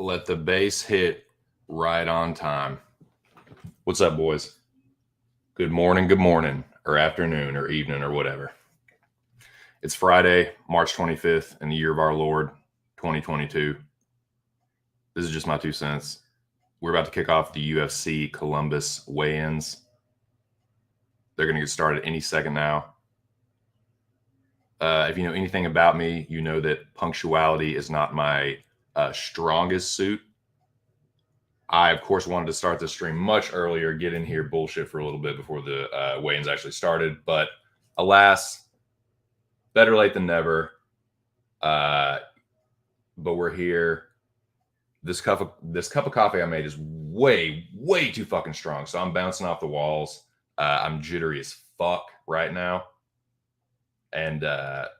Let the bass hit right on time. What's up, boys? Good morning, or afternoon, or evening, or whatever. It's Friday, March 25th, in the year of our Lord, 2022. This is just my 2 cents. We're about to kick off the UFC Columbus weigh-ins. They're going to get started any second now. If you know anything about me, you know that punctuality is not my strongest suit. I, of course, wanted to start the stream much earlier, get in here, bullshit for a little bit before the weigh-ins actually started. But alas, better late than never. But we're here. This cup of coffee I made is way too fucking strong. So I'm bouncing off the walls. I'm jittery as fuck right now. And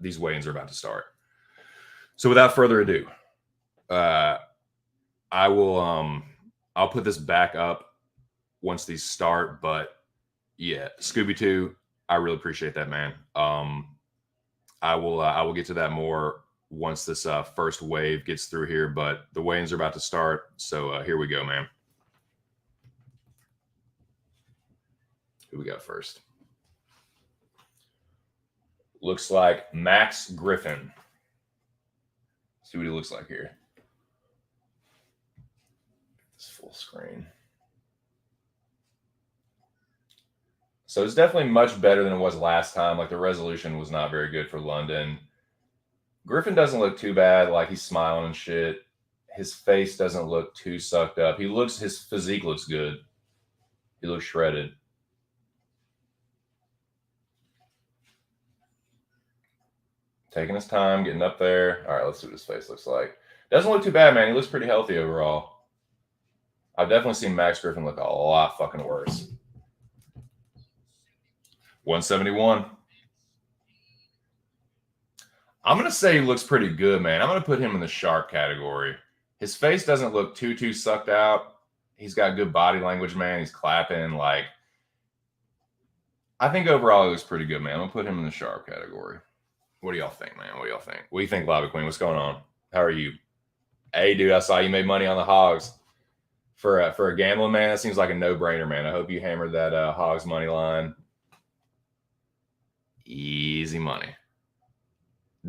these weigh-ins are about to start. So without further ado, I'll put this back up once these start. But yeah, Scooby-2, I really appreciate that, man. I will get to that more once this first wave gets through here. But the weigh-ins are about to start, so here we go, man. Who we got first? Looks like Max Griffin. Let's see what he looks like here. This full screen. So it's definitely much better than it was last time. Like, the resolution was not very good for London. Griffin doesn't look too bad. Like, he's smiling and shit. His face doesn't look too sucked up. His physique looks good. He looks shredded. Taking his time, getting up there. All right, let's see what his face looks like. Doesn't look too bad, man. He looks pretty healthy overall. I've definitely seen Max Griffin look a lot fucking worse. 171. I'm going to say he looks pretty good, man. I'm going to put him in the sharp category. His face doesn't look too sucked out. He's got good body language, man. He's clapping. Like, I think overall he looks pretty good, man. I'm going to put him in the sharp category. What do y'all think, man? What do y'all think? What do you think, Lobby Queen? What's going on? How are you? Hey, dude, I saw you made money on the Hogs. For a gambling man, that seems like a no-brainer, man. I hope you hammered that Hogs money line. Easy money.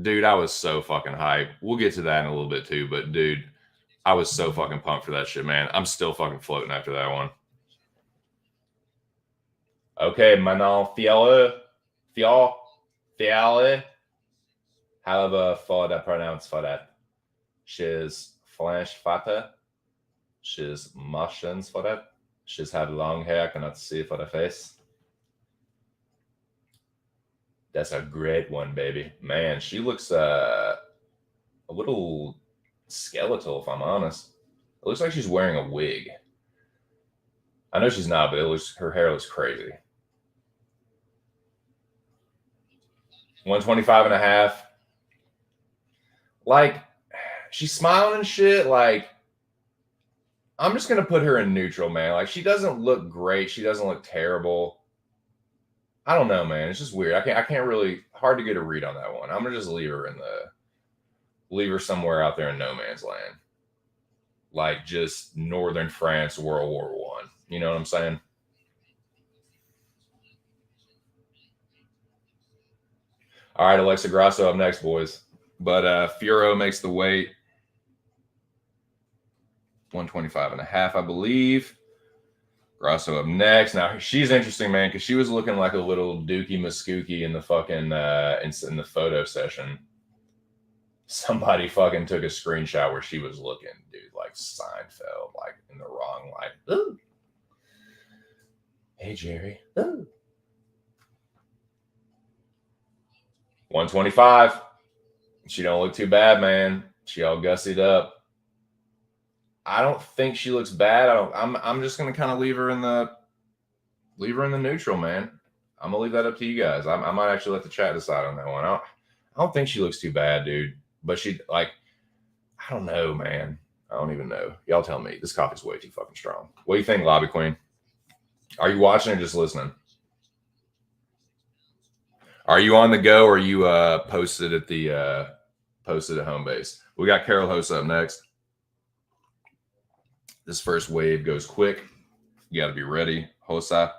Dude, I was so fucking hyped. We'll get to that in a little bit too, but dude, I was so fucking pumped for that shit, man. I'm still fucking floating after that one. Okay, Manon Fiale. However far that pronounce for that. She's French Vater. She's Martians for that. She's had long hair, cannot see for the face. That's a great one, baby. Man, she looks a little skeletal, if I'm honest. It looks like she's wearing a wig. I know she's not, but her hair looks crazy. 125.5. Like, she's smiling and shit. Like, I'm just going to put her in neutral, man. Like, she doesn't look great. She doesn't look terrible. I don't know, man. It's just weird. I can't really, hard to get a read on that one. I'm going to just leave her somewhere out there in no man's land. Like, just northern France, World War I. You know what I'm saying? All right, Alexa Grasso up next, boys. But Furo makes the weight. 125.5, I believe. Grasso up next. Now, she's interesting, man, because she was looking like a little Dookie Muskookie in the fucking in the photo session. Somebody fucking took a screenshot where she was looking, dude, like Seinfeld, like in the wrong light. Ooh. Hey, Jerry. Ooh. 125. She don't look too bad, man. She all gussied up. I don't think she looks bad. I'm just gonna kind of leave her in the neutral, man. I'm gonna leave that up to you guys. I might actually let the chat decide on that one. I don't think she looks too bad, dude. But she, like, I don't know, man. I don't even know. Y'all tell me. This coffee's way too fucking strong. What do you think, Lobby Queen? Are you watching or just listening? Are you on the go or are you posted at home base? We got Carol Host up next. This first wave goes quick. You got to be ready. Hosa.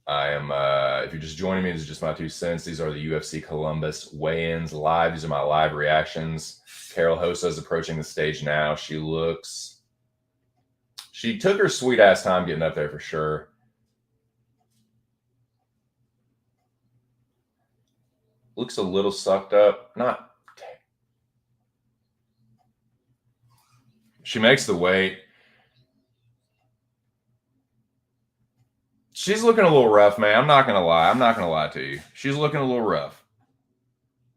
I am, if you're just joining me, this is just my 2 cents. These are the UFC Columbus weigh-ins live. These are my live reactions. Carol Hosa is approaching the stage now. She took her sweet ass time getting up there for sure. Looks a little sucked up. She makes the weight. She's looking a little rough, man. I'm not going to lie. I'm not going to lie to you. She's looking a little rough.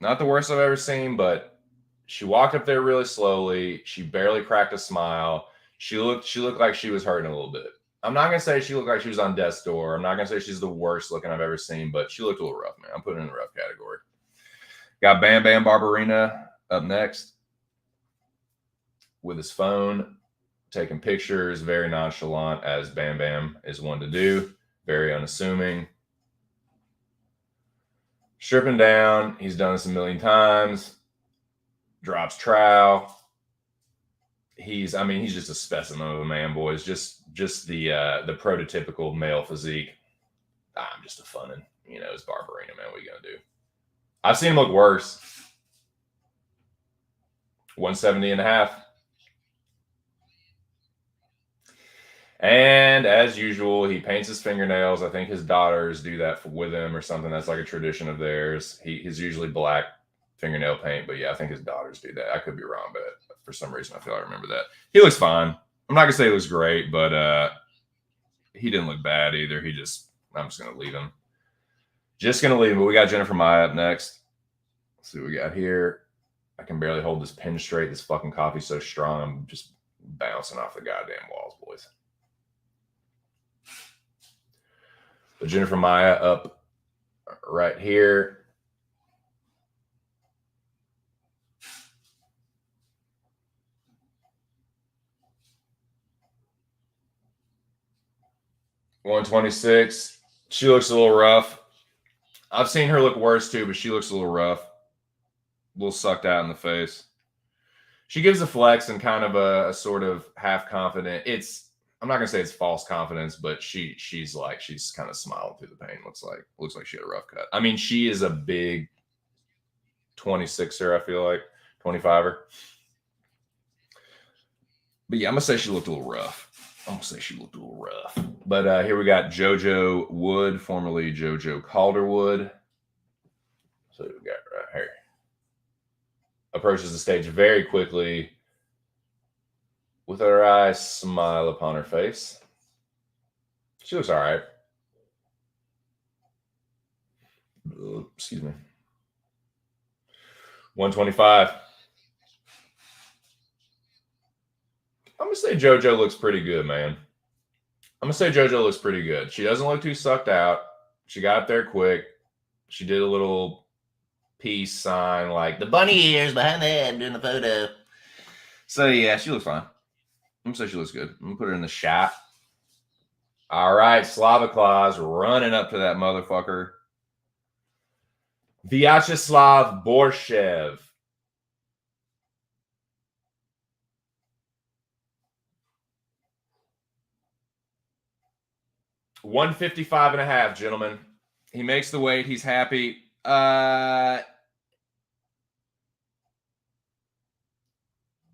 Not the worst I've ever seen, but she walked up there really slowly. She barely cracked a smile. She looked like she was hurting a little bit. I'm not going to say she looked like she was on death's door. I'm not going to say she's the worst looking I've ever seen, but she looked a little rough, man. I'm putting her in the rough category. Got Bam Barbarina up next with his phone, taking pictures, very nonchalant, as Bam Bam is one to do. Very unassuming. Stripping down. He's done this a million times. Drops trowel. He's just a specimen of a man, boys. Just the prototypical male physique. I'm just a funnin'. You know, it's Barbarina, man. What are you gonna do? I've seen him look worse. 170.5. And as usual, he paints his fingernails. I think his daughters do that with him or something. That's like a tradition of theirs. He's usually black fingernail paint, but yeah, I think his daughters do that. I could be wrong, but for some reason I feel I remember that. He looks fine. I'm not gonna say he looks great, but he didn't look bad either. I'm just gonna leave him. Just gonna leave him. But we got Jennifer Maia up next. Let's see what we got here. I can barely hold this pin straight. This fucking coffee's so strong. I'm just bouncing off the goddamn walls, boys. But Jennifer Maia up right here. $126. She looks a little rough. I've seen her look worse too, but she looks a little rough. A little sucked out in the face. She gives a flex and kind of a sort of half confident. I'm not gonna say it's false confidence, but she's kind of smiling through the pain. Looks like she had a rough cut. I mean, she is a big 26er, I feel like 25er. But yeah, I'm gonna say she looked a little rough. But here we got Jojo Wood, formerly Jojo Calderwood. So we got right here. Approaches the stage very quickly with her eyes smile upon her face. She looks all right. Excuse me. 125. I'm going to say Jojo looks pretty good, man. I'm going to say Jojo looks pretty good. She doesn't look too sucked out. She got up there quick. She did a little peace sign, like the bunny ears behind the head doing the photo. So, yeah, she looks fine. I'm going to say she looks good. I'm going to put her in the shot. All right, Slava Claus running up to that motherfucker. Vyacheslav Borshev. $155.5, gentlemen. He makes the weight. He's happy.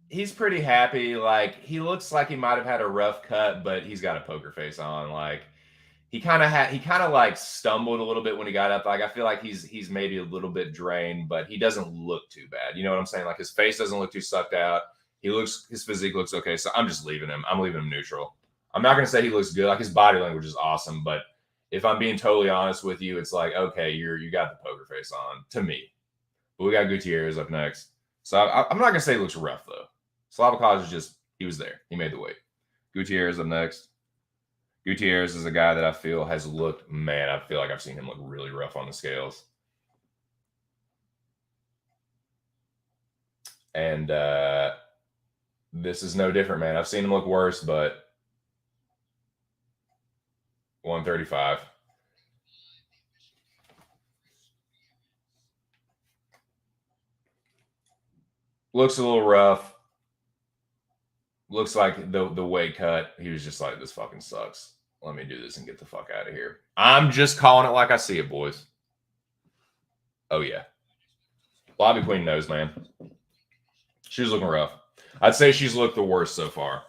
He's pretty happy. Like, he looks like he might have had a rough cut, but he's got a poker face on. Like, he kind of like stumbled a little bit when he got up. Like, I feel like he's maybe a little bit drained, but he doesn't look too bad. You know what I'm saying? Like, his face doesn't look too sucked out. His physique looks okay. So I'm just leaving him. I'm leaving him neutral. I'm not going to say he looks good. Like, his body language is awesome, but if I'm being totally honest with you, it's like, okay, you got the poker face on to me. But we got Gutierrez up next. So I'm not going to say he looks rough, though. Slavakov is just, he was there. He made the weight. Gutierrez up next. Gutierrez is a guy that I feel has looked, man, I feel like I've seen him look really rough on the scales. And this is no different, man. I've seen him look worse, but 135. Looks a little rough. Looks like the weight cut. He was just like, this fucking sucks. Let me do this and get the fuck out of here. I'm just calling it like I see it, boys. Oh, yeah. Bobby Queen knows, man. She's looking rough. I'd say she's looked the worst so far.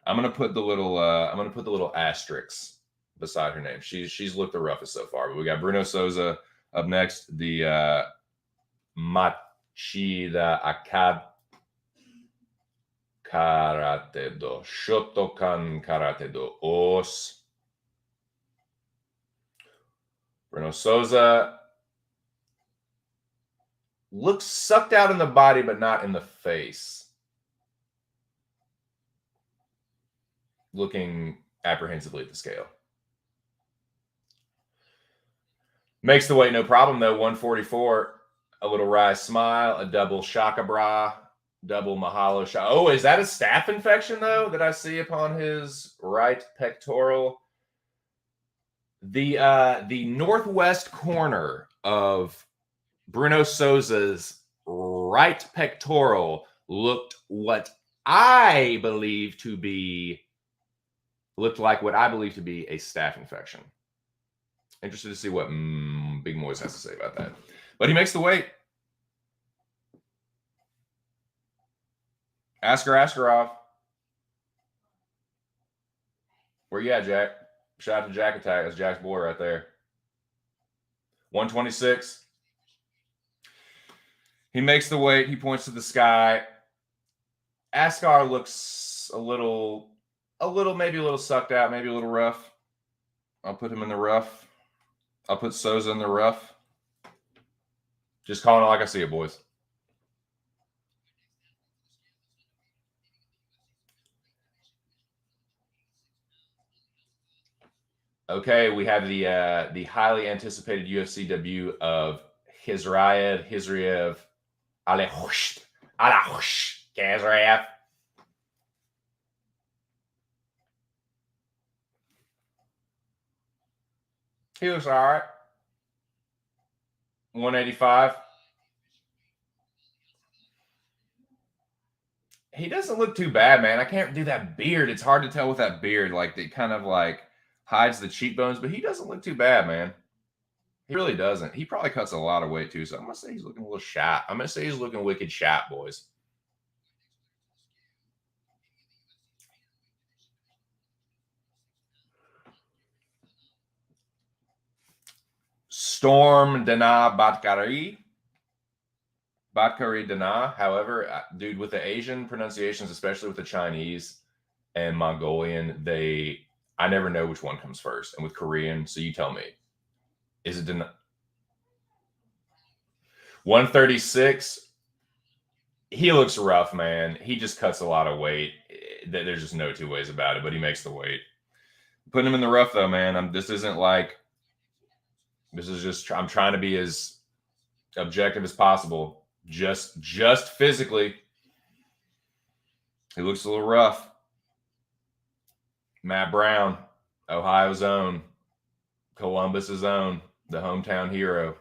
I'm gonna put the little asterisks beside her name. She's looked the roughest so far. But we got Bruno Souza up next. The Machida Akad Karate do Shotokan Karate do Os. Bruno Souza looks sucked out in the body, but not in the face. Looking apprehensively at the scale. Makes the weight no problem, though. 144. A little rise smile, a double shaka bra, double mahalo shaka. Oh, is that a staph infection, though, that I see upon his right pectoral? The northwest corner of Bruno Souza's right pectoral looked like what I believe to be a staph infection. Interested to see what Big Moise has to say about that. But he makes the weight. Askarov. Where you at, Jack? Shout out to Jack Attack. That's Jack's boy right there. 126. He makes the weight. He points to the sky. Askar looks maybe a little sucked out, maybe a little rough. I'll put him in the rough. I'll put Souza in the rough. Just calling it like I see it, boys. Okay, we have the highly anticipated UFC debut of Hizriev Alehosht Kazraev. He looks all right. 185. He doesn't look too bad, man. I can't do that beard. It's hard to tell with that beard. Like, it kind of like hides the cheekbones, but he doesn't look too bad, man. He really doesn't. He probably cuts a lot of weight, too. So I'm going to say he's looking a little shot. I'm going to say he's looking wicked shot, boys. Storm Dana Batkari. Batkari Dana. However, dude, with the Asian pronunciations, especially with the Chinese and Mongolian, I never know which one comes first. And with Korean, so you tell me. Is it Dana? 136. He looks rough, man. He just cuts a lot of weight. There's just no two ways about it, but he makes the weight. Putting him in the rough, though, man. This is just, I'm trying to be as objective as possible. Just physically. He looks a little rough. Matt Brown, Ohio's own, Columbus's own, the hometown hero.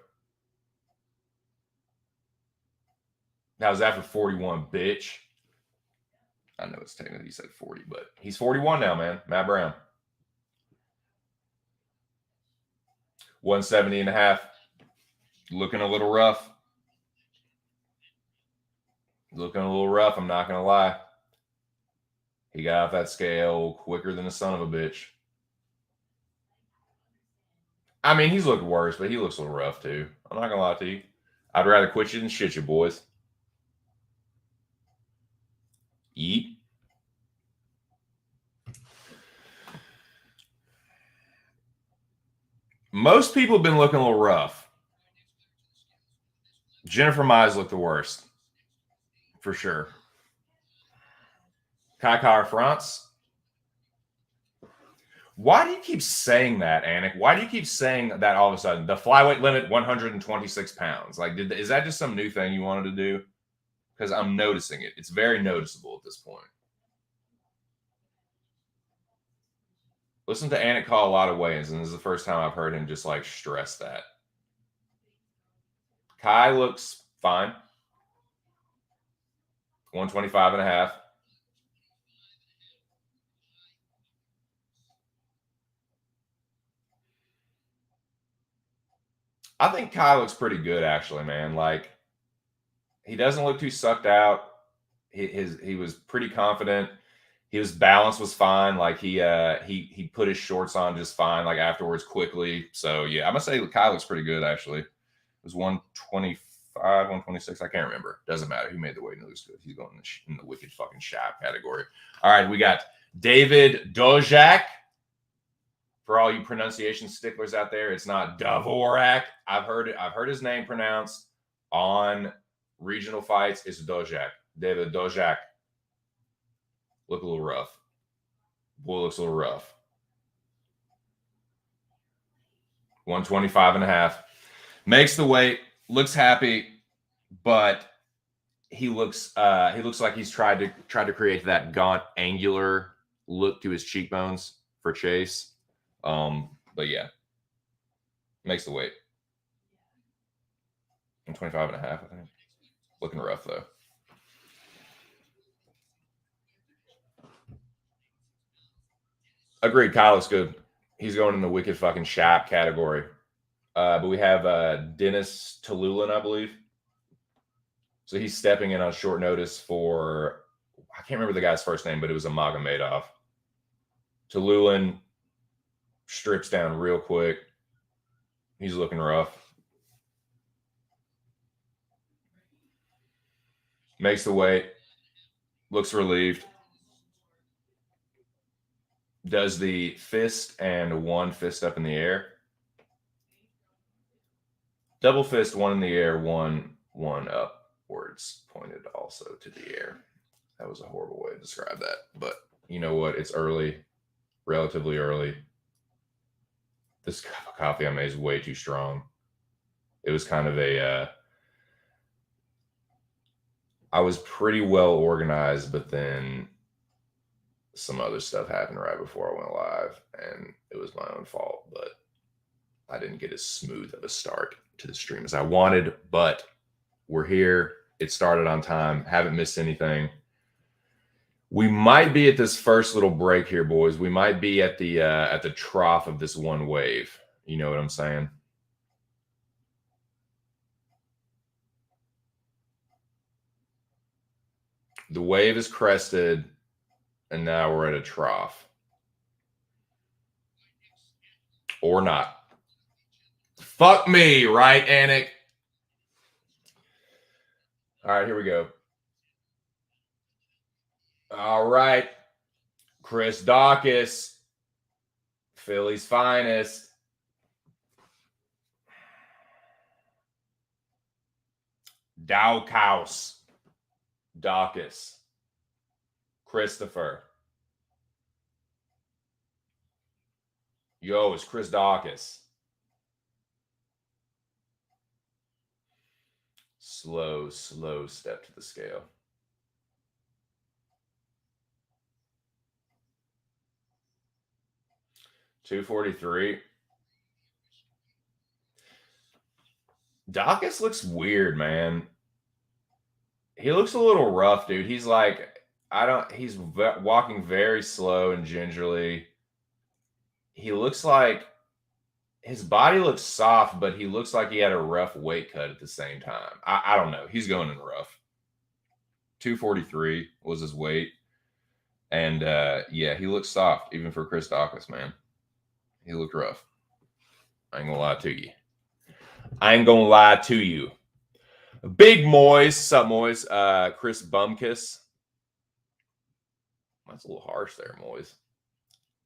How's that for 41, bitch? I know it's technically you said 40, but he's 41 now, man. Matt Brown. 170 and a half. Looking a little rough. Looking a little rough, I'm not going to lie. He got off that scale quicker than the son of a bitch. I mean, he's looked worse, but he looks a little rough, too. I'm not going to lie to you. I'd rather quit you than shit you, boys. Eat. Most people have been looking a little rough. Jennifer Mize looked the worst. For sure. Kai Kara France. Why do you keep saying that, Anik? Why do you keep saying that all of a sudden? The flyweight limit, 126 pounds. Like, is that just some new thing you wanted to do? Because I'm noticing it. It's very noticeable at this point. Listen to Anik call a lot of weigh-ins, and this is the first time I've heard him just, like, stress that. Kai looks fine. 125.5. I think Kai looks pretty good, actually, man. Like, he doesn't look too sucked out. He was pretty confident. His balance was fine. Like, he put his shorts on just fine, like, afterwards quickly. So, yeah, I'm going to say Kai looks pretty good, actually. It was 125, 126. I can't remember. Doesn't matter. He made the weight and he looks good. He's going in the wicked fucking shap category. All right, we got David Dojack. For all you pronunciation sticklers out there, it's not Dvorak. I've heard his name pronounced on regional fights. It's Dojack. David Dojack. Look a little rough. Boy looks a little rough. 125.5. Makes the weight. Looks happy, but he looks like he's tried to create that gaunt, angular look to his cheekbones for Chase. But yeah, makes the weight. 125.5, I think. Looking rough though. Agreed. Kyle looks good. He's going in the wicked fucking shap category. But we have Dennis Tallulan, I believe. So he's stepping in on short notice for, I can't remember the guy's first name, but it was Magomedov. Tallulan strips down real quick. He's looking rough. Makes the weight. Looks relieved. Does the fist and one fist up in the air. Double fist, one in the air, one upwards, pointed also to the air. That was a horrible way to describe that. But you know what? It's early, relatively early. This cup of coffee I made is way too strong. It was kind of a, I was pretty well organized, but then some other stuff happened right before I went live, and it was my own fault, but I didn't get as smooth of a start to the stream as I wanted, but we're here. It started on time. Haven't missed anything. We might be at this first little break here, boys. We might be at the trough of this one wave. You know what I'm saying? The wave is crested, and now we're at a trough. Or not. Fuck me, right, Anik? All right, here we go. All right. Chris Dawkins, Philly's finest. Dawkins. Dawkins. Christopher. Yo, it's Chris Dawkins. Slow step to the scale. $243. Dawkins looks weird, man. He looks a little rough, dude. He's like, he's walking very slow and gingerly. He looks like his body looks soft, but he looks like he had a rough weight cut at the same time. I don't know. He's going in rough. 243 was his weight. And yeah, he looks soft, even for Chris Dawkins, man. He looked rough. I ain't gonna lie to you. Big Moise. Sup, Moise? Chris Bumkiss. That's a little harsh there, Moise.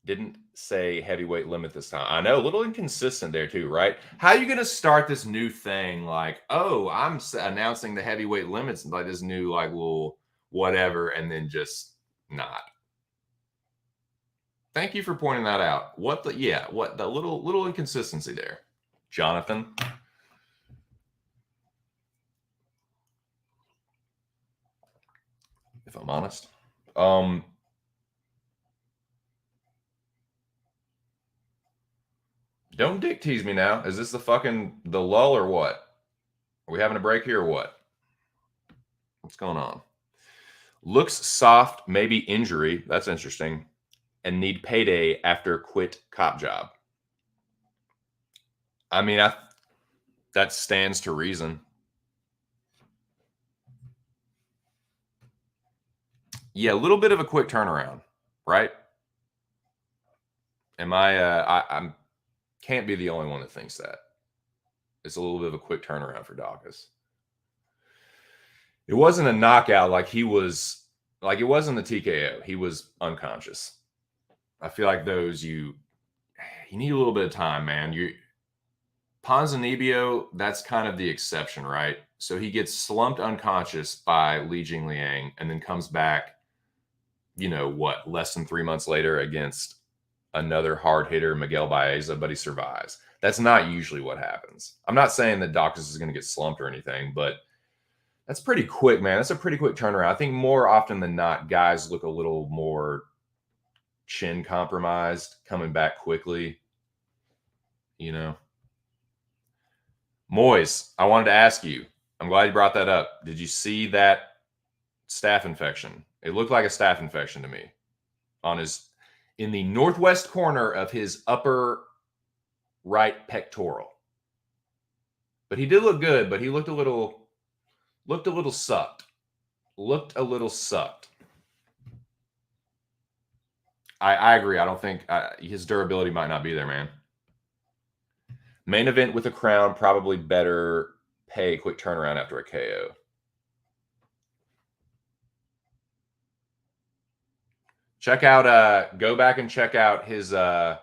Didn't say heavyweight limit this time. I know, a little inconsistent there too, right? How are you going to start this new thing like, oh, I'm announcing the heavyweight limits, like this new like little whatever, and then just not. Thank you for pointing that out. What the little inconsistency there, Jonathan. If I'm honest. Don't dick tease me now. Is this the lull or what? Are we having a break here or what? What's going on? Looks soft, maybe injury. That's interesting. And need payday after quit cop job. I mean, that stands to reason. Yeah, a little bit of a quick turnaround, right? Am I'm can't be the only one that thinks that. It's a little bit of a quick turnaround for Dawkins. It wasn't a knockout like he was, like it wasn't the TKO. He was unconscious. I feel like those you need a little bit of time, man. Ponzinibbio, that's kind of the exception, right? So he gets slumped unconscious by Li Jingliang and then comes back, less than 3 months later against another hard hitter, Miguel Baeza, but he survives. That's not usually what happens. I'm not saying that Dawkins is going to get slumped or anything, but that's pretty quick, man. That's a pretty quick turnaround. I think more often than not, guys look a little more chin compromised, coming back quickly. Moyes, I wanted to ask you. I'm glad you brought that up. Did you see that staph infection? It looked like a staph infection to me in the northwest corner of his upper right pectoral. But he did look good, but he looked a little sucked. Looked a little sucked. I agree. I don't think his durability might not be there, man. Main event with a crown, probably better pay, quick turnaround after a KO. Check out, go back and check out his, like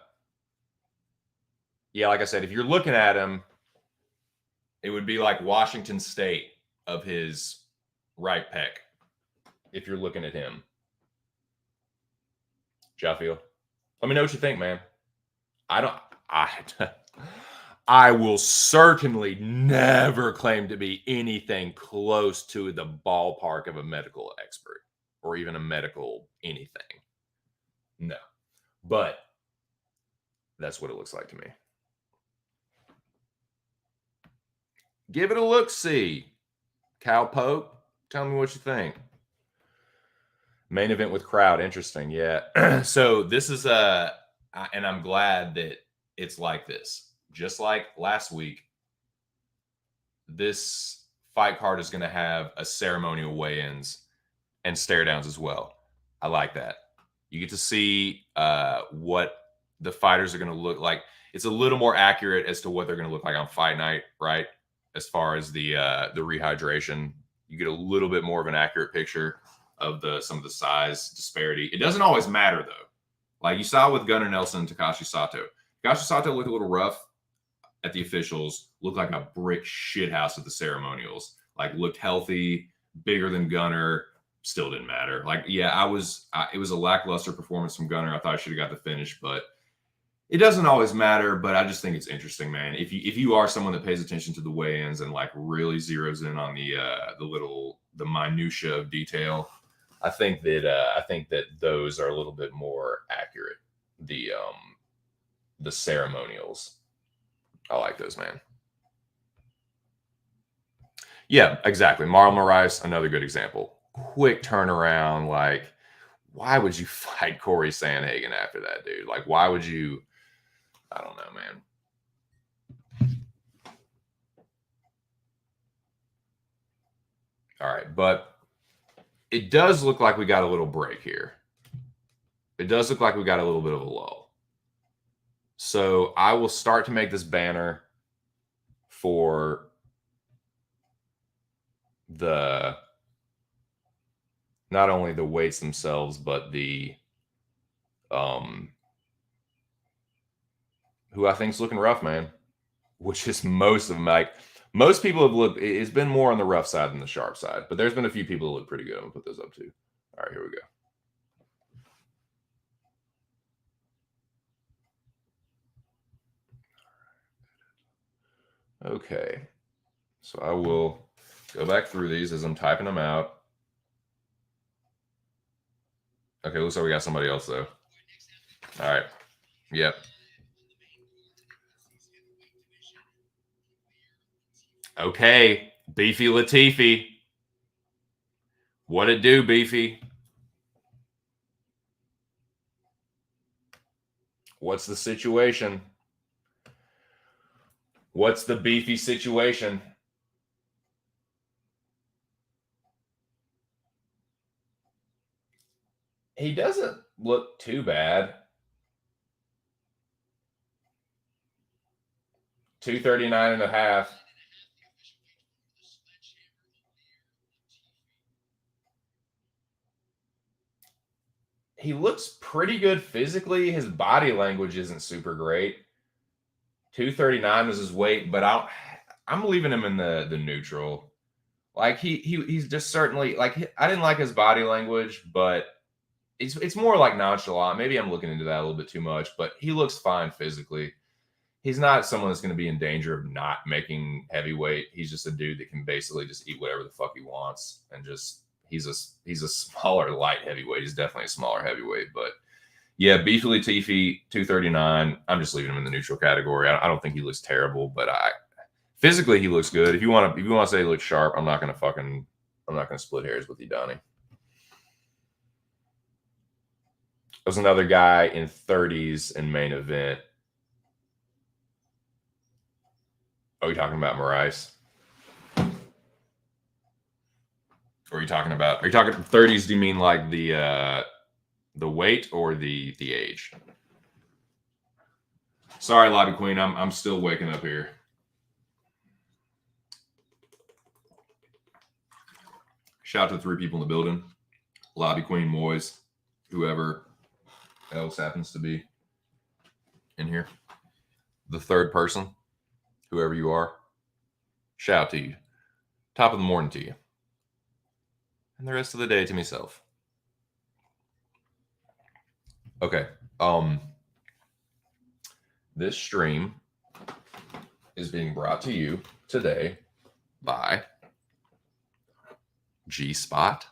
I said, if you're looking at him, it would be like Washington State of his right pec, if you're looking at him. Jaffiel, let me know what you think, man. I will certainly never claim to be anything close to the ballpark of a medical expert or even a medical anything. No, but that's what it looks like to me. Give it a look-see. Cal Pope, tell me what you think. Main event with crowd, interesting. Yeah. So this is and I'm glad that it's like this. Just like last week, this fight card is going to have a ceremonial weigh-ins and stare downs as well. I like that. You get to see what the fighters are going to look like. It's a little more accurate as to what they're going to look like on fight night, right? As far as the rehydration, you get a little bit more of an accurate picture of some of the size disparity. It doesn't always matter though. Like you saw with Gunnar Nelson and Takashi Sato. Takashi Sato looked a little rough at the officials, looked like a brick shithouse at the ceremonials. Like looked healthy, bigger than Gunnar, still didn't matter. Like, yeah, it was a lackluster performance from Gunnar. I thought I should have got the finish, but it doesn't always matter. But I just think it's interesting, man. If you are someone that pays attention to the weigh-ins and like really zeroes in on the minutia of detail, I think that those are a little bit more accurate. The ceremonials, I like those, man. Yeah, exactly. Marlon Moraes, another good example. Quick turnaround. Like, why would you fight Corey Sandhagen after that, dude? Like, why would you? I don't know, man. All right, but it does look like we got a little break here. It does look like we got a little bit of a lull. So I will start to make this banner for not only the weights themselves, but the who I think is looking rough, man, which is most of them. Like most people have looked, it's been more on the rough side than the sharp side, but there's been a few people that look pretty good. I'm gonna put those up too. All right, here we go. Okay, so I will go back through these as I'm typing them out. Okay, looks like we got somebody else though. All right. Yep. Okay, Beefy Latifi. What it do, Beefy? What's the situation? What's the Beefy situation? He doesn't look too bad. 239.5. He looks pretty good physically. His body language isn't super great. 239 was his weight, but I'm leaving him in the neutral. Like he's just certainly like I didn't like his body language, but it's more like nonchalant. Maybe I'm looking into that a little bit too much, but he looks fine physically. He's not someone that's going to be in danger of not making heavyweight. He's just a dude that can basically just eat whatever the fuck he wants, and just he's a smaller light heavyweight. He's definitely a smaller heavyweight, but yeah, Beefy Latifi 239. I'm just leaving him in the neutral category. I don't think he looks terrible, but physically he looks good. If you want to say he looks sharp, I'm not gonna split hairs with you, Donnie. There's another guy in 30s in main event. Are you talking about Moraes? Or are you talking 30s? Do you mean like the weight or the age? Sorry, Lobby Queen. I'm still waking up here. Shout out to the 3 people in the building. Lobby Queen, Moyes, whoever else happens to be in here. The third person, whoever you are. Shout out to you. Top of the morning to you. And the rest of the day to myself. Okay. This stream is being brought to you today by G Spot,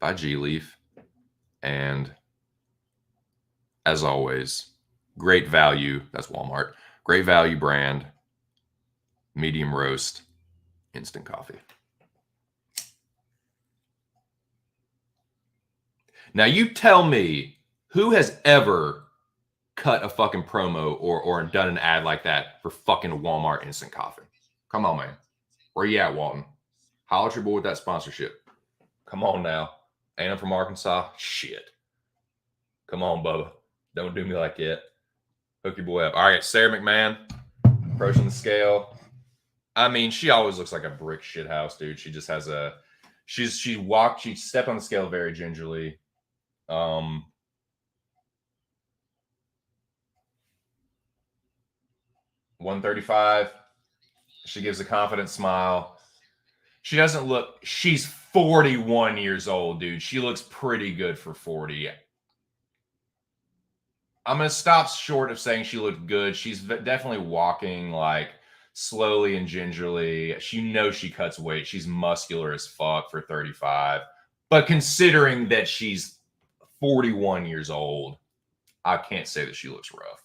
by G Leaf, and as always, great value. That's Walmart. Great value brand, medium roast, instant coffee. Now you tell me who has ever cut a fucking promo or done an ad like that for fucking Walmart instant coffee. Come on, man. Where you at, Walton? Holler at your boy with that sponsorship. Come on now. Ain't I'm from Arkansas? Shit. Come on, Bubba. Don't do me like that. Hook your boy up. All right, Sarah McMahon. Approaching the scale. I mean, she always looks like a brick shit house, dude. She just has she stepped on the scale very gingerly. 135. She gives a confident smile. She doesn't look, she's 41 years old, dude. She looks pretty good for 40. I'm going to stop short of saying she looked good. She's definitely walking like slowly and gingerly. She knows she cuts weight. She's muscular as fuck for 35. But considering that she's 41 years old, I can't say that she looks rough.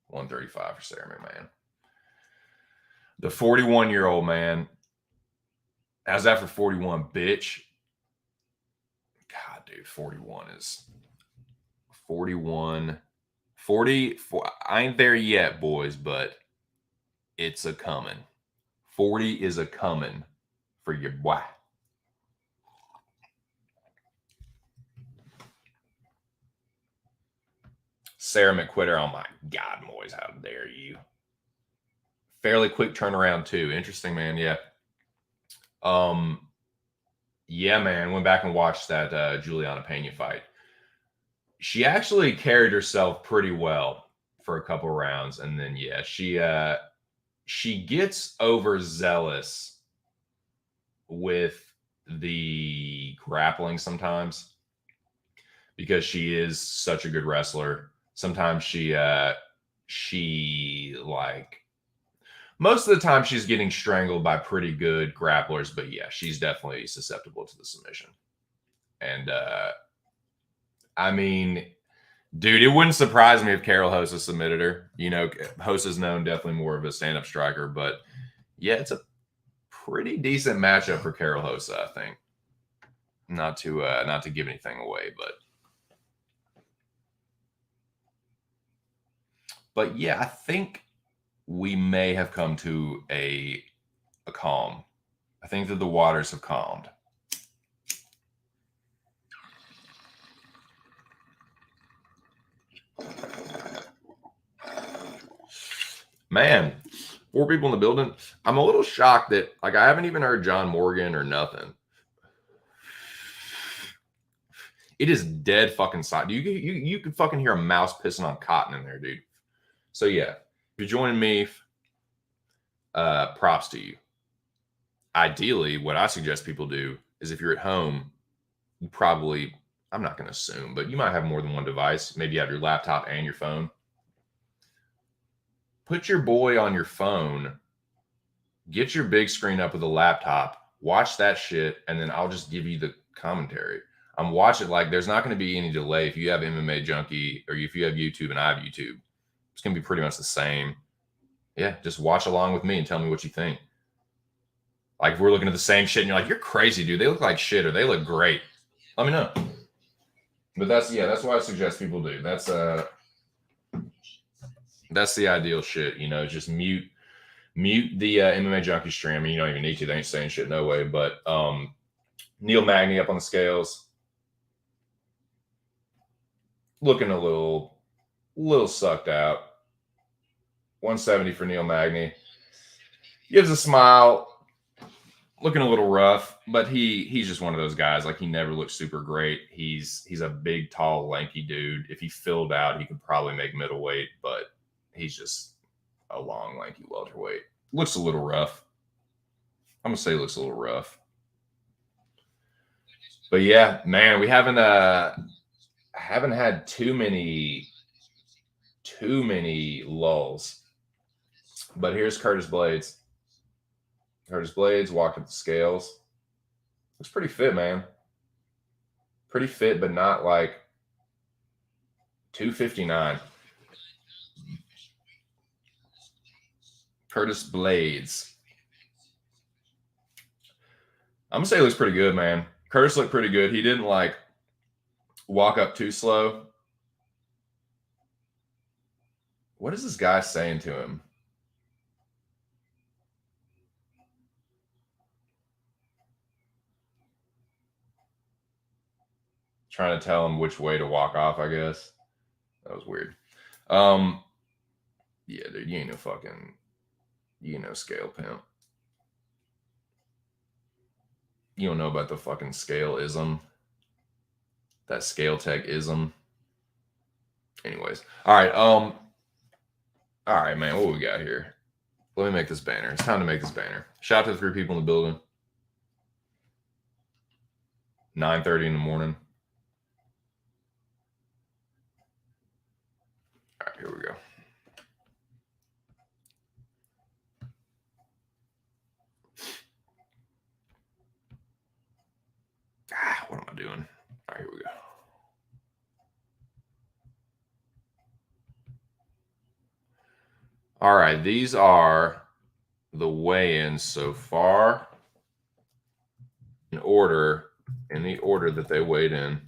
135 for Sarah McMahon. The 41-year-old man. How's that for 41, bitch? God, dude, 41 is 41. 40. I ain't there yet, boys, but it's a coming. 40 is a coming for your boy. Sarah McQuitter. Oh my God, Moyes, how dare you? Fairly quick turnaround too. Interesting, man. Yeah. Yeah, man. Went back and watched that Juliana Pena fight. She actually carried herself pretty well for a couple rounds, and then yeah, she gets overzealous with the grappling sometimes because she is such a good wrestler. Sometimes she like most of the time she's getting strangled by pretty good grapplers, but yeah, she's definitely susceptible to the submission. And I mean, dude, it wouldn't surprise me if Carol Hosa submitted her. You know, Hosa's known definitely more of a stand-up striker, but yeah, it's a pretty decent matchup for Carol Hosa, I think. Not to give anything away, but yeah, I think we may have come to a calm. I think that the waters have calmed. Man, 4 people in the building. I'm a little shocked that like I haven't even heard John Morgan or nothing. It is dead fucking silent. You can fucking hear a mouse pissing on cotton in there, dude. So yeah, if you're joining me, props to you. Ideally, what I suggest people do is if you're at home, you probably, I'm not going to assume, but you might have more than one device. Maybe you have your laptop and your phone. Put your boy on your phone, get your big screen up with a laptop, watch that shit, and then I'll just give you the commentary. I'm watching, like, there's not going to be any delay if you have MMA Junkie or if you have YouTube and I have YouTube. It's going to be pretty much the same. Yeah, just watch along with me and tell me what you think. Like, if we're looking at the same shit and you're like, you're crazy, dude. They look like shit or they look great. Let me know. But that's what I suggest people do. That's the ideal shit, you know, just mute the MMA Junkie stream. I mean, you don't even need to. They ain't saying shit no way. But Neil Magny up on the scales. Looking a little sucked out. 170 for Neil Magny. Gives a smile. Looking a little rough, but he's just one of those guys. Like, he never looks super great. He's a big, tall, lanky dude. If he filled out, he could probably make middleweight, but he's just a long, lanky welterweight. Looks a little rough. I'm gonna say looks a little rough. But yeah, man, we haven't had too many lulls. But here's Curtis Blades. Curtis Blades walked up the scales. Looks pretty fit, man. Pretty fit, but not like 259. Curtis Blades. I'm going to say he looks pretty good, man. Curtis looked pretty good. He didn't like walk up too slow. What is this guy saying to him? Trying to tell him which way to walk off, I guess. That was weird. Yeah, dude, you ain't no scale pimp. You don't know about the fucking scale-ism. That scale tech ism. Anyways. All right, man. What we got here? Let me make this banner. It's time to make this banner. Shout out to the 3 people in the building. 9:30 in the morning. All right, here we go. What am I doing? All right, here we go. All right, these are the weigh-ins so far in the order that they weighed in,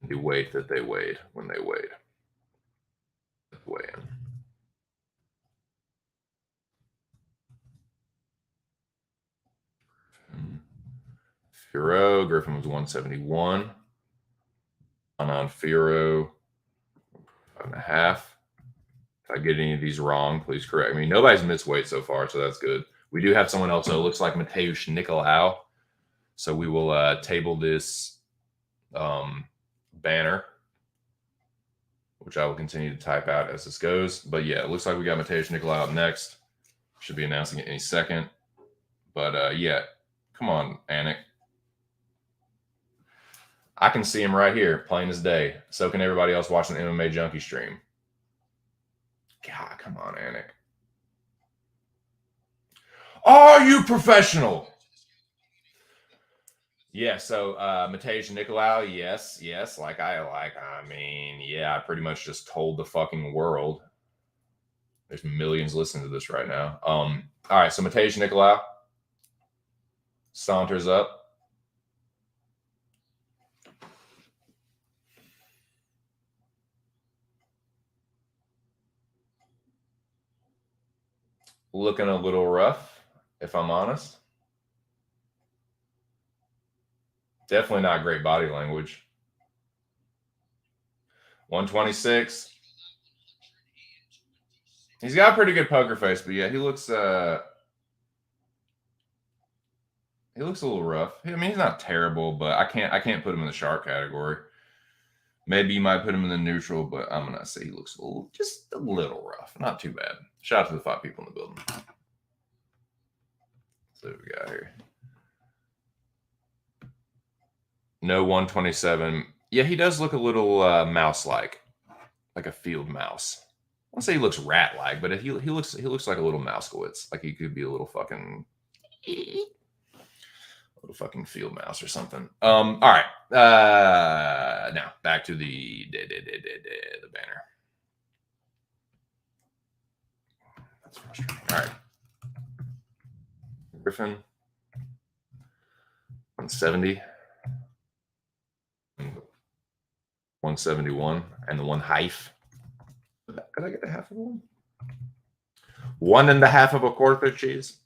the weight that they weighed when they weighed. Weigh-in. Firo, Griffin was 171. On Firo, 5.5. If I get any of these wrong, please correct me. Nobody's missed weight so far, so that's good. We do have someone else, though. It looks like Mateusz Nicolau. So we will table this banner, which I will continue to type out as this goes. But yeah, it looks like we got Mateusz Nicolau up next. Should be announcing it any second. But yeah, come on, Anik. I can see him right here, plain as day. So can everybody else watching the MMA Junkie stream. God, come on, Anik. Are you professional? Yeah, so Mateusz Nicolau, yes. I mean, yeah, I pretty much just told the fucking world. There's millions listening to this right now. All right, so Mateusz Nicolau. saunters up. Looking a little rough, if I'm honest. Definitely not great body language. 126. He's got a pretty good poker face, but yeah, he looks a little rough. I mean, he's not terrible, but I can't put him in the sharp category. Maybe you might put him in the neutral, but I'm gonna say he looks just a little rough. Not too bad. Shout out to the 5 people in the building. So what we got here. No 127. Yeah, he does look a little mouse-like a field mouse. I won't say he looks rat-like, but he looks like a little Mousekowitz. Like he could be a little fucking field mouse or something. All right. Now back to the banner. That's frustrating. All right. Griffin. 170. 171. And the 1 half. Could I get a half of one? 1 1/2 of a quarter cheese.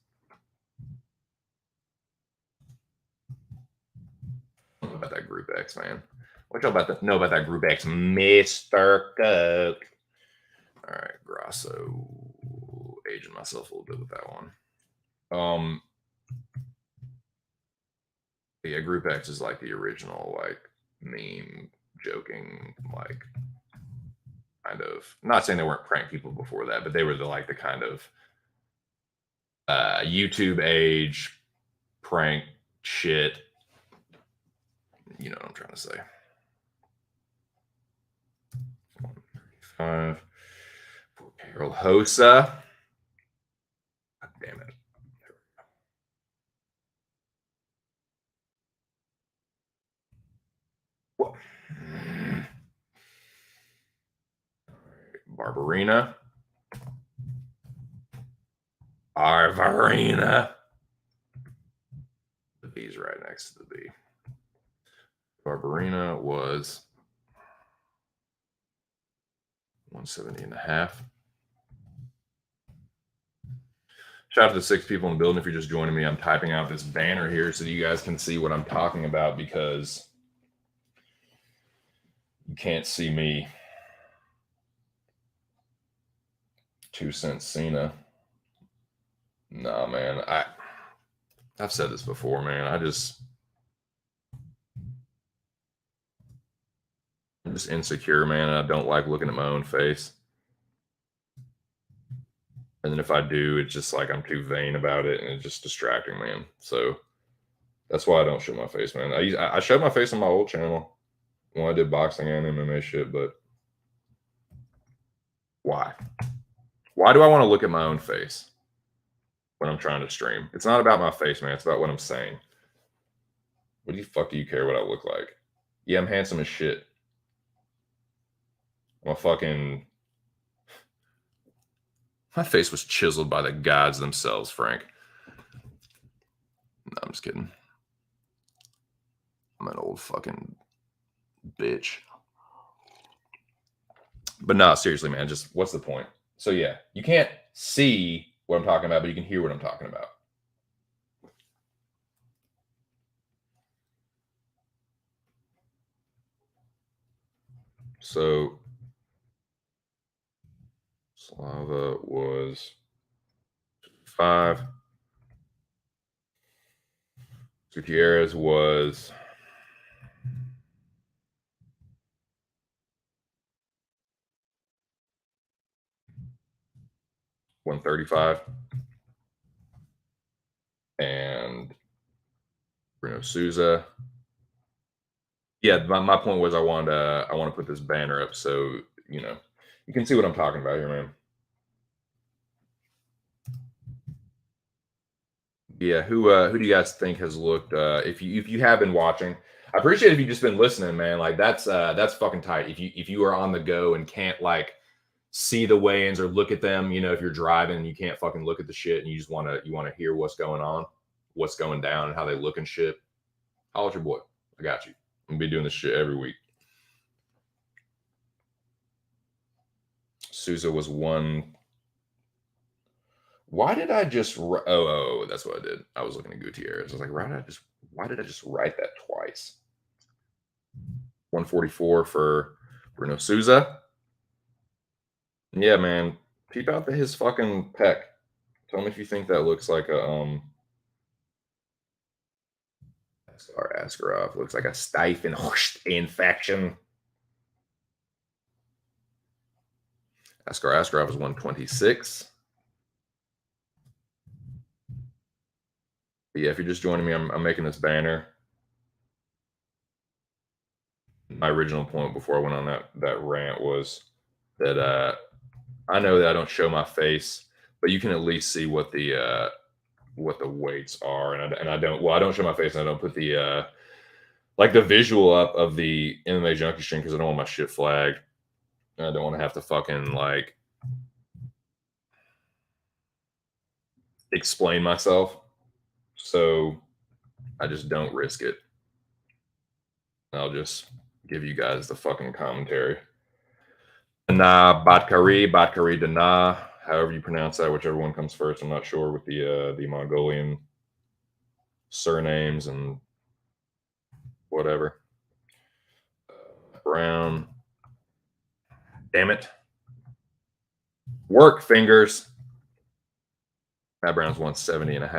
About that Group X, man. What y'all know about that Group X, Mr. Cook? All right, Grasso. Aging myself a little bit with that one. Yeah, Group X is like the original, like, meme, joking, like, kind of. I'm not saying they weren't prank people before that, but they were the kind of YouTube age prank shit. You know what I'm trying to say. 135 for Carol Hosa. God damn it. Whoa. Barbarina. Barbarina. The B's right next to the B. Barbarina was 170.5. Shout out to the 6 people in the building. If you're just joining me, I'm typing out this banner here so that you guys can see what I'm talking about, because you can't see me. 2 cents Cena. Nah, man. I've said this before, man. I'm just insecure, man. And I don't like looking at my own face. And then if I do, it's just like I'm too vain about it, and it's just distracting, man. So that's why I don't show my face, man. I showed my face on my old channel when I did boxing and MMA shit, but why? Why do I want to look at my own face when I'm trying to stream? It's not about my face, man. It's about what I'm saying. What the fuck do you care what I look like? Yeah, I'm handsome as shit. I'm a fucking... My face was chiseled by the gods themselves, Frank. No, I'm just kidding. I'm an old fucking bitch. But no, seriously, man, just what's the point? So yeah, you can't see what I'm talking about, but you can hear what I'm talking about. So Slava was 5. Gutierrez was 135. And Bruno Souza. Yeah, my point was I want to put this banner up so you know you can see what I'm talking about here, man. Yeah, who do you guys think has looked? If you have been watching, I appreciate if you've just been listening, man. Like that's fucking tight. If you are on the go and can't like see the weigh-ins or look at them, you know, if you're driving and you can't fucking look at the shit and you just want to hear what's going on. what's going down and how they look and shit, holla at your boy. I got you. I'm gonna be doing this shit every week. Souza was one. Why did I just? Oh, that's what I did. I was looking at Gutierrez. I was like, why did I just write that twice? 144 for Bruno Souza. Yeah, man. Peep out his fucking pec. Tell me if you think that looks like a Askarov. Looks like a Steifen infection. Askarov is 126. But yeah, if you're just joining me, I'm making this banner. My original point before I went on that rant was that I know that I don't show my face, but you can at least see what the weights are, and I don't show my face, and I don't put the like the visual up of the MMA Junkie stream because I don't want my shit flagged. And I don't want to have to fucking like explain myself, so I just don't risk it. I'll just give you guys the fucking commentary. Dana Batkari Dana, however you pronounce that, whichever one comes first. I'm not sure with the Mongolian surnames and whatever. Brown. Damn it. Work, fingers. Matt Brown's 170.5.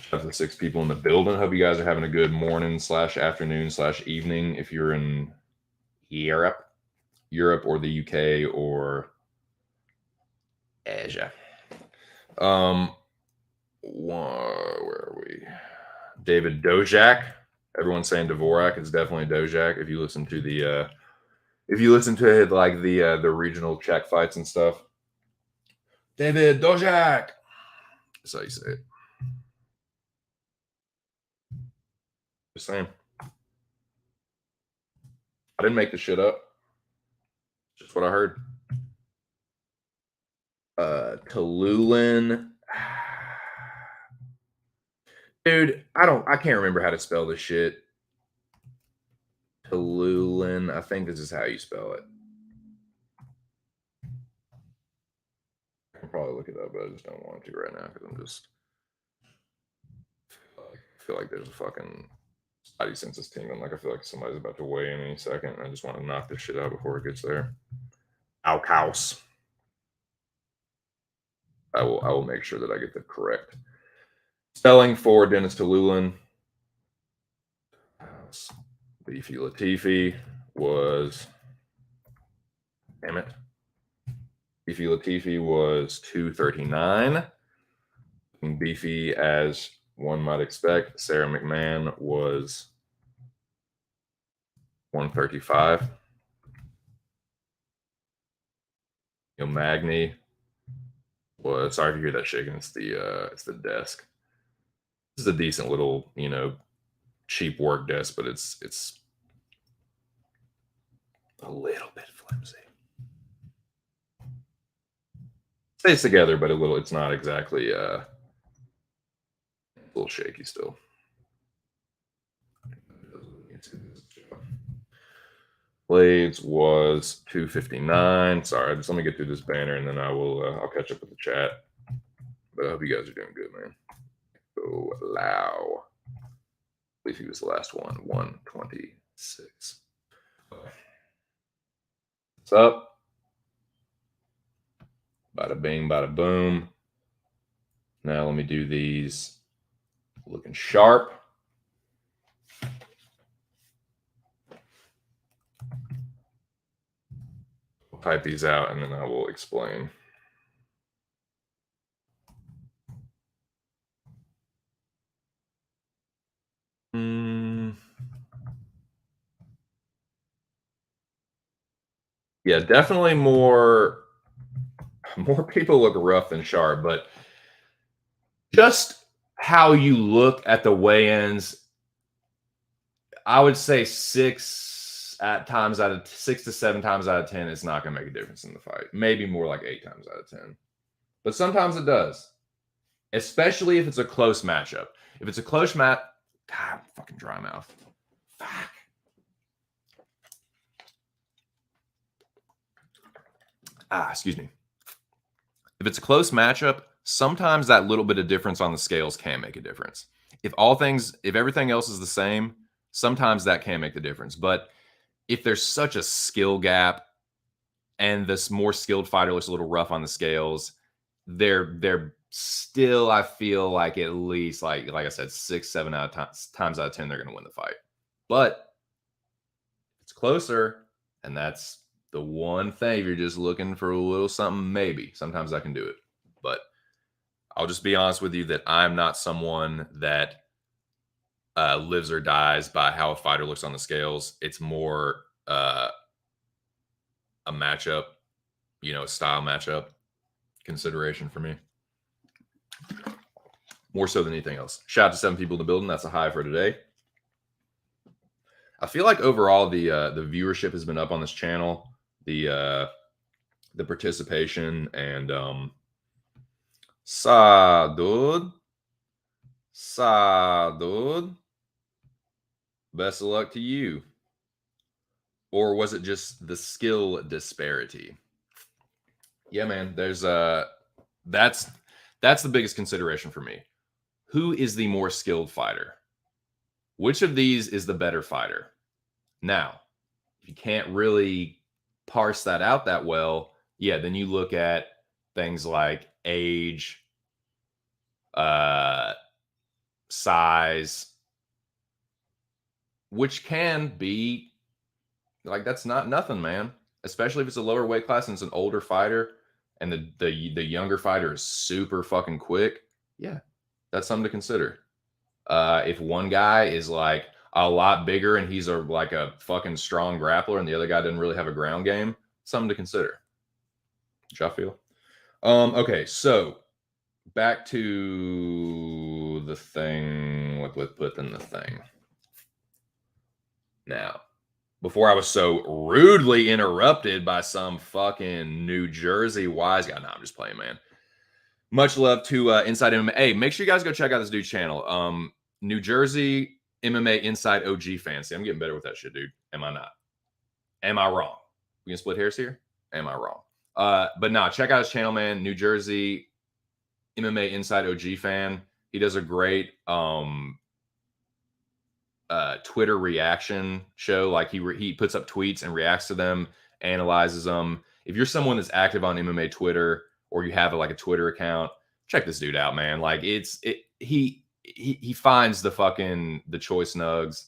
Shout out to the 6 people in the building. Hope you guys are having a good morning / afternoon / evening if you're in Europe or the UK or Asia. Where are we? David Dojack. Everyone's saying Dvorak. It's definitely Dojack. If you listen to like the regional Czech fights and stuff. David Dojack. That's how you say it. Just saying. I didn't make this shit up. Just what I heard. Tallulan. Dude, I can't remember how to spell this shit. Tallulan. I think this is how you spell it. I can probably look it up, but I just don't want to right now because I'm just feel like there's a fucking spidey senses tingling. Like I feel like somebody's about to weigh in any second, and I just want to knock this shit out before it gets there. Alkaus. I will make sure that I get the correct spelling for Dennis Tallulan. Beefy Latifi was, damn it. Beefy Latifi was 239. Beefy as one might expect. Sarah Mcmahon was 135. Magny was, sorry if you hear that shaking. It's the desk. This is a decent little, cheap work desk, but it's a little bit flimsy. Stays together, but it's not exactly a little shaky still. Blades was 259. Sorry, just let me get through this banner and then I'll catch up with the chat. But I hope you guys are doing good, man. Go Lau. I believe he was the last one. 126. What's up? Bada bing, bada boom. Now let me do these looking sharp. I'll type these out and then I will explain. Yeah, definitely more people look rough than sharp, but just how you look at the weigh-ins, I would say 6 to 7 times out of 10 is not going to make a difference in the fight. Maybe more like 8 times out of 10. but sometimes it does, especially if it's a close matchup. If it's a close match, God, fucking dry mouth. Fuck. Excuse me. If it's a close matchup, sometimes that little bit of difference on the scales can make a difference. If everything else is the same, sometimes that can make the difference. But if there's such a skill gap and this more skilled fighter looks a little rough on the scales, they're still, I feel like at least like I said, 6, 7 times out of 10, they're going to win the fight. But it's closer, and that's the one thing. If you're just looking for a little something, maybe sometimes I can do it. But I'll just be honest with you that I'm not someone that lives or dies by how a fighter looks on the scales. It's more a matchup, a style matchup consideration for me. More so than anything else. Shout out to 7 people in the building. That's a high for today. I feel like overall the viewership has been up on this channel. The participation and dude. Best of luck to you. Or was it just the skill disparity? Yeah, man. There's that's the biggest consideration for me. Who is the more skilled fighter? Which of these is the better fighter? Now, if you can't really parse that out that well, yeah, then you look at things like age, size, which can be like, that's not nothing, man. Especially if it's a lower weight class and it's an older fighter and the younger fighter is super fucking quick. Yeah, that's something to consider. If one guy is like a lot bigger and he's like a fucking strong grappler and the other guy doesn't really have a ground game, something to consider. Which I feel. Okay, so back to the thing within the thing. Now, before I was so rudely interrupted by some fucking New Jersey wise guy. Nah, I'm just playing, man. Much love to Inside MMA. Hey, make sure you guys go check out this dude's channel. New Jersey MMA Inside OG fan. See, I'm getting better with that shit, dude. Am I not? Am I wrong? We can split hairs here? Am I wrong? But nah, check out his channel, man. New Jersey MMA Inside OG fan. He does a great Twitter reaction show. Like he puts up tweets and reacts to them, analyzes them. If you're someone that's active on MMA Twitter or you have like a Twitter account, check this dude out, man. Like he finds the choice nugs,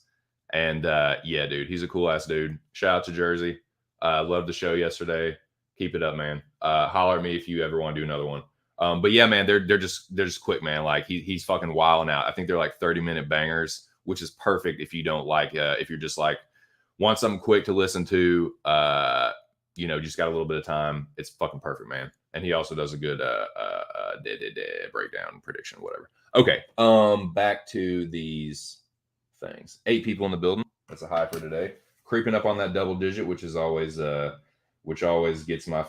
and yeah, dude, he's a cool ass dude. Shout out to Jersey. Loved the show yesterday. Keep it up, man. Holler at me if you ever want to do another one. But yeah, man, they're just quick, man. Like he's fucking wilding out. I think they're like 30-minute bangers, which is perfect if you don't like if you're just like want something quick to listen to, just got a little bit of time. It's fucking perfect, man. And he also does a good breakdown, prediction, whatever. Okay, back to these things. 8 people in the building. That's a high for today. Creeping up on that double digit, which always gets my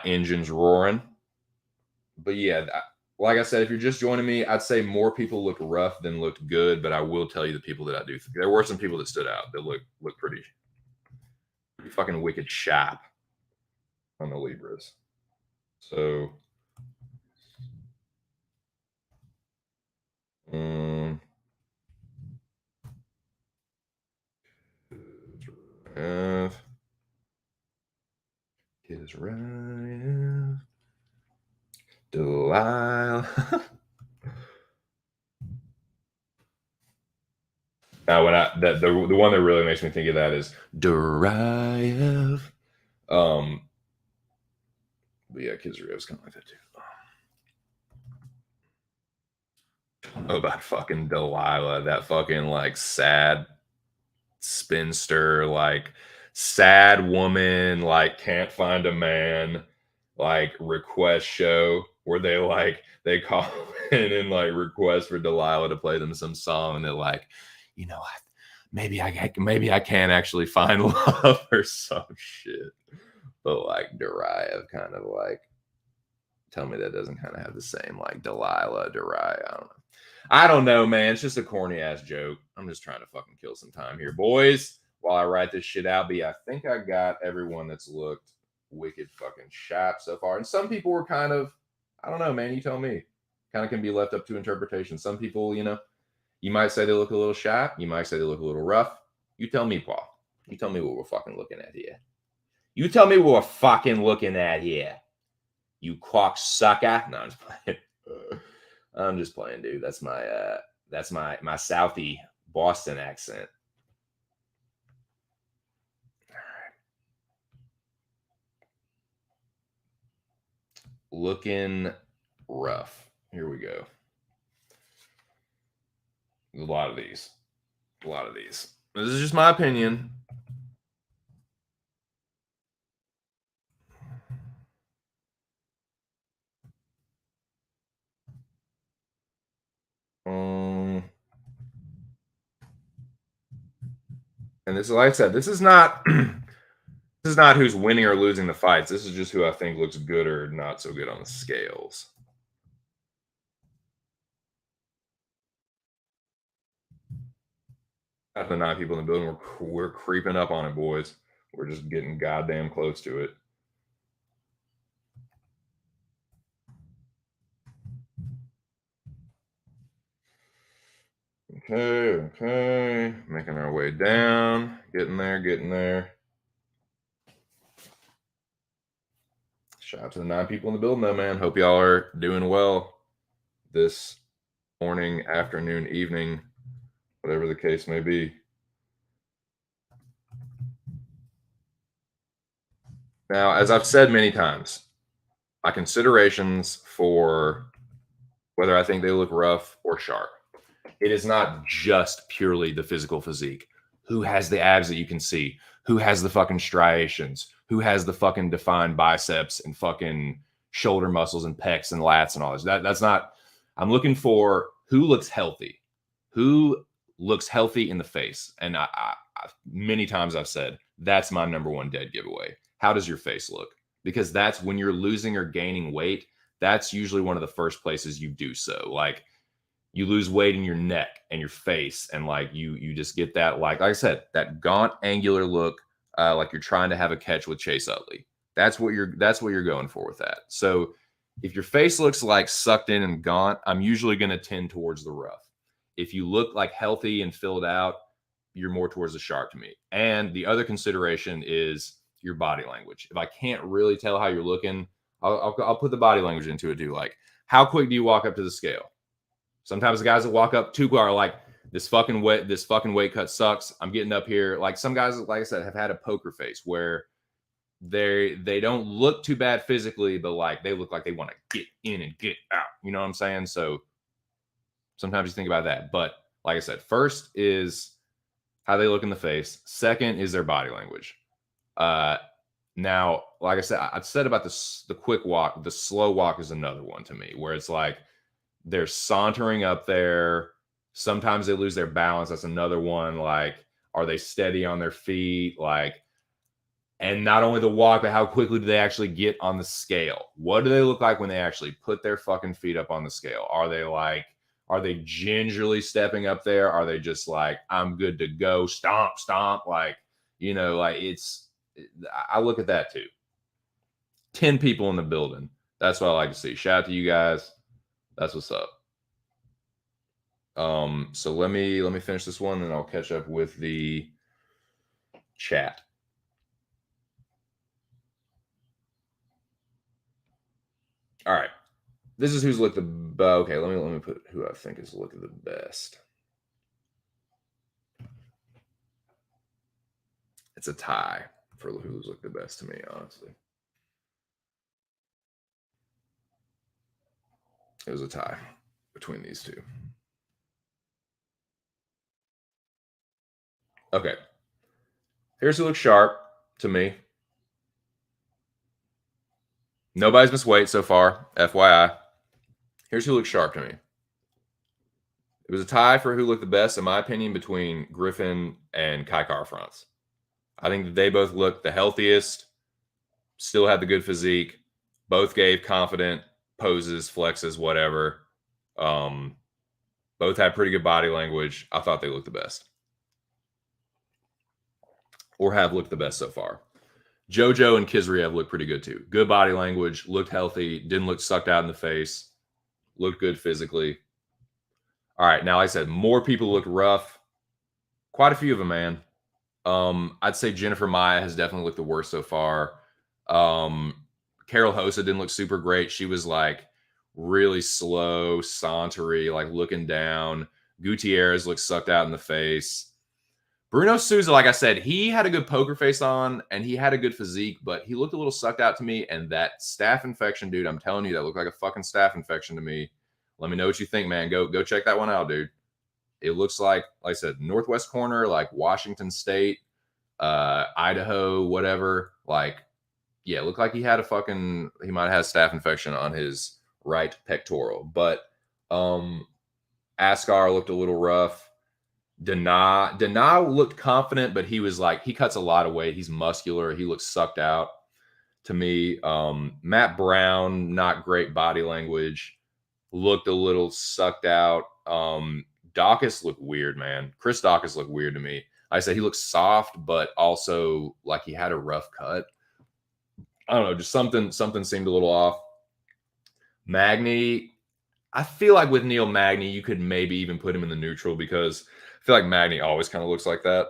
engines roaring. But yeah, like I said, if you're just joining me, I'd say more people look rough than looked good. But I will tell you the people that I do. There were some people that stood out that look pretty fucking wicked sharp on the Libras. So, Delilah. Now, the one that really makes me think of that is Durayev. But yeah, Kizriev's kind of like that too. I don't know about fucking Delilah, that fucking like sad spinster, like sad woman, like can't find a man, like request show where they call in and like request for Delilah to play them some song that like, maybe I can't actually find love or some shit. But like Durayev kind of like Tell me that doesn't kind of have the same like Delilah, Dariah. I don't know, man. It's just a corny ass joke. I'm just trying to fucking kill some time here, boys, while I write this shit out. But yeah, I think I got everyone that's looked wicked fucking sharp so far. And some people were kind of, I don't know, man. You tell me. Kind of can be left up to interpretation. Some people, you know, you might say they look a little sharp. You might say they look a little rough. You tell me, Paul. You tell me what we're fucking looking at here. You tell me what we're fucking looking at here. You cocksucker. No, I'm just playing. I'm just playing, dude. That's my Southie Boston accent. All right. Looking rough. Here we go. A lot of these. This is just my opinion. And this is, like I said, this is not who's winning or losing the fights. This is just who I think looks good or not so good on the scales. Out the 9 people in the building, we're creeping up on it, boys. We're just getting goddamn close to it. Okay. Making our way down. Getting there. Shout out to the 9 people in the building, though, man. Hope y'all are doing well this morning, afternoon, evening, whatever the case may be. Now, as I've said many times, my considerations for whether I think they look rough or sharp, it is not just purely the physical physique. Who has the abs that you can see? Who has the fucking striations? Who has the fucking defined biceps and fucking shoulder muscles and pecs and lats and all this? That's not. I'm looking for who looks healthy. Who looks healthy in the face? And I many times I've said that's my number one dead giveaway. How does your face look? Because that's when you're losing or gaining weight. That's usually one of the first places you do so. Like, you lose weight in your neck and your face, and like you just get that, like I said, that gaunt, angular look, like you're trying to have a catch with Chase Utley. That's what you're going for with that. So if your face looks like sucked in and gaunt, I'm usually going to tend towards the rough. If you look like healthy and filled out, you're more towards the sharp to me. And the other consideration is your body language. If I can't really tell how you're looking, I'll put the body language into it too. Like, how quick do you walk up to the scale? Sometimes the guys that walk up too quick are like, this fucking weight cut sucks. I'm getting up here. Like, some guys, like I said, have had a poker face where they don't look too bad physically, but like they look like they want to get in and get out. You know what I'm saying? So sometimes you think about that. But like I said, first is how they look in the face. Second is their body language. Now, like I said, I've said about the quick walk, the slow walk is another one to me, where it's like they're sauntering up there. Sometimes they lose their balance. That's another one. Like, are they steady on their feet? Like, and not only the walk, but how quickly do they actually get on the scale? What do they look like when they actually put their fucking feet up on the scale? Are they gingerly stepping up there? Are they just like, I'm good to go, stomp, stomp? Like, you know, like I look at that too. 10 people in the building. That's what I like to see. Shout out to you guys. That's what's up. So let me finish this one, and I'll catch up with the chat. All right. This is who's looked the okay. Let me put who I think is looking the best. It's a tie for who's looked the best to me, honestly. It was a tie between these two. Okay. Here's who looks sharp to me. Nobody's missed weight so far, FYI. Here's who looks sharp to me. It was a tie for who looked the best, in my opinion, between Griffin and Kai Kara-France. I think that they both looked the healthiest, still had the good physique, both gave confident, poses, flexes, whatever. Both had pretty good body language. I thought they looked the best. Or have looked the best so far. Jojo and Kizriev looked pretty good too. Good body language, looked healthy, didn't look sucked out in the face, looked good physically. All right, now like I said, more people looked rough. Quite a few of them, man. I'd say Jennifer Maia has definitely looked the worst so far. Carol Hosa didn't look super great. She was like really slow, sauntery, like looking down. Gutierrez looked sucked out in the face. Bruno Souza, like I said, he had a good poker face on and he had a good physique, but he looked a little sucked out to me. And that staph infection, dude, I'm telling you, that looked like a fucking staph infection to me. Let me know what you think, man. Go check that one out, dude. It looks like I said, Northwest corner, like Washington State, Idaho, whatever. Like, yeah, it looked like he had he might have had staph infection on his right pectoral. But Askar looked a little rough. Dana looked confident, but he was like, he cuts a lot of weight. He's muscular. He looks sucked out to me. Matt Brown, not great body language. Looked a little sucked out. Dawkins looked weird, man. Chris Dawkins looked weird to me. I said he looked soft, but also like he had a rough cut. I don't know, just something seemed a little off. Magny, I feel like with Neil Magny, you could maybe even put him in the neutral because I feel like Magny always kind of looks like that.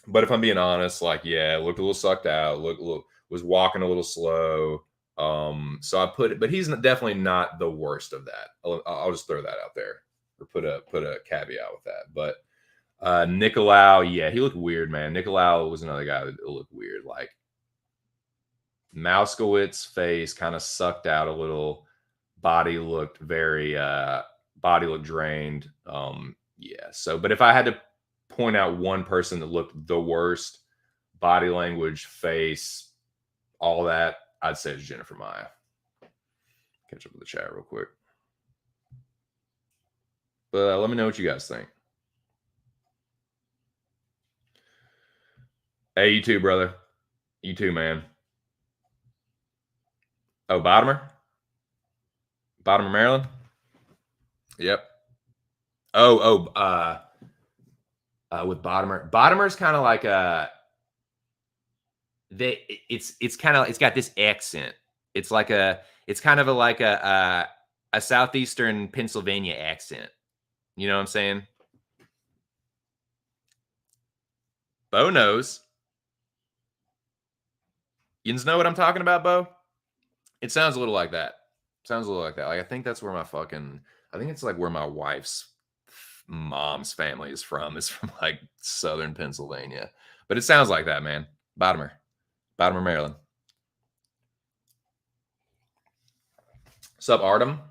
But if I'm being honest, like, yeah, looked a little sucked out, was walking a little slow. So I put it, but he's definitely not the worst of that. I'll just throw that out there or put a caveat with that. But Nicolau, yeah, he looked weird, man. Nicolau was another guy that looked weird. Like Mouskowitz face kind of sucked out a little. Body looked drained. Yeah. So, but if I had to point out one person that looked the worst, body language, face, all that, I'd say it's Jennifer Maia. Catch up with the chat real quick. But let me know what you guys think. Hey, you too, brother. You too, man. Oh, Bottomer, Maryland. Yep. With Bottomer's kind of like it's got this accent. It's kind of like a southeastern Pennsylvania accent. You know what I'm saying? Bo knows. You know what I'm talking about, Bo? It sounds a little like that. Like I think that's where I think it's like where my wife's mom's family is from. It's from like southern Pennsylvania. But it sounds like that, man. Bottomer, Maryland. Sup, Artem?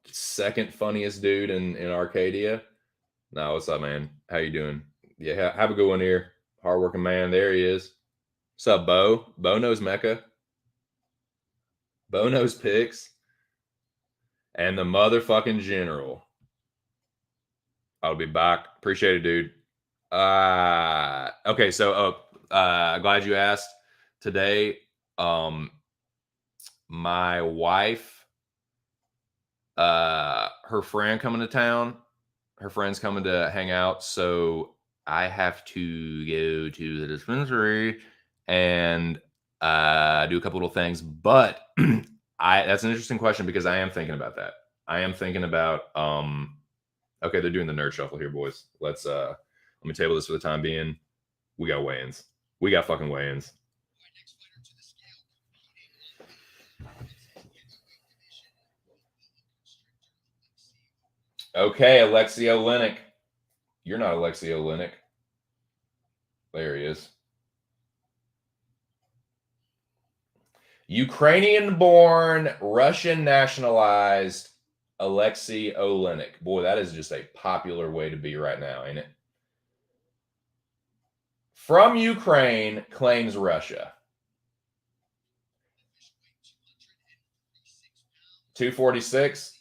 Second funniest dude in Arcadia. No, what's up, man? How you doing? Yeah, have a good one here. Hardworking man. There he is. What's up, Bo? Bo knows Mecca. Bo knows picks. And the motherfucking general. I'll be back. Appreciate it, dude. Okay, so glad you asked. Today, my wife, her friend coming to town. Her friend's coming to hang out, so I have to go to the dispensary and do a couple little things. But that's an interesting question because I am thinking about that. I am thinking about okay, they're doing the nerd shuffle here, boys. Let me table this for the time being. We got weigh-ins. We got fucking weigh-ins. Okay, Alexei Oleinik. You're not Alexei Oleinik. There he is. Ukrainian-born, Russian nationalized Alexei Oleinik. Boy, that is just a popular way to be right now, ain't it? From Ukraine, claims Russia. 246.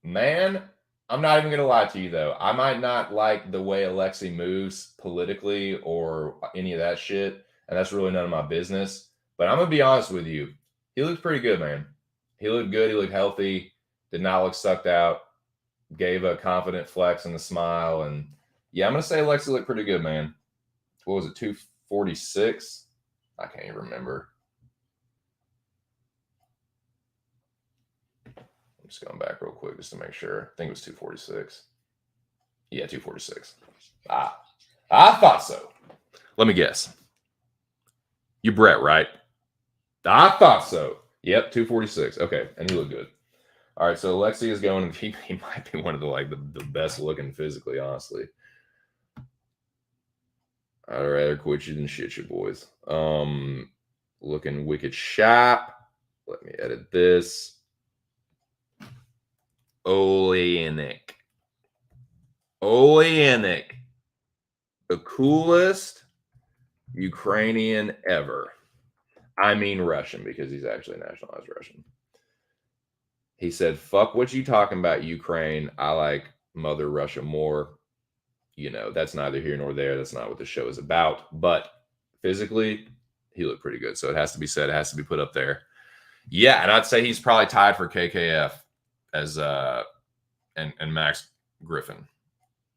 Man, I'm not even going to lie to you, though. I might not like the way Alexei moves politically or any of that shit, and that's really none of my business. But I'm going to be honest with you. He looked pretty good, man. He looked good. He looked healthy. Did not look sucked out. Gave a confident flex and a smile. And yeah, I'm going to say Lexi looked pretty good, man. What was it, 246? I can't even remember. I'm just going back real quick just to make sure. I think it was 246. Yeah, 246. I thought so. Let me guess. You're Brett, right? I thought so. Yep, 246. Okay, and he looked good. All right, so Alexi is going. He might be one of the best looking physically, honestly. I'd rather quit you than shit you, boys. Looking wicked sharp. Let me edit this. Oleanic. The coolest Ukrainian ever. I mean Russian, because he's actually nationalized Russian. He said, fuck what you talking about, Ukraine. I like Mother Russia more. You know, that's neither here nor there. That's not what the show is about. But physically, he looked pretty good. So it has to be said. It has to be put up there. Yeah, and I'd say he's probably tied for KKF as and Max Griffin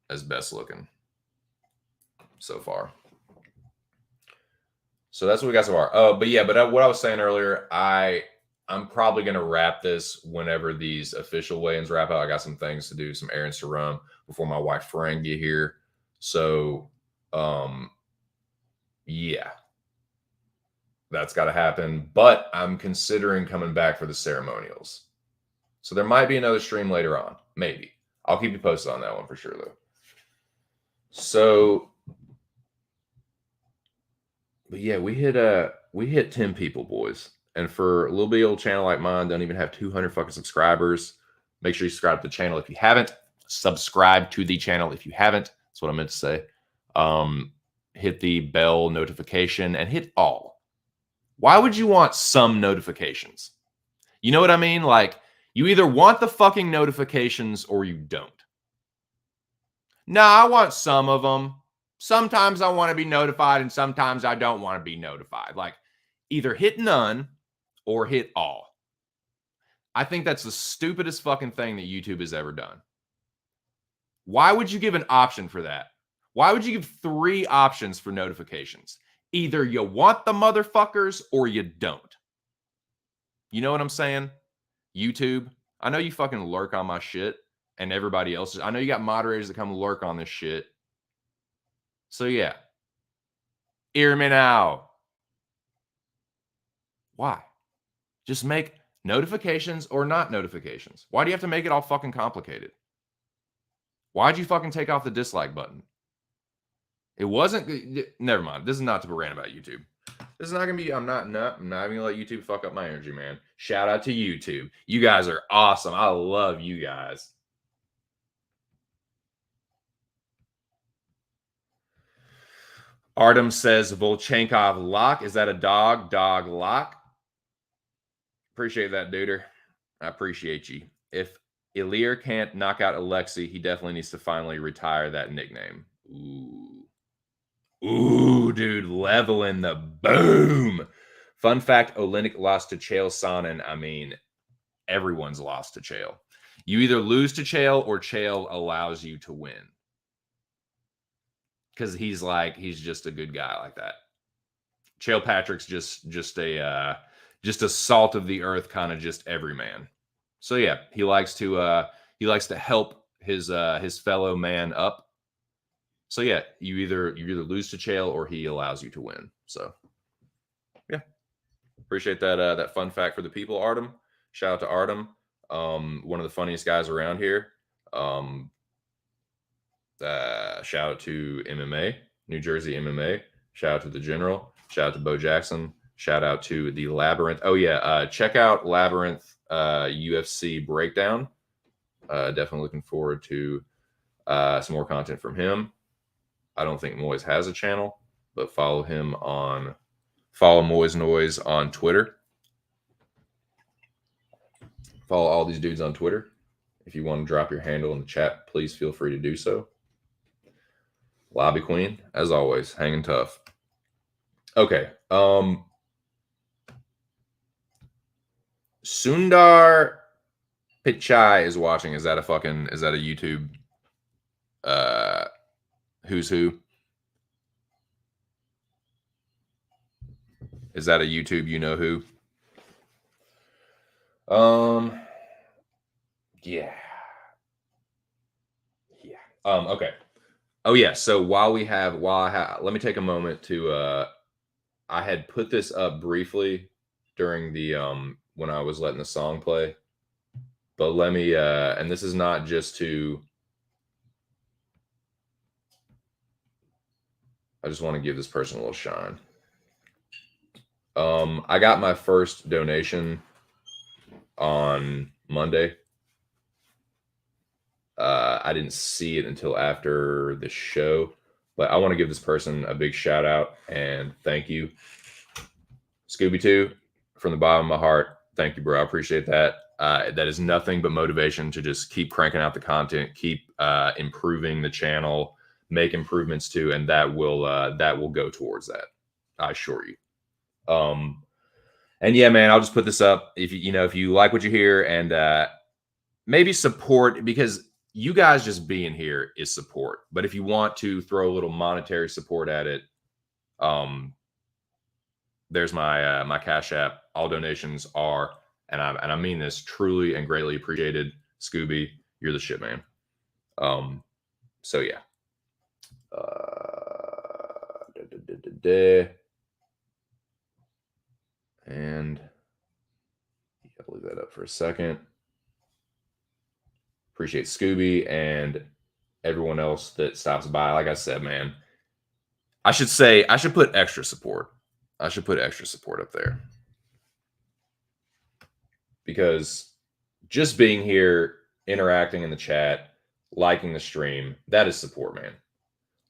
as best looking so far. So that's what we got so far. But yeah, what I was saying earlier, I'm probably going to wrap this whenever these official weigh-ins wrap out. I got some things to do, some errands to run before my wife Fran get here. So, yeah, that's got to happen. But I'm considering coming back for the ceremonials. So there might be another stream later on. Maybe. I'll keep you posted on that one for sure, though. So, but yeah, we hit 10 people, boys. And for a little bit old channel like mine, don't even have 200 fucking subscribers. Make sure you subscribe to the channel if you haven't. Subscribe to the channel if you haven't. That's what I meant to say. Hit the bell notification and hit all. Why would you want some notifications? You know what I mean? Like, you either want the fucking notifications or you don't. No, I want some of them. Sometimes I want to be notified and sometimes I don't want to be notified. Like, either hit none or hit all. I think that's the stupidest fucking thing that YouTube has ever done. Why would you give an option for that? Why would you give 3 options for notifications? Either you want the motherfuckers or you don't. You know what I'm saying? YouTube, I know you fucking lurk on my shit and everybody else's. I know you got moderators that come lurk on this shit. So yeah. Hear me now. Why? Just make notifications or not notifications. Why do you have to make it all fucking complicated? Why'd you fucking take off the dislike button? It wasn't. Never mind. This is not to rant about YouTube. This is not gonna be. I'm not even gonna let YouTube fuck up my energy, man. Shout out to YouTube. You guys are awesome. I love you guys. Artem says Volchenkov lock. Is that a dog? Dog lock. Appreciate that, duder. I appreciate you. If Ilir can't knock out Alexi, he definitely needs to finally retire that nickname. Ooh, dude, leveling the boom. Fun fact, Olenek lost to Chael Sonnen. I mean, everyone's lost to Chael. You either lose to Chael or Chael allows you to win. Because he's just a good guy like that. Chael Patrick's just a salt of the earth kind of just everyman. So yeah, he likes to help his fellow man up. So yeah, you either lose to Chael or he allows you to win. So yeah, appreciate that fun fact for the people, Artem. Shout out to Artem, one of the funniest guys around here. Shout out to MMA, New Jersey MMA. Shout out to the General. Shout out to Bo Jackson. Shout out to the Labyrinth. Oh yeah, check out Labyrinth UFC breakdown. Definitely looking forward to some more content from him. I don't think Moyes has a channel, but follow Moyes Noise on Twitter. Follow all these dudes on Twitter. If you want to drop your handle in the chat, please feel free to do so. Lobby Queen, as always, hanging tough. Okay. Sundar Pichai is watching. Is that a YouTube who's who? Is that a YouTube you know who? Yeah. Okay. Oh yeah. So let me take a moment to I had put this up briefly during the when I was letting the song play. But let me and this is not just to I just want to give this person a little shine. I got my first donation on Monday. I didn't see it until after the show, but I want to give this person a big shout out and thank you. Scooby-2, from the bottom of my heart, thank you, bro. I appreciate that. That is nothing but motivation to just keep cranking out the content, keep improving the channel, make improvements to, and that will go towards that. I assure you. And yeah, man, I'll just put this up if you like what you hear and maybe support, because you guys just being here is support. But if you want to throw a little monetary support at it, there's my Cash App. All donations are, and I mean this, truly and greatly appreciated. Scooby, you're the shit, man. So yeah. And I'll leave that up for a second. Appreciate Scooby and everyone else that stops by. Like I said, man, I should put extra support. I should put extra support up there, because just being here, interacting in the chat, liking the stream, that is support, man.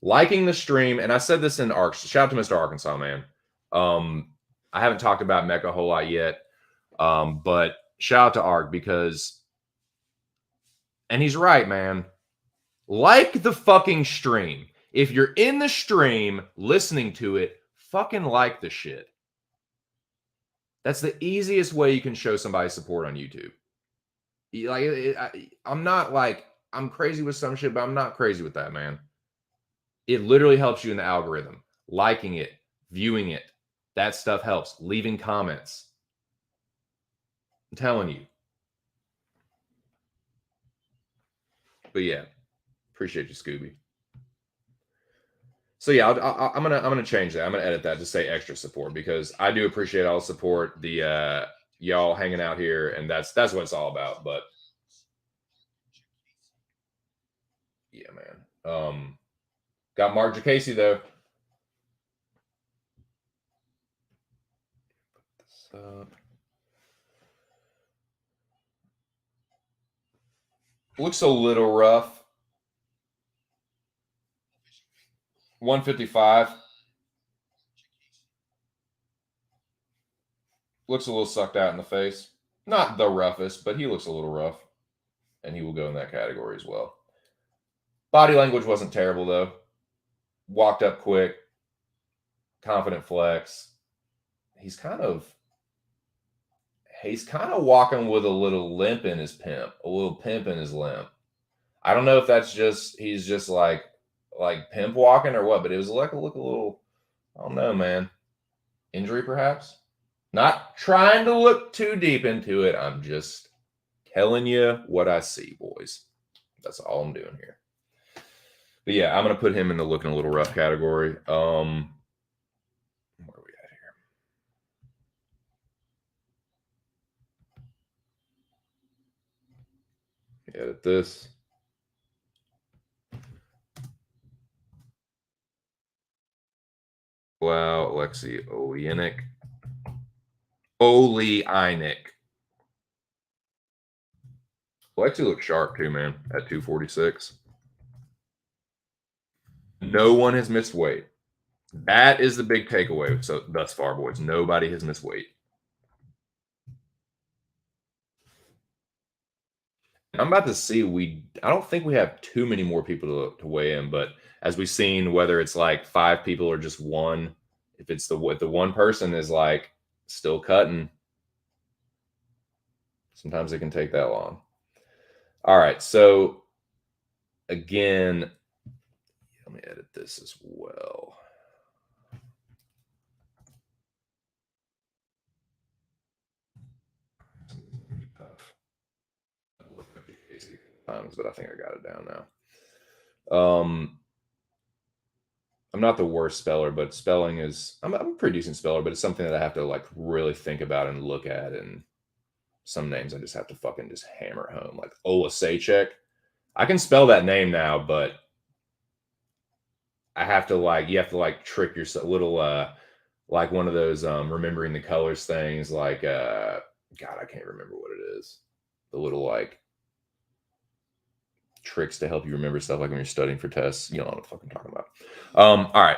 Liking the stream, and I said this in Ark. Shout out to Mr. Arkansas, man. I haven't talked about Mecca a whole lot yet, but shout out to Ark, because, and he's right, man. Like the fucking stream. If you're in the stream listening to it, fucking like the shit. That's the easiest way you can show somebody support on YouTube. I'm not like, I'm crazy with some shit, but I'm not crazy with that, man. It literally helps you in the algorithm. Liking it, viewing it, that stuff helps. Leaving comments. I'm telling you. But yeah, appreciate you, Scooby. So yeah, I'm gonna change that. I'm gonna edit that to say extra support, because I do appreciate all the support, the y'all hanging out here, and that's what it's all about. But yeah, man. Got Mark Jacasey though. Looks a little rough. 155. Looks a little sucked out in the face. Not the roughest, but he looks a little rough. And he will go in that category as well. Body language wasn't terrible, though. Walked up quick. Confident flex. He's kind of walking with a little limp in his pimp. A little pimp in his limp. I don't know if that's just, he's just like pimp walking or what, but it was like look a little, I don't know, man. Injury, perhaps? Not trying to look too deep into it. I'm just telling you what I see, boys. That's all I'm doing here. But yeah, I'm going to put him in the looking a little rough category. Where are we at here? Edit this. Wow, Alexei Oleinik. Alexei looks sharp too, man, at 246. No one has missed weight. That is the big takeaway. So thus far, boys, nobody has missed weight. I'm about to see, I don't think we have too many more people to weigh in, but as we've seen, whether it's like 5 people or just one, if the one person is like still cutting, Sometimes it can take that long. All right, so again, let me edit this as well. But I think I got it down now. I'm not the worst speller, but spelling is I'm a pretty decent speller, but it's something that I have to like really think about and look at. And some names I just have to fucking just hammer home, like Olasechek. I can spell that name now, but I have to like you have to like trick yourself a little like one of those remembering the colors things, like God, I can't remember what it is. The little like tricks to help you remember stuff, like when you're studying for tests. You know what I'm fucking talking about. All right.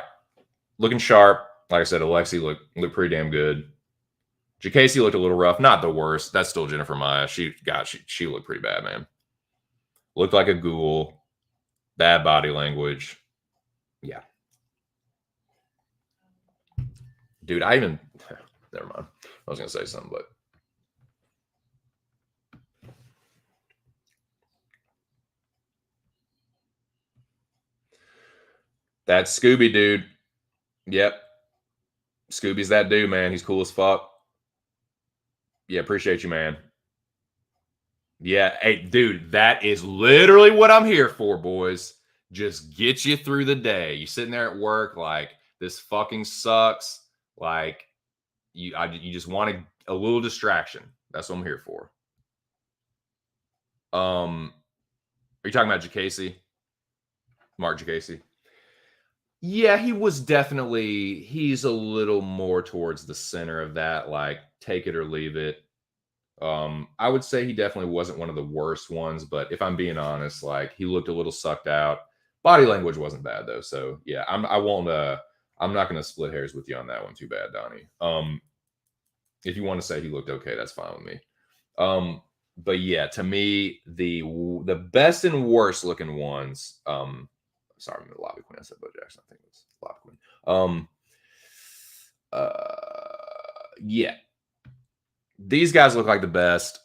Looking sharp. Like I said, Alexi looked pretty damn good. Jacasey looked a little rough. Not the worst. That's still Jennifer Maya. She looked pretty bad, man. Looked like a ghoul. Bad body language. Yeah. Dude, never mind. I was going to say something, but. That's Scooby, dude. Yep. Scooby's that dude, man. He's cool as fuck. Yeah, appreciate you, man. Yeah, hey, dude, that is literally what I'm here for, boys. Just get you through the day. You sitting there at work, like this fucking sucks. Like you just want a little distraction. That's what I'm here for. Are you talking about Jacasey? Mark Jacasey? Yeah, he's a little more towards the center of that, like take it or leave it. I would say he definitely wasn't one of the worst ones, but if I'm being honest, like he looked a little sucked out. Body language wasn't bad though, so yeah, I'm not gonna split hairs with you on that one too bad, Donnie. If you want to say he looked okay, that's fine with me. But yeah, to me, the best and worst looking ones, sorry, I'm the lobby queen. I said Bo Jackson. I think it was lobby queen. Yeah. These guys look like the best.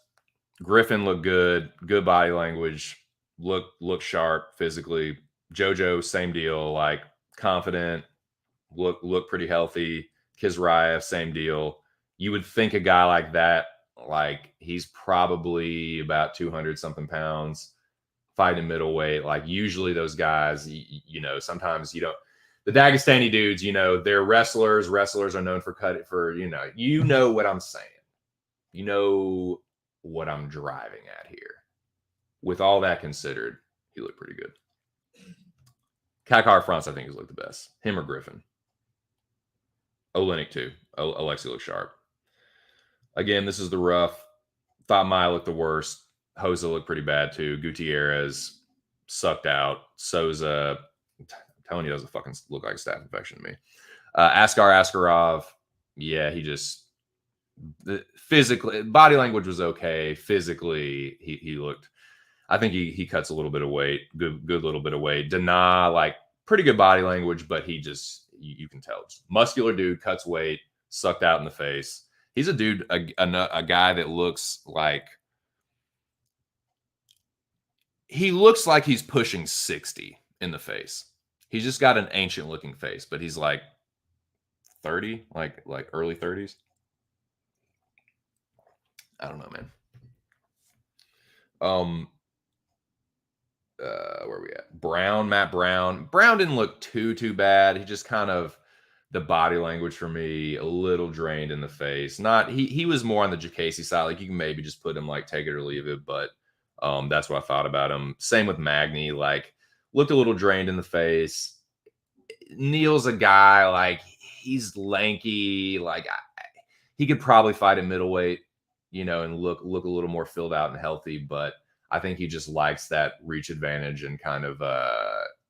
Griffin looked good. Good body language. Look sharp physically. Jojo, same deal. Like confident. Look pretty healthy. Kizraya, same deal. You would think a guy like that, like he's probably about 200 something pounds, fighting middleweight. Like usually those guys, sometimes you don't. The Dagestani dudes, they're wrestlers. Wrestlers are known for cutting for, you know what I'm saying. You know what I'm driving at here. With all that considered, he looked pretty good. Kakar France, I think, has looked the best. Him or Griffin. Olenek, too. Alexi looked sharp. Again, this is the rough. Thought Maya looked the worst. Hosa looked pretty bad, too. Gutierrez sucked out. Souza, I'm telling you, doesn't fucking look like a staph infection to me. Askarov, yeah, he just physically, body language was okay. Physically, he looked. I think he cuts a little bit of weight. Good little bit of weight. Dana, like pretty good body language, but he just you can tell, muscular dude, cuts weight, sucked out in the face. He's a dude, a guy that looks like he's pushing 60 in the face. He's just got an ancient looking face, but he's like 30, like early 30s. I don't know, man. Where are we at? Matt Brown. Brown didn't look too bad. He just kind of, the body language for me, a little drained in the face. He was more on the Jacasey side. Like you can maybe just put him like take it or leave it, but that's what I thought about him. Same with Magny, like looked a little drained in the face. Neil's a guy, like he's lanky, like he could probably fight at middleweight, and look a little more filled out and healthy, but I think he just likes that reach advantage and kind of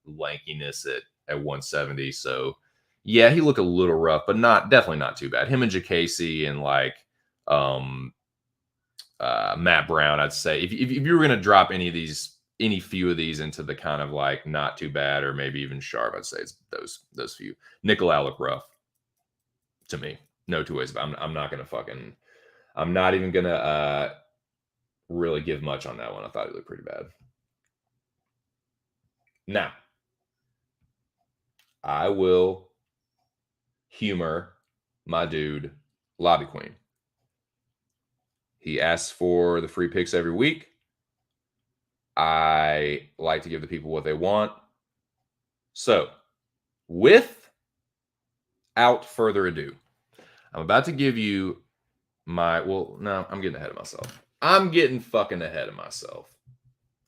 lankiness at 170. So yeah, he looked a little rough, but definitely not too bad. Him and Jacasey and like Matt Brown, I'd say if you were gonna drop any few of these into the kind of like not too bad or maybe even sharp, I'd say it's those few. Nicolau looked rough to me. No two ways about it. I'm not even gonna really give much on that one. I thought he looked pretty bad. Now, I will humor my dude, Lobby Queen. He asks for the free picks every week. I like to give the people what they want. So, without further ado, I'm about to give you no, I'm getting ahead of myself. I'm getting fucking ahead of myself.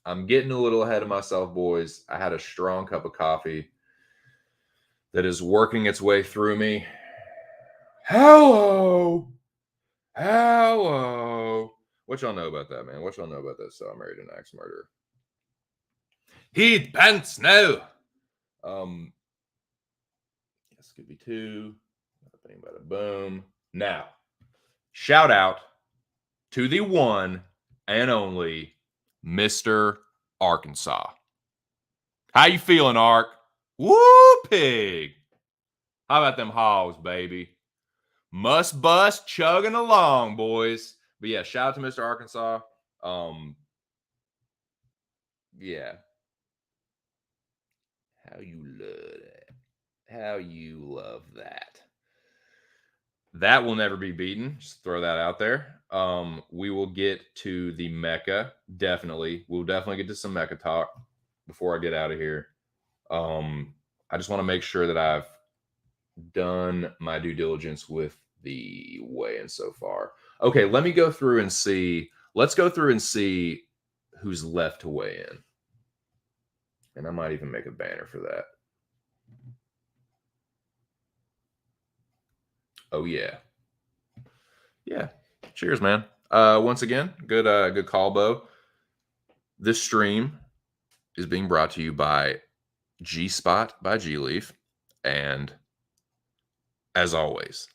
I'm getting a little ahead of myself, boys. I had a strong cup of coffee that is working its way through me. Hello. What y'all know about that, man? What y'all know about that? So I married an axe murderer. Heath Pence, no. Scooby 2. Bada bada boom. Now, shout out to the one and only Mr. Arkansas. How you feeling, Ark? Woo, pig. How about them hogs, baby? Must bust chugging along, boys. But yeah, shout out to Mr. Arkansas. Yeah. How you love that. How you love that. That will never be beaten. Just throw that out there. We will get to the Mecca. Definitely. We'll definitely get to some Mecca talk before I get out of here. I just want to make sure that I've done my due diligence with the weigh-in so far. Okay, let me go through and see. Let's go through and see who's left to weigh in. And I might even make a banner for that. Oh, yeah. Yeah. Cheers, man. Once again, good call, Bo. This stream is being brought to you by G-Spot by G-Leaf. And as always,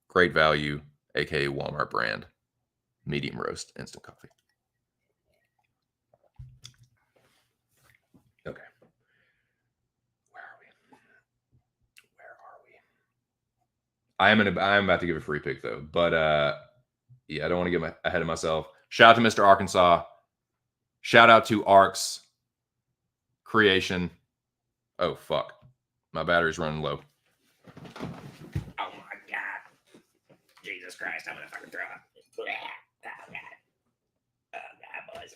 great value, aka Walmart brand, medium roast instant coffee. Okay. Where are we? I am about to give a free pick though, but yeah, I don't want to get ahead of myself. Shout out to Mr. Arkansas. Shout out to Ark's creation. Oh fuck, my battery's running low. Oh my god, Jesus Christ! I'm gonna fucking throw up. Oh god, boys.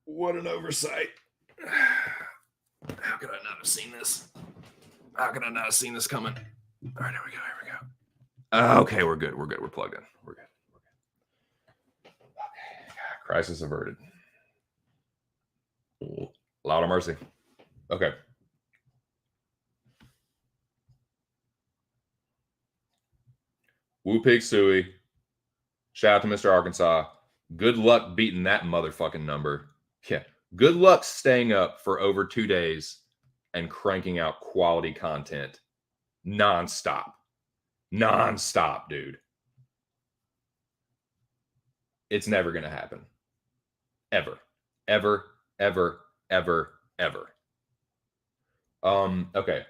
What an oversight. How could I not have seen this? How could I not have seen this coming? All right, here we go. Okay, we're good. We're plugged in. We're good. Okay. Crisis averted. Loud of mercy. Okay. Woo Pig Suey. Shout out to Mr. Arkansas. Good luck beating that motherfucking number. Yeah. Good luck staying up for over 2 days and cranking out quality content nonstop. Nonstop, dude. It's never going to happen. Ever. Okay.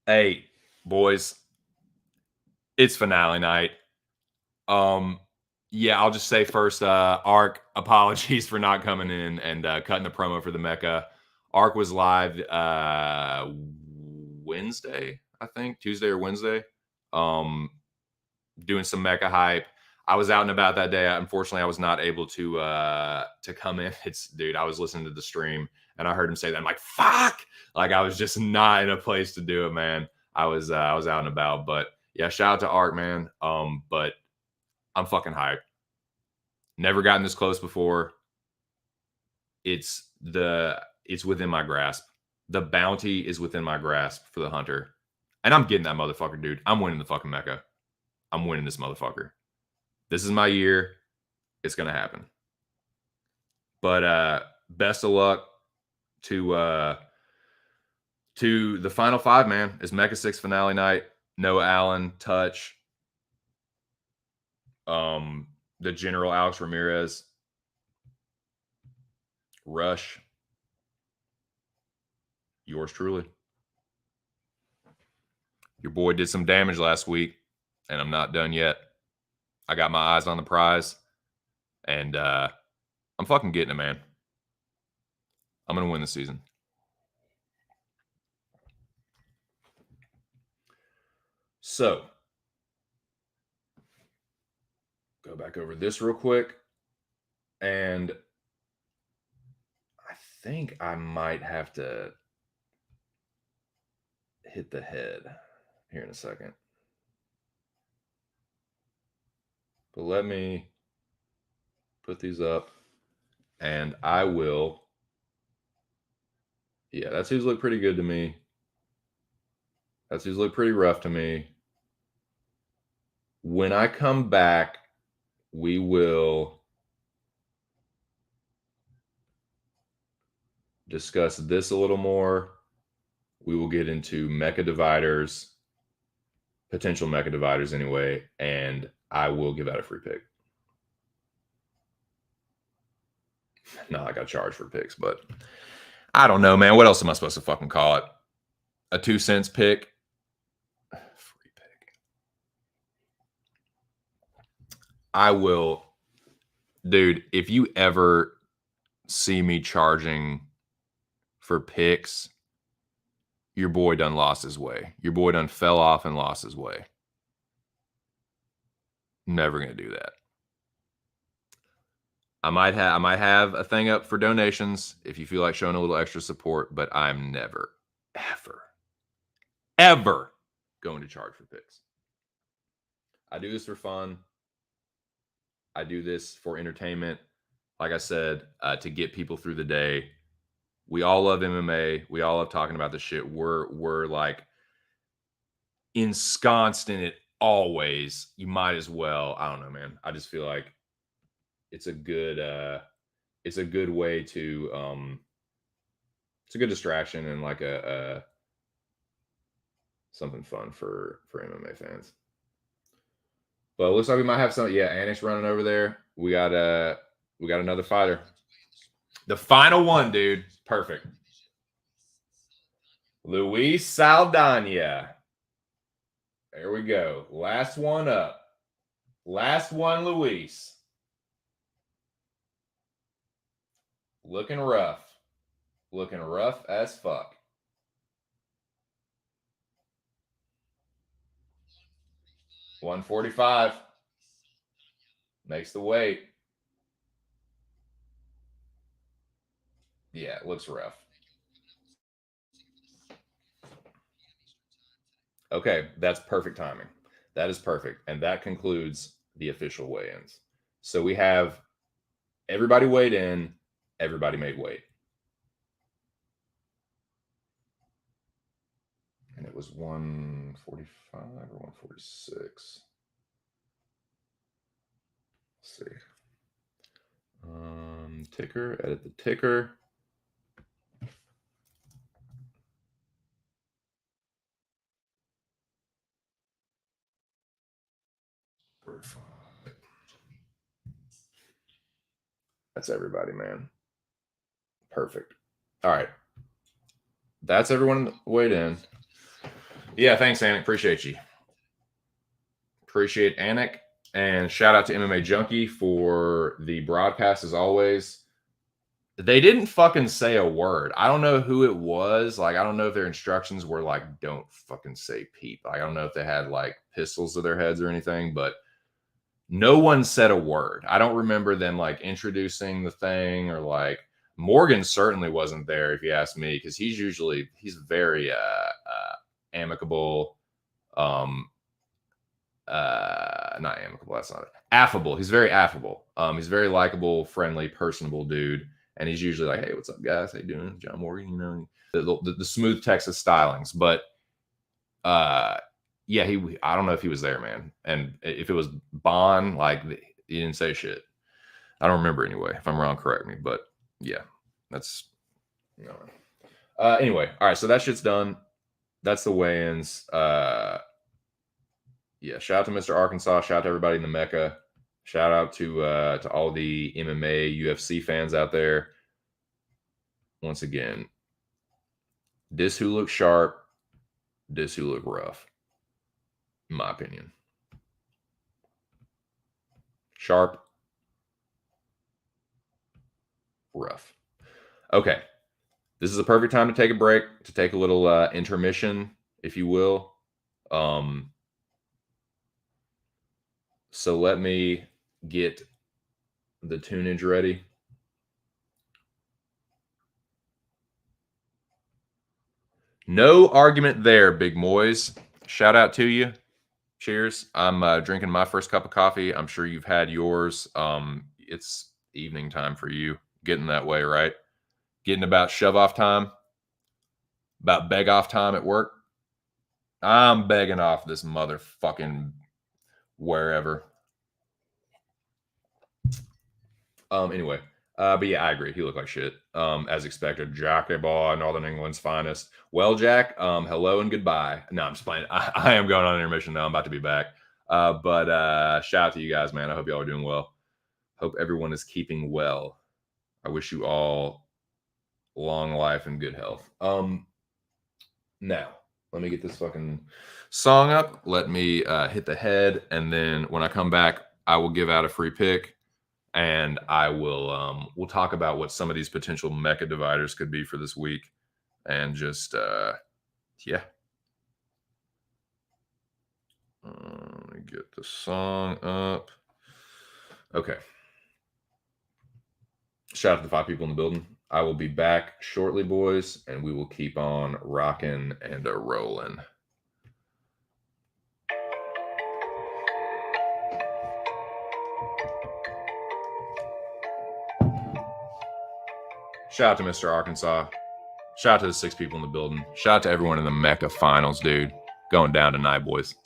Hey, boys. It's finale night. Yeah, I'll just say first, Ark, apologies for not coming in and cutting the promo for the Mecca. Ark was live Wednesday, I think, Tuesday or Wednesday, doing some Mecca hype. I was out and about that day. Unfortunately, I was not able to come in. Dude, I was listening to the stream and I heard him say that. I'm like, fuck! Like, I was just not in a place to do it, man. I was out and about, but yeah, shout out to Ark, man. But I'm fucking hyped. Never gotten this close before. It's within my grasp. The bounty is within my grasp for the hunter. And I'm getting that motherfucker, dude. I'm winning the fucking Mecca. I'm winning this motherfucker. This is my year. It's going to happen. But best of luck to the final five, man. It's Mecca6 finale night. Noah Allen, Touch. The General Alex Ramirez, Rush, yours truly. Your boy did some damage last week, and I'm not done yet. I got my eyes on the prize, and I'm fucking getting it, man. I'm going to win this season. So, go back over this real quick. And I think I might have to hit the head here in a second. But let me put these up, and I will. Yeah, that seems to look pretty good to me. That seems to look pretty rough to me. When I come back, we will discuss this a little more. We will get into mecha dividers, potential mecha dividers anyway, and I will give out a free pick. Not like I charge for picks, but I don't know, man. What else am I supposed to fucking call it? A 2 cents pick? Free pick. I will. Dude, if you ever see me charging for picks, your boy done lost his way. Your boy done fell off and lost his way. Never going to do that. I might have a thing up for donations if you feel like showing a little extra support, but I'm never, ever going to charge for picks. I do this for fun. I do this for entertainment. Like I said, to get people through the day. We all love MMA. We all love talking about this shit. We're like ensconced in it always. You might as well. I don't know, man. I just feel like it's a good way to it's a good distraction and like a something fun for MMA fans. But it looks like we might have some. Yeah, Anix running over there. We got another fighter. The final one, dude. Perfect. Luis Saldana. There we go. Last one up. Last one, Luis. Looking rough. Looking rough as fuck. $145. Makes the weight. Yeah, it looks rough. Okay, that's perfect timing. That is perfect. And that concludes the official weigh-ins. So we have everybody weighed in, everybody made weight. And it was 145 or 146. Let's see. Ticker, edit the ticker. That's everybody, man. Perfect. All right. That's everyone weighed in. Yeah, thanks, Anik. Appreciate you. Appreciate Anik. And shout out to MMA Junkie for the broadcast as always. They didn't fucking say a word. I don't know who it was. Like, I don't know if their instructions were like, don't fucking say peep. Like, I don't know if they had like pistols to their heads or anything, but no one said a word. I don't remember them like introducing the thing or like Morgan certainly wasn't there if you ask me, because he's very amicable. Not amicable, that's not it. Affable. He's very affable. He's very likable, friendly, personable dude. And he's usually like, hey, what's up, guys? How you doing? John Morgan, you know, the smooth Texas stylings. But yeah, I don't know if he was there, man. And if it was Bond, like, he didn't say shit. I don't remember anyway. If I'm wrong, correct me. But yeah, that's, you know. Anyway, all right, so that shit's done. That's the weigh-ins. Yeah, shout out to Mr. Arkansas. Shout out to everybody in the Mecca. Shout out to all the MMA, UFC fans out there. Once again, this who look sharp, this who look rough. in my opinion. Sharp. Rough. Okay. This is a perfect time to take a break, to take a little intermission, if you will. So let me get the tunage ready. No argument there, big boys. Shout out to you. Cheers. I'm drinking my first cup of coffee. I'm sure you've had yours. It's evening time for you. Getting that way, right? Getting about shove off time, about beg off time at work. I'm begging off this motherfucking wherever. Anyway, but yeah, I agree. He looked like shit. As expected. Jackie boy, Northern England's finest. Well, Jack, hello and goodbye. No, I'm just playing. I am going on intermission now. I'm about to be back. But shout out to you guys, man. I hope y'all are doing well. Hope everyone is keeping well. I wish you all long life and good health. Now, let me get this fucking song up. Let me hit the head, and then when I come back, I will give out a free pick, and I will we'll talk about what some of these potential Mecca dividers could be for this week, and just yeah. Let me get the song up. Okay. Shout out to the 5 people in the building. I will be back shortly, boys, and we will keep on rocking and rolling. Shout out to Mr. Arkansas. Shout out to the 6 people in the building. Shout out to everyone in the Mecca finals, dude. Going down tonight, boys.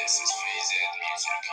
This is FAYZED music.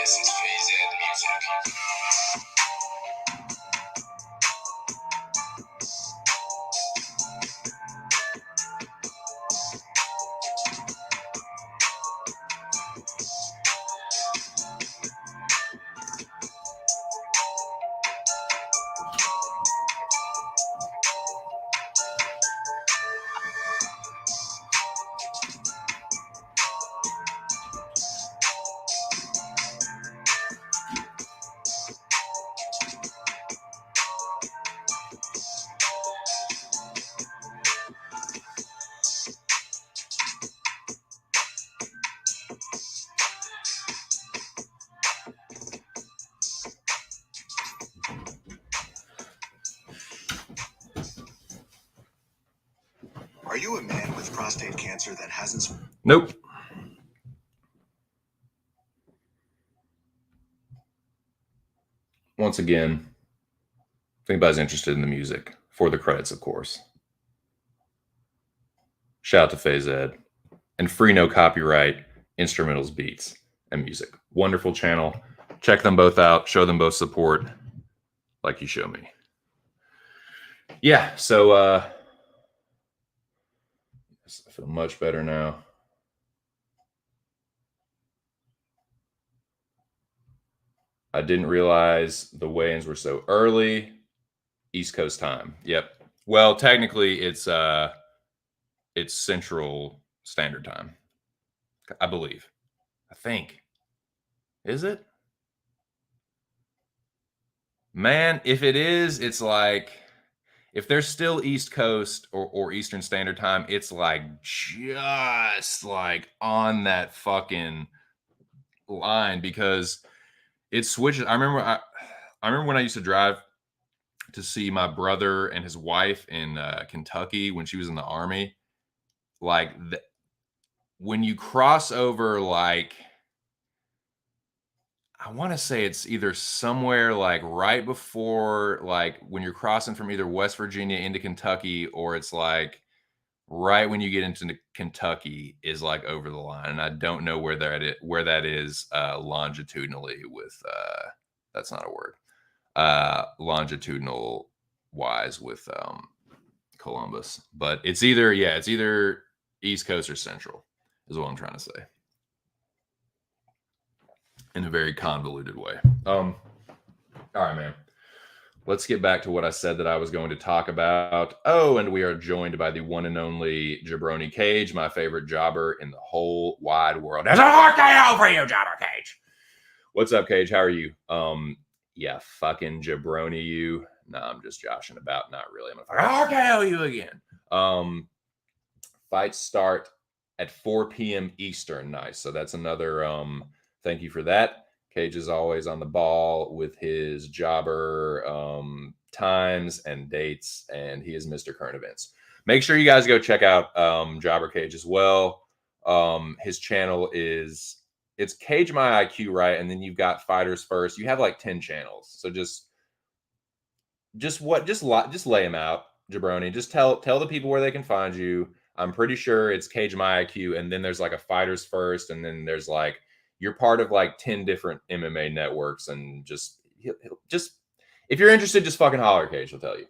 This is FAYZED music. Are you a man with prostate cancer that hasn't... Nope. Once again, if anybody's interested in the music, for the credits, of course. Shout out to FAYZED. And free, no copyright, instrumentals, beats, and music. Wonderful channel. Check them both out. Show them both support like you show me. Yeah, so I feel much better now. I didn't realize the weigh-ins were so early. East Coast time. Yep. Well, technically it's Central Standard Time. I believe. I think. Is it? Man, if it is, it's like, if there's still East Coast or Eastern Standard Time, it's like just like on that fucking line, because it switches. I remember when I used to drive to see my brother and his wife in Kentucky when she was in the Army. Like when you cross over, like, I want to say it's either somewhere like right before, like when you're crossing from either West Virginia into Kentucky, or it's like right when you get into Kentucky is like over the line. And I don't know where that is longitudinally with, that's not a word, longitudinal wise with Columbus. But it's either East Coast or Central is what I'm trying to say. In a very convoluted way. All right, man. Let's get back to what I said that I was going to talk about. Oh, and we are joined by the one and only Jabroni Cage, my favorite jobber in the whole wide world. There's a RKO for you, Jobber Cage. What's up, Cage? How are you? Yeah, fucking Jabroni you. No, I'm just joshing about. Not really. I'm gonna fucking RKO you again. Fights start at 4 p.m. Eastern. Nice. So that's another thank you for that. Cage is always on the ball with his jobber times and dates, and he is Mr. Current Events. Make sure you guys go check out Jobber Cage as well. His channel it's Cage My IQ, right? And then you've got Fighters First. You have like 10 channels. So just lay them out, Jabroni. Just tell the people where they can find you. I'm pretty sure it's Cage My IQ, and then there's like a Fighters First, and then there's like, you're part of like 10 different MMA networks, and just if you're interested, just fucking holler, Cage. He'll tell you.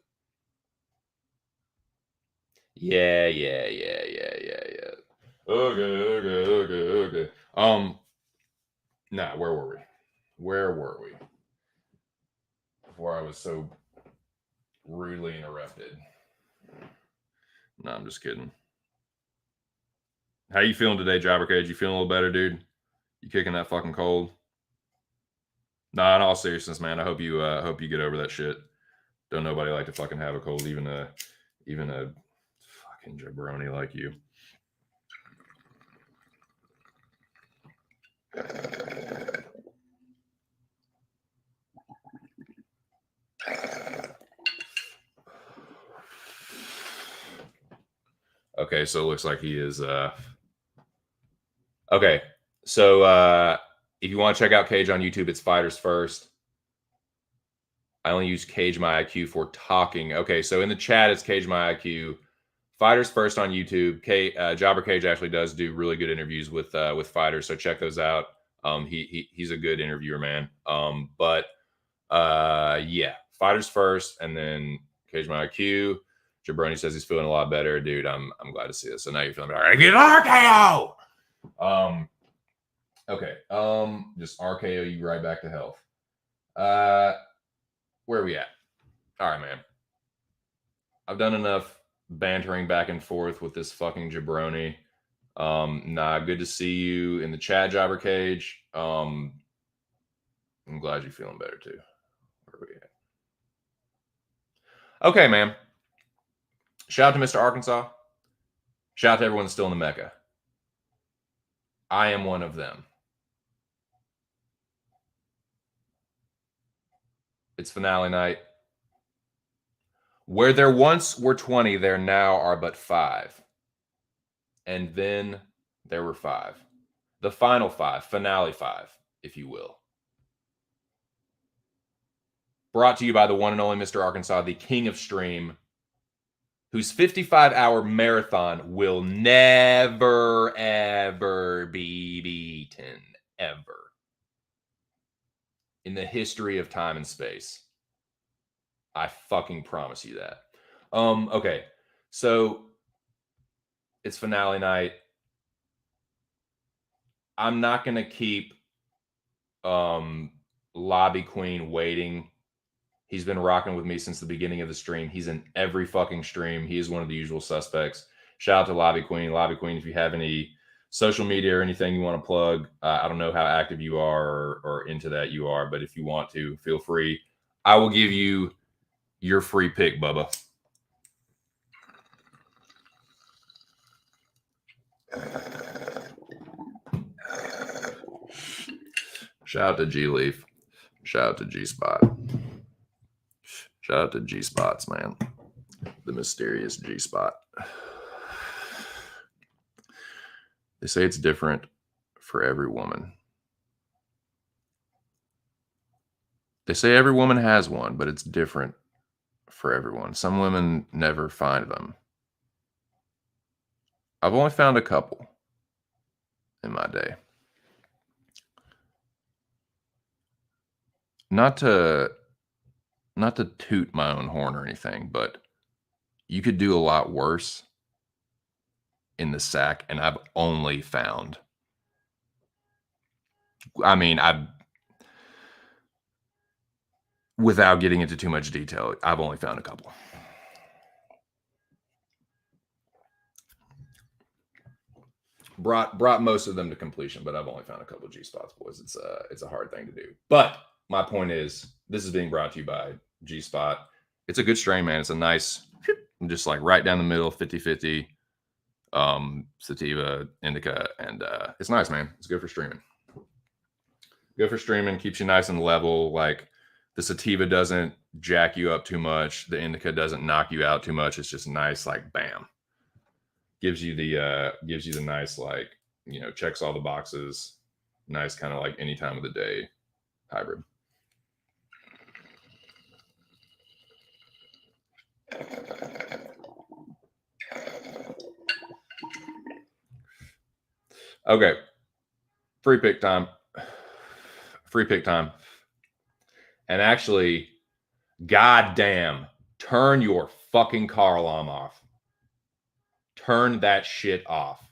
Yeah. Okay. Nah, where were we? Before I was so rudely interrupted. No, I'm just kidding. How you feeling today, Jobber Cage? You feeling a little better, dude? You kicking that fucking cold? Nah, in all seriousness, man. I hope you get over that shit. Don't nobody like to fucking have a cold, even a fucking jabroni like you. Okay, so it looks like he is okay. So if you want to check out Cage on YouTube, it's Fighters First. I only use Cage My IQ for talking. Okay, so in the chat, it's Cage My IQ. Fighters First on YouTube. Jobber Cage actually does do really good interviews with fighters, so check those out. He's a good interviewer, man. Yeah, fighters first, and then Cage My IQ. Jabroni says he's feeling a lot better, dude. I'm glad to see this. So now you're feeling better. Get RKO. Okay. Just RKO you right back to health. Where are we at? All right, man. I've done enough bantering back and forth with this fucking jabroni. Nah, good to see you in the chat, Jobber Cage. I'm glad you're feeling better too. Where are we at? Okay, man. Shout out to Mr. Arkansas. Shout out to everyone that's still in the Mecca. I am one of them. It's finale night. Where there once were 20, there now are but 5. And then there were 5. The final 5, finale 5, if you will. Brought to you by the one and only Mr. Arkansas, the king of stream, whose 55-hour marathon will never, ever be beaten, ever. In the history of time and space. I fucking promise you that. Okay, so it's finale night. I'm not going to keep Lobby Queen waiting. He's been rocking with me since the beginning of the stream. He's in every fucking stream. He is one of the usual suspects. Shout out to Lobby Queen. Lobby Queen, if you have any social media or anything you want to plug, I don't know how active you are or into that you are, but if you want to, feel free. I will give you your free pick, Bubba. Shout out to G Leaf. Shout out to G Spot. Shout out to G Spots, man. The mysterious G Spot. They say it's different for every woman. They say every woman has one, but it's different for everyone. Some women never find them. I've only found a couple in my day. Not to toot my own horn or anything, but you could do a lot worse in the sack, and I've only found, without getting into too much detail, I've only found a couple. Brought most of them to completion, but I've only found a couple of G spots, boys. It's a hard thing to do. But my point is, this is being brought to you by G Spot. It's a good strain, man. It's a nice, just like right down the middle, 50-50 sativa, indica, and it's nice, man. It's good for streaming. Good for streaming, keeps you nice and level. Like the sativa doesn't jack you up too much. The indica doesn't knock you out too much. It's just nice, like bam. Gives you the nice, like, you know, checks all the boxes. Nice kind of like any time of the day hybrid. Okay. Free pick time. And actually, goddamn, turn your fucking car alarm off. Turn that shit off.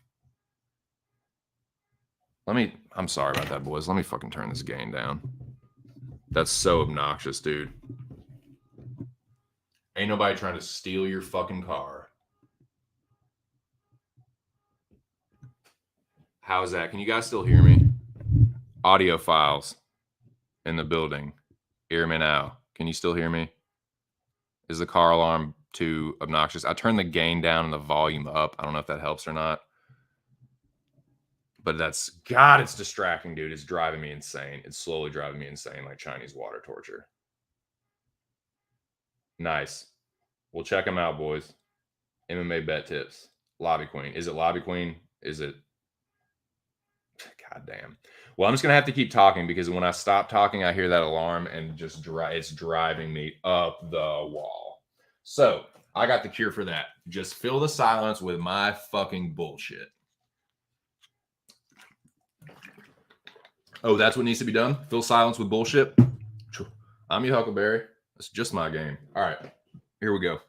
I'm sorry about that, boys. Let me fucking turn this gain down. That's so obnoxious, dude. Ain't nobody trying to steal your fucking car. How is that? Can you guys still hear me? Audio files in the building. Hear me now. Can you still hear me? Is the car alarm too obnoxious? I turned the gain down and the volume up. I don't know if that helps or not. But it's distracting, dude. It's driving me insane. It's slowly driving me insane, like Chinese water torture. Nice. We'll check them out, boys. MMA bet tips. Lobby Queen. Is it Lobby Queen? Is it? God damn. Well, I'm just going to have to keep talking because when I stop talking, I hear that alarm and just it's driving me up the wall. So I got the cure for that. Just fill the silence with my fucking bullshit. Oh, that's what needs to be done? Fill silence with bullshit? I'm your Huckleberry. That's just my game. All right, here we go.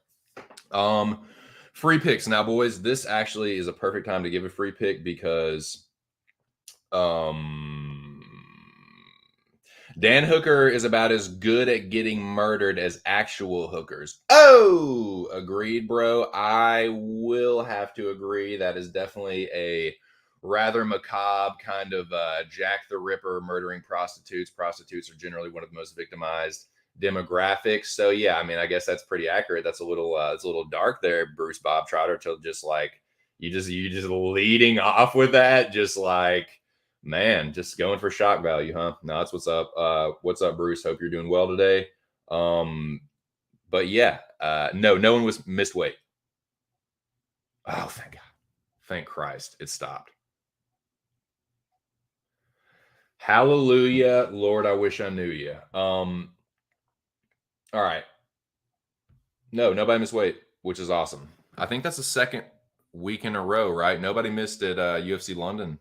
Free picks. Now, boys, this actually is a perfect time to give a free pick because Dan Hooker is about as good at getting murdered as actual hookers. Oh, agreed, bro. I will have to agree. That is definitely a rather macabre kind of Jack the Ripper murdering prostitutes. Prostitutes are generally one of the most victimized demographics. So yeah, I mean, I guess that's pretty accurate. That's a little dark there, Bruce Bob Trotter, to just like you just leading off with that, just like, man, just going for shock value, huh? No, that's what's up. What's up, Bruce? Hope you're doing well today. But yeah, no one was missed weight. Oh, thank God. Thank Christ. It stopped. Hallelujah, Lord, I wish I knew you. All right. No, nobody missed weight, which is awesome. I think that's the second week in a row, right? Nobody missed at UFC London.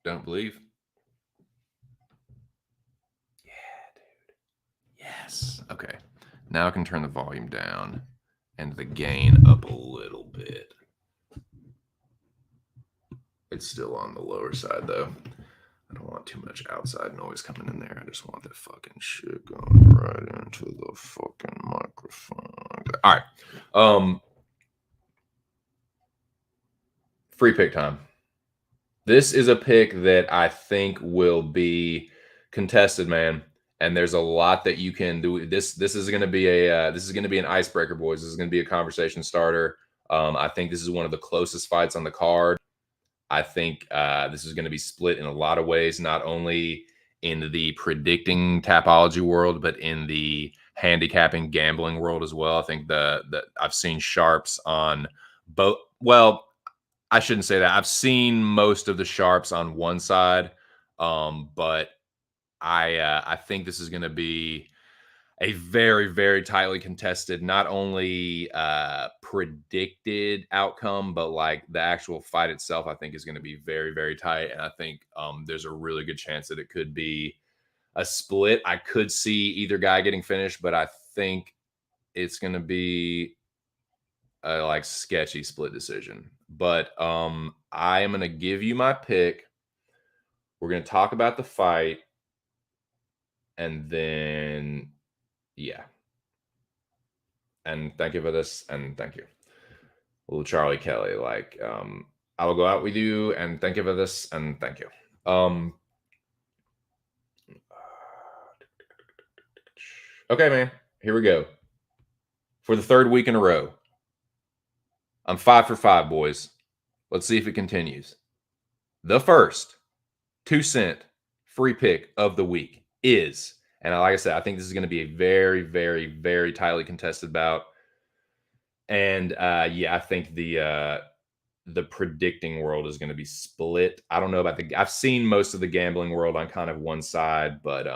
Don't believe. Yeah, dude. Yes. Okay. Now I can turn the volume down and the gain up a little bit. It's still on the lower side, though. I don't want too much outside noise coming in there. I just want that fucking shit going right into the fucking microphone. All right. Free pick time. This is a pick that I think will be contested, man. And there's a lot that you can do. This is going to be an icebreaker, boys. This is going to be a conversation starter. I think this is one of the closest fights on the card. I think this is going to be split in a lot of ways, not only in the predicting tapology world, but in the handicapping gambling world as well. I think the I've seen sharps on both. Well, I shouldn't say that. I've seen most of the sharps on one side, but I think this is going to be a very, very tightly contested, not only predicted outcome, but like the actual fight itself, I think is going to be very, very tight. And I think there's a really good chance that it could be a split. I could see either guy getting finished, but I think it's going to be a like sketchy split decision. But I am going to give you my pick. We're going to talk about the fight. And then, yeah. And thank you for this, and thank you. Little Charlie Kelly, like, I will go out with you, and thank you for this, and thank you. Okay, man, here we go. For the third week in a row, I'm 5 for 5, boys. Let's see if it continues. The first 2-cent free pick of the week is, and like I said, I think this is going to be a very, very, very tightly contested bout. And yeah, I think the predicting world is going to be split. I don't know about I've seen most of the gambling world on kind of one side, but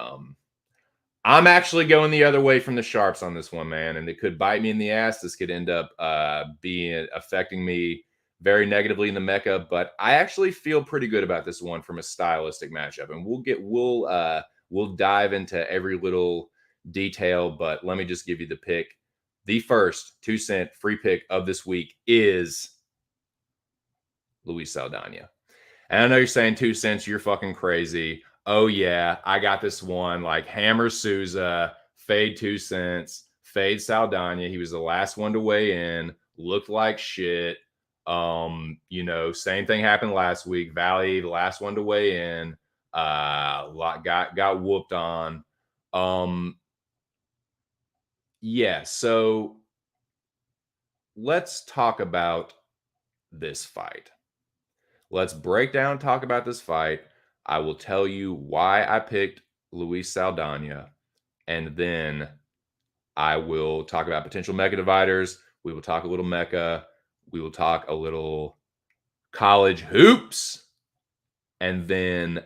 I'm actually going the other way from the sharps on this one, man. And it could bite me in the ass. This could end up affecting me very negatively in the Mecca, but I actually feel pretty good about this one from a stylistic matchup. And we'll dive into every little detail, but let me just give you the pick. The first 2-cent free pick of this week is Luis Saldana. And I know you're saying 2 cents, you're fucking crazy. Oh yeah, I got this one. Like hammer Souza, fade 2 cents, fade Saldana. He was the last one to weigh in. Looked like shit. Same thing happened last week. Valley, the last one to weigh in. Got whooped on. Yeah, so let's talk about this fight. Let's break down, talk about this fight. I will tell you why I picked Luis Saldana, and then I will talk about potential Mecca dividers. We will talk a little Mecca. We will talk a little college hoops. And then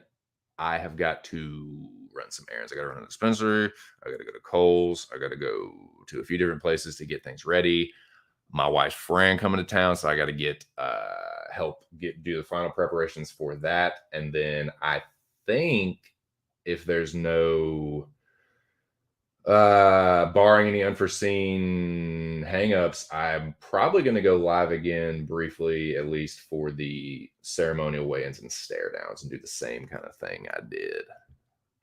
I have got to run some errands. I got to run to the dispensary. I got to go to Kohl's. I got to go to a few different places to get things ready. My wife's friend coming to town, so I got to get help do the final preparations for that. And then I think if there's no barring any unforeseen hangups, I'm probably going to go live again briefly, at least for the ceremonial weigh-ins and stare downs, and do the same kind of thing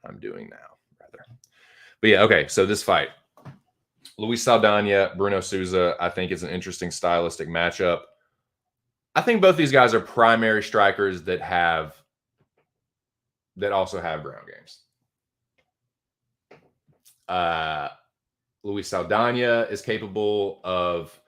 I'm doing now, rather. But yeah, okay, so this fight, Luis Saldana, Bruno Souza, I think is an interesting stylistic matchup. I think both these guys are primary strikers that also have ground games. Luis Saldana is capable of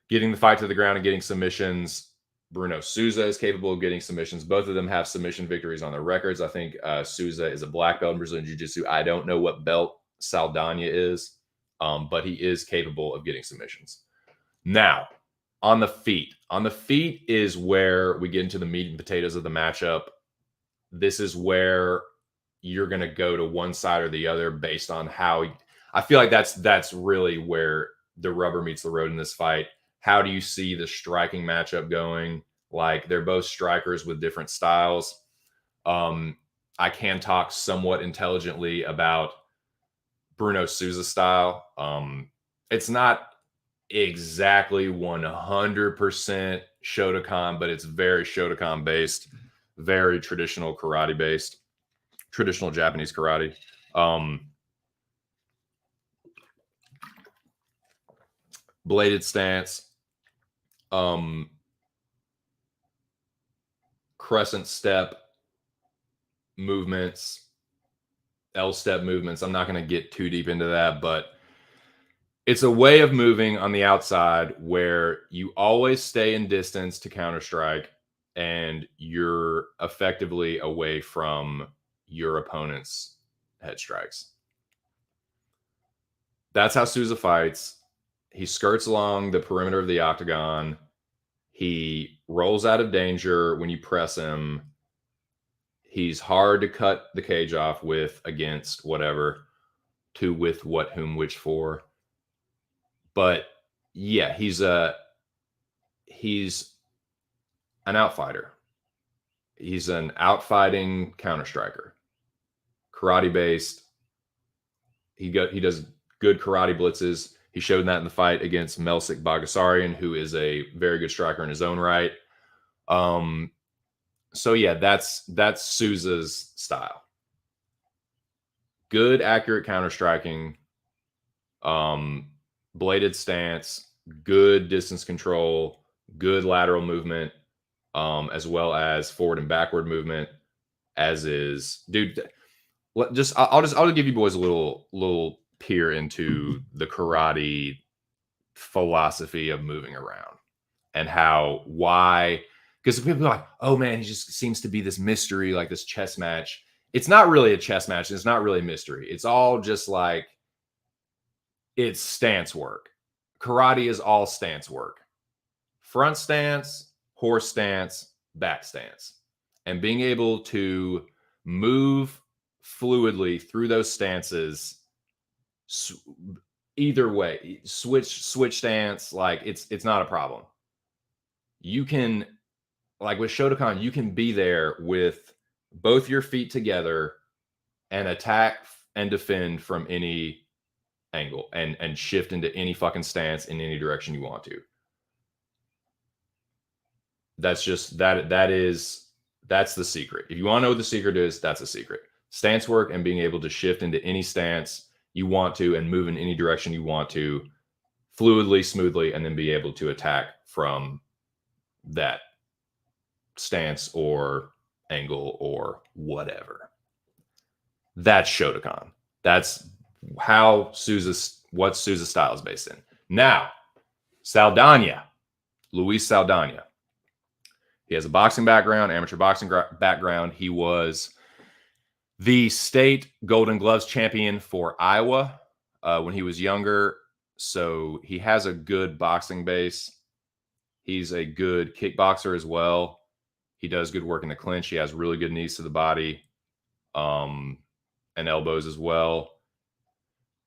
getting the fight to the ground and getting submissions. Bruno Souza is capable of getting submissions. Both of them have submission victories on their records. I think Souza is a black belt in Brazilian Jiu-Jitsu. I don't know what belt Saldana is, but he is capable of getting submissions. Now, on the feet. On the feet is where we get into the meat and potatoes of the matchup. This is where you're going to go to one side or the other based on how I feel like that's really where the rubber meets the road in this fight. How do you see the striking matchup going? Like, they're both strikers with different styles. I can talk somewhat intelligently about Bruno Souza's style. It's not exactly 100% Shotokan, but it's very Shotokan based, very traditional karate based, traditional Japanese karate. Bladed stance, crescent step movements, L step movements. I'm not going to get too deep into that, but it's a way of moving on the outside where you always stay in distance to counter strike, and you're effectively away from your opponent's head strikes. That's how Souza fights. He skirts along the perimeter of the octagon. He rolls out of danger when you press him. He's hard to cut the cage off with, against, whatever, to, with, what, whom, which, for. But yeah, he's an outfighter. He's an outfighting counter striker, karate based. He does good karate blitzes. He showed that in the fight against Mecca6 Bagassarian, who is a very good striker in his own right. So yeah, that's Souza's style. Good, accurate counter striking, bladed stance, good distance control, good lateral movement, as well as forward and backward movement. As is, dude. I'll just give you boys a little peer into the karate philosophy of moving around and why. Because people are like, oh man, he just seems to be this mystery, like this chess match. It's not really a chess match. It's not really a mystery. It's all just like, it's stance work. Karate is all stance work. Front stance, horse stance, back stance. And being able to move fluidly through those stances, either way, switch stance, like it's not a problem. You can, like with Shotokan, you can be there with both your feet together and attack and defend from any angle and shift into any fucking stance in any direction you want to. That's just that's the secret. If you want to know what the secret is, that's a secret. Stance work and being able to shift into any stance you want to and move in any direction you want to fluidly, smoothly, and then be able to attack from that stance or angle or whatever. That's Shotokan. That's what Souza's style is based in. Now, Luis Saldana. He has a boxing background, amateur boxing background. He was the state Golden Gloves champion for Iowa when he was younger. So he has a good boxing base. He's a good kickboxer as well. He does good work in the clinch. He has really good knees to the body and elbows as well.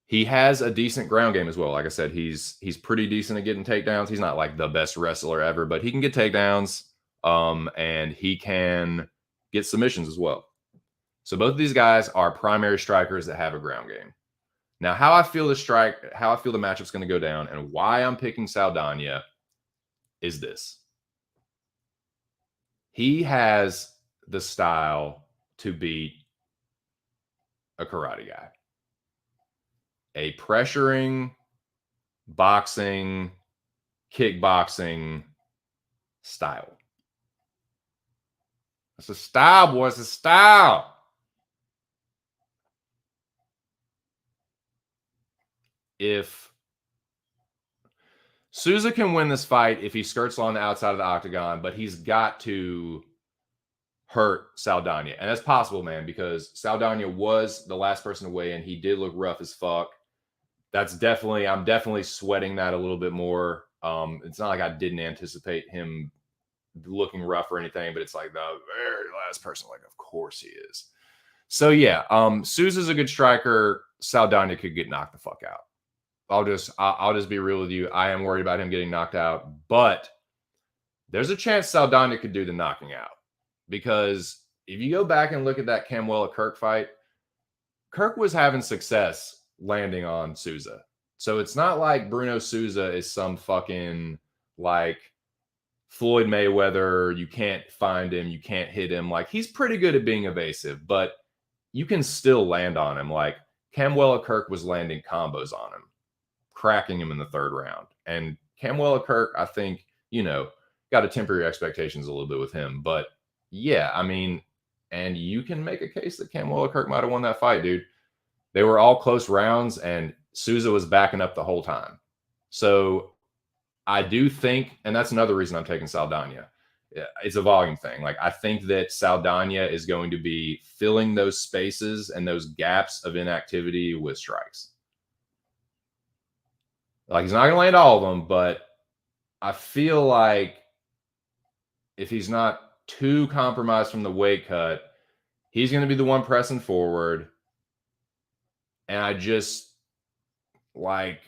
He has a decent ground game as well. Like I said, he's pretty decent at getting takedowns. He's not like the best wrestler ever, but he can get takedowns. and he can get submissions as well. So both of these guys are primary strikers that have a ground game. Now, how I feel the matchup's going to go down and why I'm picking Saldana is this. He has the style to beat a karate guy. A pressuring, boxing, kickboxing style. It's a style, boy. It's a style. If Souza can win this fight if he skirts along the outside of the octagon, but he's got to hurt Saldana. And that's possible, man, because Saldana was the last person to weigh in. He did look rough as fuck. I'm definitely sweating that a little bit more. It's not like I didn't anticipate him looking rough or anything, but it's like the very last person, like, of course he is. So yeah, Souza's a good striker. Saldana could get knocked the fuck out. I'll just be real with you. I am worried about him getting knocked out, but there's a chance Saldana could do the knocking out, because if you go back and look at that Camuela Kirk fight, Kirk was having success landing on Souza. So it's not like Bruno Souza is some fucking like Floyd Mayweather. You can't find him. You can't hit him. Like, he's pretty good at being evasive, but you can still land on him. Like, Camuela Kirk was landing combos on him, cracking him in the third round. And Camuela Kirk, I think, got to temper your expectations a little bit with him. But yeah, I mean, and you can make a case that Camuela Kirk might have won that fight, dude. They were all close rounds, and Souza was backing up the whole time. So I do think, and that's another reason I'm taking Saldana. It's a volume thing. Like, I think that Saldana is going to be filling those spaces and those gaps of inactivity with strikes. Like, he's not going to land all of them, but I feel like if he's not too compromised from the weight cut, he's going to be the one pressing forward. And I just, like,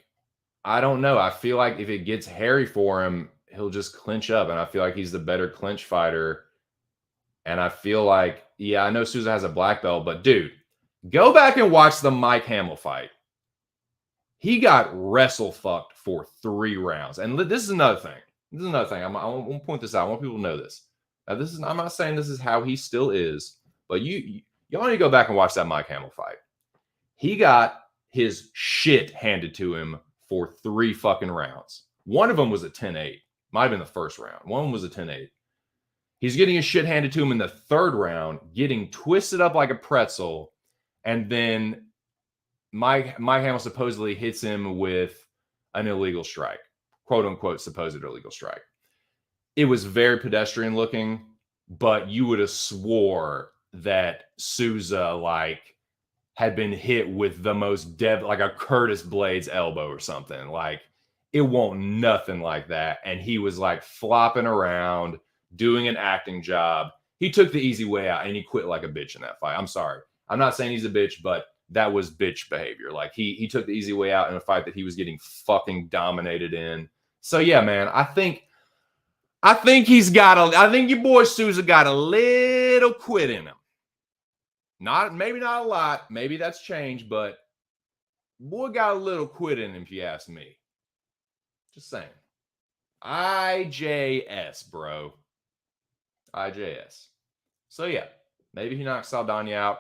I don't know. I feel like if it gets hairy for him, he'll just clinch up. And I feel like he's the better clinch fighter. And I feel like, yeah, I know Souza has a black belt, but dude, go back and watch the Mike Hamill fight. He got wrestle fucked for 3 rounds. And this is another thing. I want to point this out. I want people to know this. Now, I'm not saying this is how he still is, but y'all need to go back and watch that Mike Hamill fight. He got his shit handed to him for 3 fucking rounds. One of them was a 10-8. Might have been the first round. One of them was a 10-8. He's getting his shit handed to him in the third round, getting twisted up like a pretzel, and then Mike Hamill supposedly hits him with an illegal strike, quote unquote, supposed illegal strike. It was very pedestrian looking, but you would have swore that Souza had been hit with the most like a Curtis Blades elbow or something. Like, it won't nothing like that. And he was like flopping around, doing an acting job. He took the easy way out and he quit like a bitch in that fight. I'm sorry. I'm not saying he's a bitch, but that was bitch behavior. Like, he took the easy way out in a fight that he was getting fucking dominated in. So yeah, man, I think your boy Souza got a little quit in him. Maybe not a lot. Maybe that's changed, but boy got a little quit in him, if you ask me. Just saying. IJS, bro. IJS. So yeah, maybe he knocks Saldana out,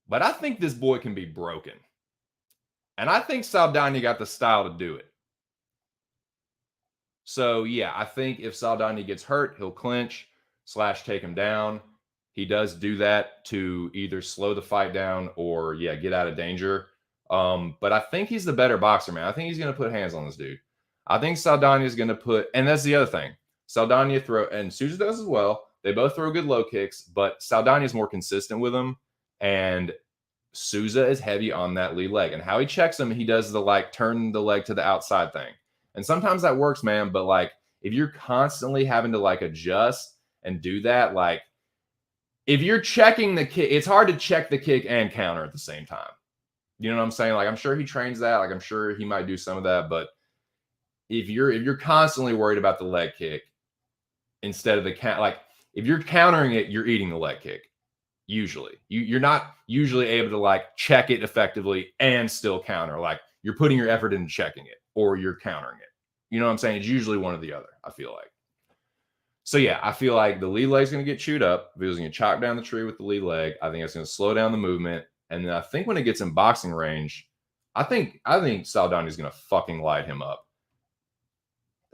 but I think this boy can be broken. And I think Saldana got the style to do it. So yeah, I think if Saldana gets hurt, he'll clinch / take him down. He does do that to either slow the fight down or, yeah, get out of danger. But I think he's the better boxer, man. I think he's going to put hands on this dude. I think Saldana is going to put, and that's the other thing. Saldana and Souza does as well. They both throw good low kicks, but Saldana is more consistent with them. And Souza is heavy on that lead leg. And how he checks him, he does the turn the leg to the outside thing. And sometimes that works, man. But if you're constantly having to adjust and do that, if you're checking the kick, it's hard to check the kick and counter at the same time. You know what I'm saying? I'm sure he trains that. I'm sure he might do some of that. But if you're constantly worried about the leg kick instead of the count, if you're countering it, you're eating the leg kick. Usually, you're not usually able to like check it effectively and still counter. Like you're putting your effort into checking it or you're countering it. You know what I'm saying? It's usually one or the other, I feel like. So yeah, I feel like the lead leg's going to get chewed up. If he was going to chop down the tree with the lead leg, I think it's going to slow down the movement. And then I think when it gets in boxing range, I think Saldana is going to fucking light him up.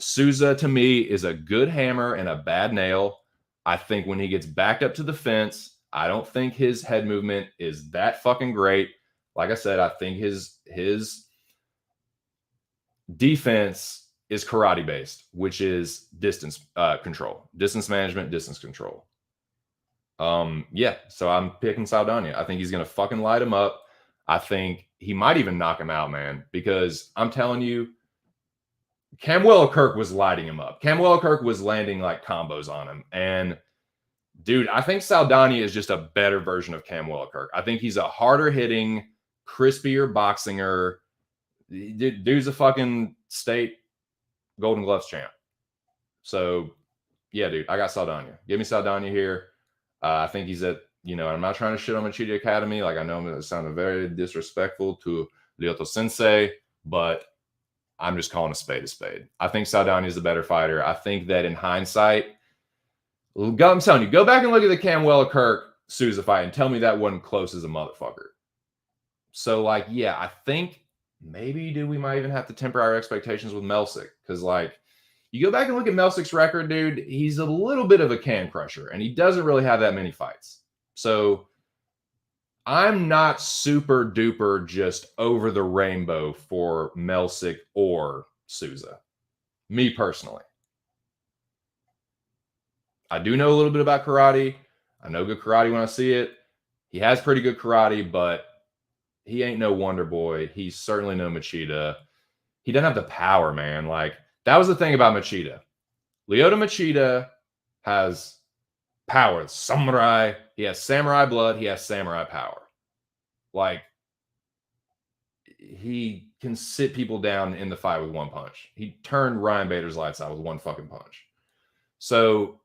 Souza to me is a good hammer and a bad nail. I think when he gets backed up to the fence, I don't think his head movement is that fucking great. Like I said, I think his defense is karate based, which is distance control, distance management, distance control. Yeah, so I'm picking Saldana. I think he's gonna fucking light him up. I think he might even knock him out, man, because I'm telling you, Camwell Kirk was lighting him up. Camwell Kirk was landing like combos on him. And dude, I think Saldana is just a better version of Camwell Kirk. I think he's a harder hitting, crispier boxinger. Dude's a fucking state Golden Gloves champ. So yeah, dude, I got Saldana. Give me Saldana here. I think he's at, I'm not trying to shit on Machida Academy. Like I know it sounded very disrespectful to Lyoto Sensei, but I'm just calling a spade a spade. I think Saldana is the better fighter. I think that in hindsight, I'm telling you, go back and look at the Camwell Kirk Souza fight and tell me that wasn't close as a motherfucker. So, like, yeah, I think maybe, we might even have to temper our expectations with Mecca6. Because, like, you go back and look at Mecca6's record, dude, he's a little bit of a can crusher. And he doesn't really have that many fights. So, I'm not super duper just over the rainbow for Mecca6 or Souza. Me personally. I do know a little bit about karate. I know good karate when I see it. He has pretty good karate, but he ain't no Wonder Boy. He's certainly no Machida. He doesn't have the power, man. Like, that was the thing about Machida. Lyoto Machida has power. Samurai. He has samurai blood. He has samurai power. Like, he can sit people down in the fight with one punch. He turned Ryan Bader's lights out with one fucking punch. So,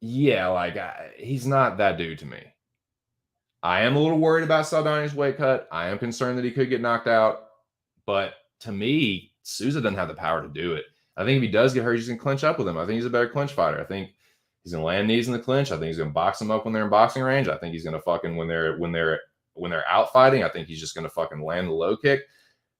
yeah, like, he's not that dude to me. I am a little worried about Saldana's weight cut. I am concerned that he could get knocked out. But to me, Souza doesn't have the power to do it. I think if he does get hurt, he's going to clinch up with him. I think he's a better clinch fighter. I think he's going to land knees in the clinch. I think he's going to box him up when they're in boxing range. I think he's going to fucking, when they're out fighting, I think he's just going to fucking land the low kick.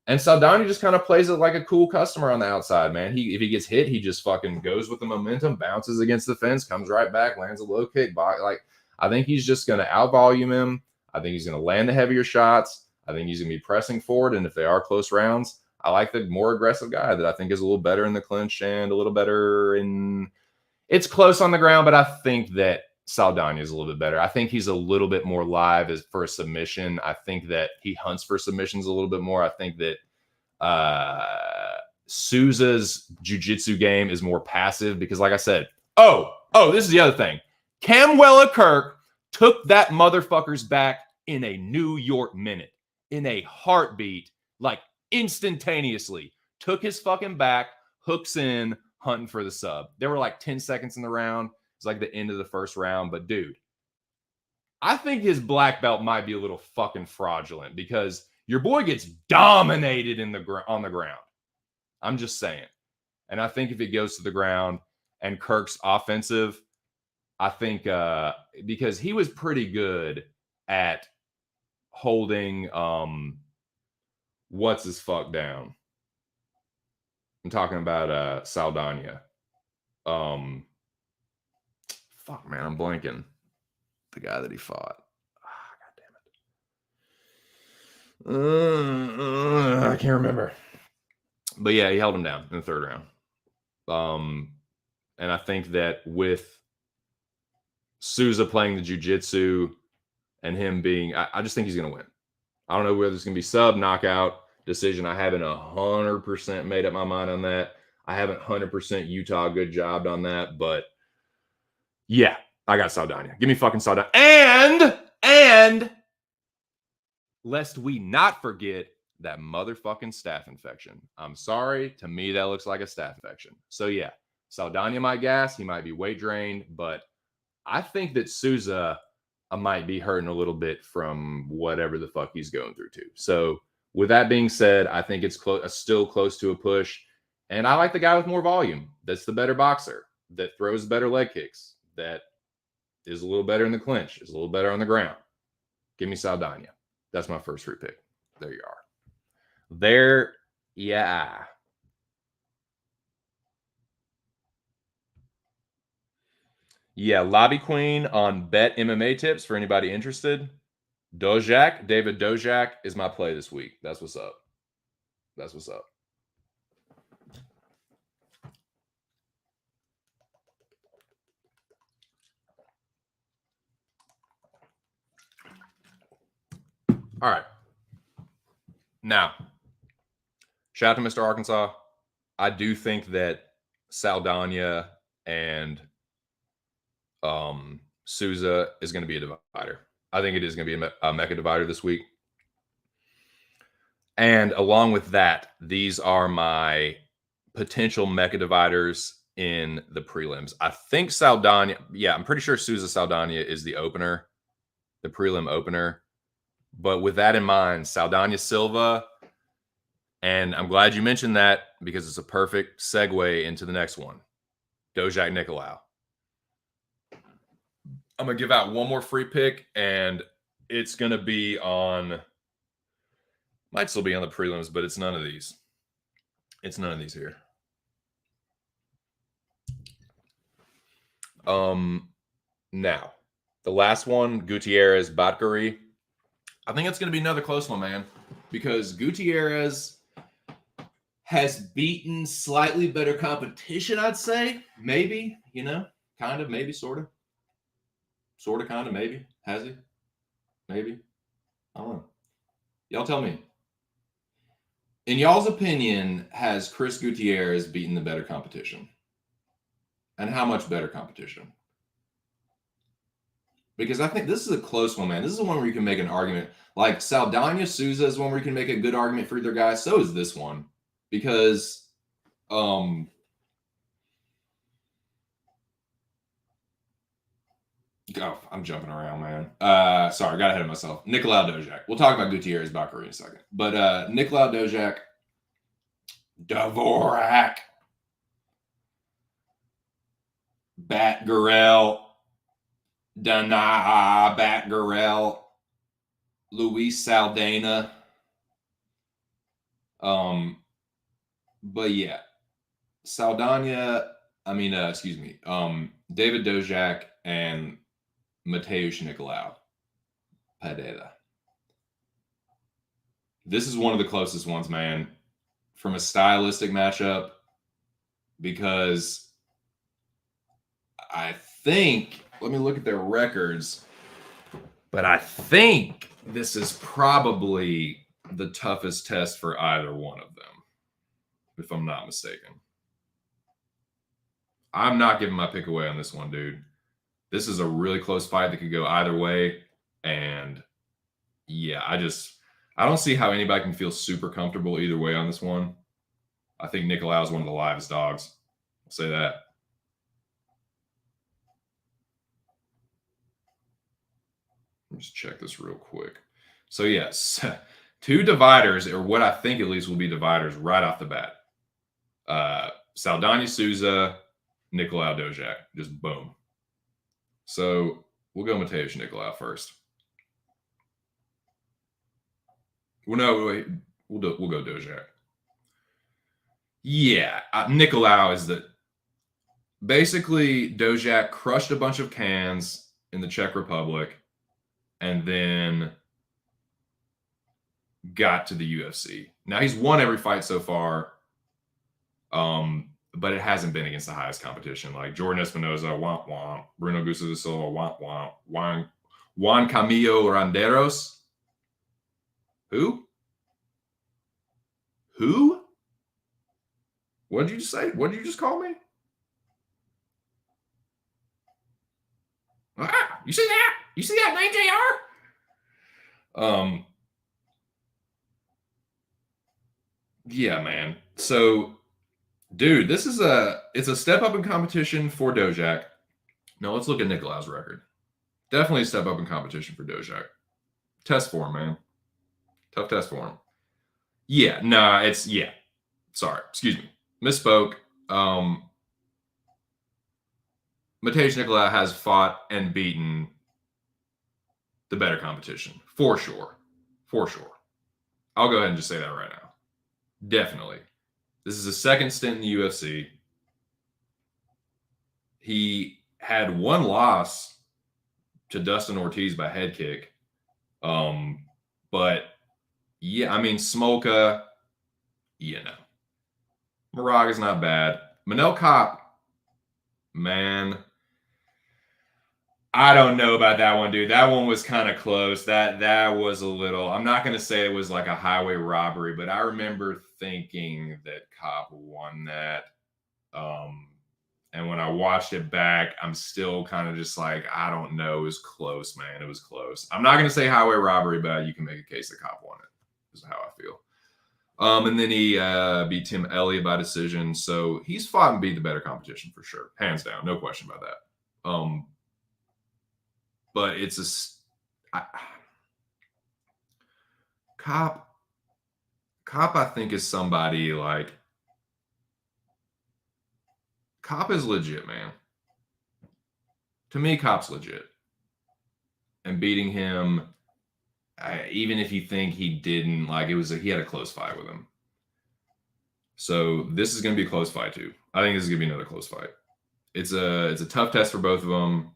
And Saldana just kind of plays it like a cool customer on the outside, man. If he gets hit, he just fucking goes with the momentum, bounces against the fence, comes right back, lands a low kick. Like, I think he's just going to outvolume him. I think he's going to land the heavier shots. I think he's going to be pressing forward. And if they are close rounds, I like the more aggressive guy that I think is a little better in the clinch and a little better in... It's close on the ground, but I think that Saldana is a little bit better. I think he's a little bit more live for a submission. I think that he hunts for submissions a little bit more. I think that Souza's jiu-jitsu game is more passive because, like I said, this is the other thing. Camwell Kirk took that motherfucker's back in a New York minute, in a heartbeat, like instantaneously. Took his fucking back, hooks in, hunting for the sub. There were like 10 seconds in the round. It's like the end of the first round. But dude, I think his black belt might be a little fucking fraudulent because your boy gets dominated on the ground. I'm just saying. And I think if it goes to the ground and Kirk's offensive, I think because he was pretty good at holding what's his fuck down. I'm talking about Saldana. Fuck, man, I'm blanking. The guy that he fought. God damn it. I can't remember. But yeah, he held him down in the third round. And I think that with Souza playing the jiu-jitsu and him being, I just think he's going to win. I don't know whether it's going to be sub, knockout, decision. I haven't 100% made up my mind on that. I haven't 100% Utah good job on that, but yeah, I got Saldana. Give me fucking Saldana. And lest we not forget that motherfucking staph infection. I'm sorry. To me, that looks like a staph infection. So yeah, Saldana might gas. He might be weight drained, but I think that Souza might be hurting a little bit from whatever the fuck he's going through too. So with that being said, I think it's still close to a push. And I like the guy with more volume. That's the better boxer, that throws better leg kicks, that is a little better in the clinch, is a little better on the ground. Give me Saldana. That's my first free pick. There you are. There, yeah. Yeah, Lobby Queen on Bet MMA tips for anybody interested. Dojack, David Dojack is my play this week. That's what's up. That's what's up. All right. Now, shout out to Mr. Arkansas. I do think that Saldana and Souza is going to be a divider. I think it is going to be a Mecca divider this week. And along with that, these are my potential Mecca dividers in the prelims. I think Saldana, I'm pretty sure Souza Saldana is the opener, the prelim opener. But with that in mind, Saldana Silva, and I'm glad you mentioned that because it's a perfect segue into the next one, Dojack Nicolau. I'm going to give out one more free pick, and it's going to be on, might still be on the prelims, but it's none of these. It's none of these here. Now, the last one, Gutierrez Batgary. I think it's going to be another close one, man, because Gutierrez has beaten slightly better competition, I'd say. Maybe, kind of, maybe, sort of. Sort of, kind of, maybe. Has he? Maybe. I don't know. Y'all tell me. In y'all's opinion, has Chris Gutierrez beaten the better competition? And how much better competition? Because I think this is a close one, man. This is the one where you can make an argument. Like Saldana Souza is one where you can make a good argument for either guy. So is this one. Because I'm jumping around, man. Sorry, got ahead of myself. Nicolau Dojack. We'll talk about Gutierrez Bakary in a second. But Nicolau Dojack, Dvorak, Batgarel, Dana Batgarel, Luis Saldana. But yeah, Saldana, David Dojack and Mateusz Nicolau Pereira. This is one of the closest ones, man, from a stylistic matchup, because I think, let me look at their records, but I think this is probably the toughest test for either one of them, if I'm not mistaken. I'm not giving my pick away on this one, dude. This is a really close fight that could go either way. And yeah, I don't see how anybody can feel super comfortable either way on this one. I think Nicolau is one of the livest dogs. I'll say that. Let me just check this real quick. So yes, two dividers, or what I think at least will be dividers right off the bat. Saldana Souza, Nicolau Dojack, just boom. So we'll go Mateusz Nicolau first. Well, no, wait, we'll go Dojack. Yeah, Nicolau is basically Dojack crushed a bunch of cans in the Czech Republic and then got to the UFC. Now he's won every fight so far, but it hasn't been against the highest competition, like Jordan Espinosa, womp womp, Bruno Souza, womp womp, Juan Camilo Randeros. Who? What did you just say? What did you just call me? You see that? You see that name, JR? Yeah, man. So, dude, it's a step up in competition for Dojack, Now let's look at Nikolau's record. Definitely a step up in competition for Dojack. Test for him, man. Tough test for him. Yeah, nah, it's, yeah. Sorry, excuse me. Misspoke. Mateusz Nicolau has fought and beaten the better competition. For sure. For sure. I'll go ahead and just say that right now. Definitely. This is his second stint in the UFC. He had one loss to Dustin Ortiz by head kick. But yeah, I mean, Smolka, you know. Moraga's not bad. Manel Kopp, man, I don't know about that one, dude. That one was kind of close. That was a little, I'm not going to say it was like a highway robbery, but I remember thinking that Kopp won that. And when I watched it back, I'm still kind of just like, I don't know. It was close, man. It was close. I'm not going to say highway robbery, but you can make a case that Kopp won it, is how I feel. And then he beat Tim Elliott by decision. So he's fought and beat the better competition for sure. Hands down. No question about that. But it's Kopp, I think, is somebody like, Kopp is legit, man. To me, Kopp's legit. And beating him, even if you think he didn't, like, he had a close fight with him. So this is going to be a close fight too. I think this is going to be another close fight. It's a tough test for both of them.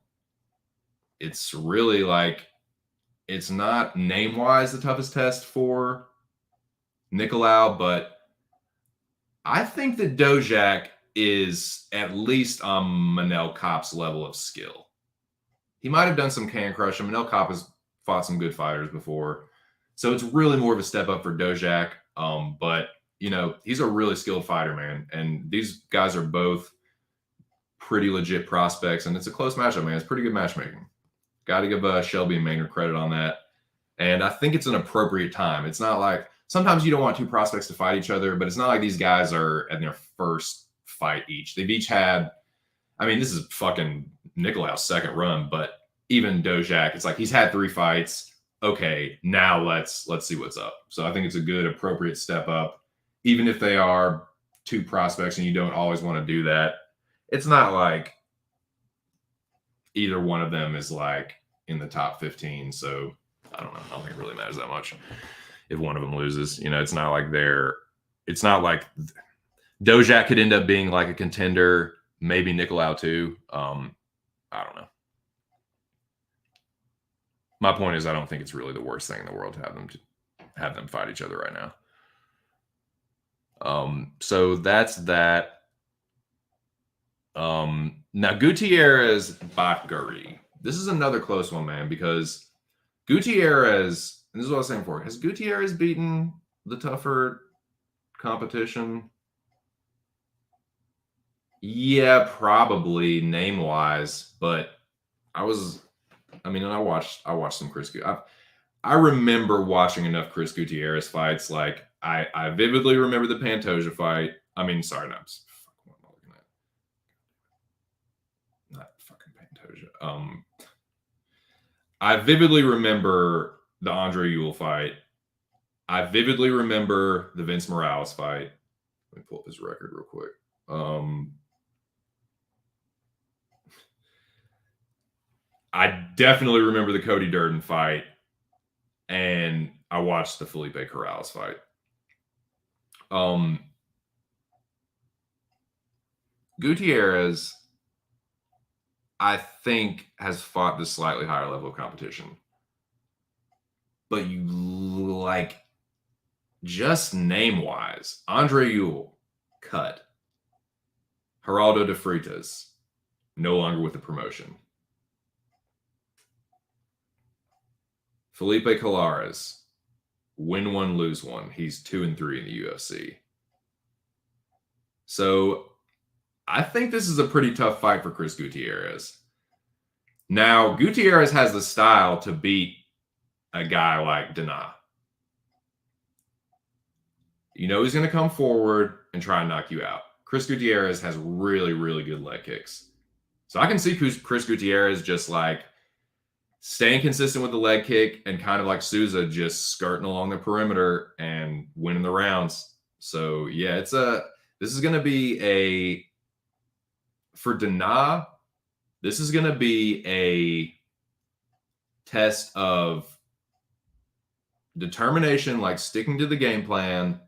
It's really like, it's not name-wise the toughest test for Nicolau, but I think that Dojack is at least on Manel Kopp's level of skill. He might have done some can crush. Manel Kopp has fought some good fighters before. So it's really more of a step up for Dojack. But, you know, he's a really skilled fighter, man. And these guys are both pretty legit prospects. And it's a close matchup, man. It's pretty good matchmaking. Got to give Shelby and Maynard credit on that. And I think it's an appropriate time. It's not like, sometimes you don't want two prospects to fight each other, but it's not like these guys are at their first fight each. They've each had, I mean, this is fucking Nicolau's second run, but even Dojack, it's like he's had 3 fights. Okay, now let's see what's up. So I think it's a good, appropriate step up. Even if they are two prospects and you don't always want to do that, it's not like either one of them is like in the top 15. So I don't know. I don't think it really matters that much if one of them loses. You know, it's not like Dojack could end up being like a contender, maybe Nicolau too. I don't know. My point is, I don't think it's really the worst thing in the world to have them fight each other right now. So that's that. Now Gutierrez Bakari. This is another close one, man, because Gutierrez, and this is what I was saying before, has Gutierrez beaten the tougher competition? Yeah, probably name-wise, but I watched some Chris Gutierrez. I remember watching enough Chris Gutierrez fights. Like, I vividly remember the Pantoja fight. I mean, sorry, what am I looking at? Not fucking Pantoja. I vividly remember the Andre Ewell fight. I vividly remember the Vince Morales fight. Let me pull up his record real quick. I definitely remember the Cody Durden fight, and I watched the Felipe Corrales fight. Gutierrez, I think, has fought this slightly higher level of competition. But you like, just name-wise, Andre Ewell, cut. Geraldo de Freitas, no longer with the promotion. Felipe Colares, win one, lose one. He's 2-3 in the UFC. So I think this is a pretty tough fight for Chris Gutierrez. Now, Gutierrez has the style to beat a guy like Dana. You know he's going to come forward and try and knock you out. Chris Gutierrez has really, really good leg kicks. So I can see Chris Gutierrez just like staying consistent with the leg kick and kind of like Souza just skirting along the perimeter and winning the rounds. So yeah, this is going to be for Dana, this is going to be a test of determination, like sticking to the game plan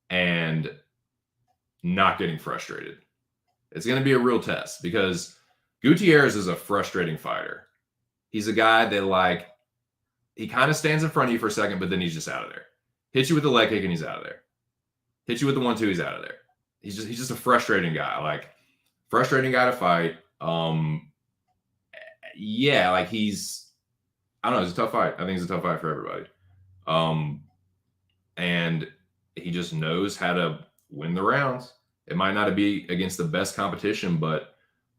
and not getting frustrated. It's going to be a real test because Gutierrez is a frustrating fighter. He's a guy that like, he kind of stands in front of you for a second, but then he's just out of there. Hits you with the leg kick and he's out of there. Hits you with the 1-2, he's out of there. He's just a frustrating guy. Like, frustrating guy to fight. Yeah, like I don't know, it's a tough fight. I think it's a tough fight for everybody. And he just knows how to win the rounds. It might not be against the best competition, but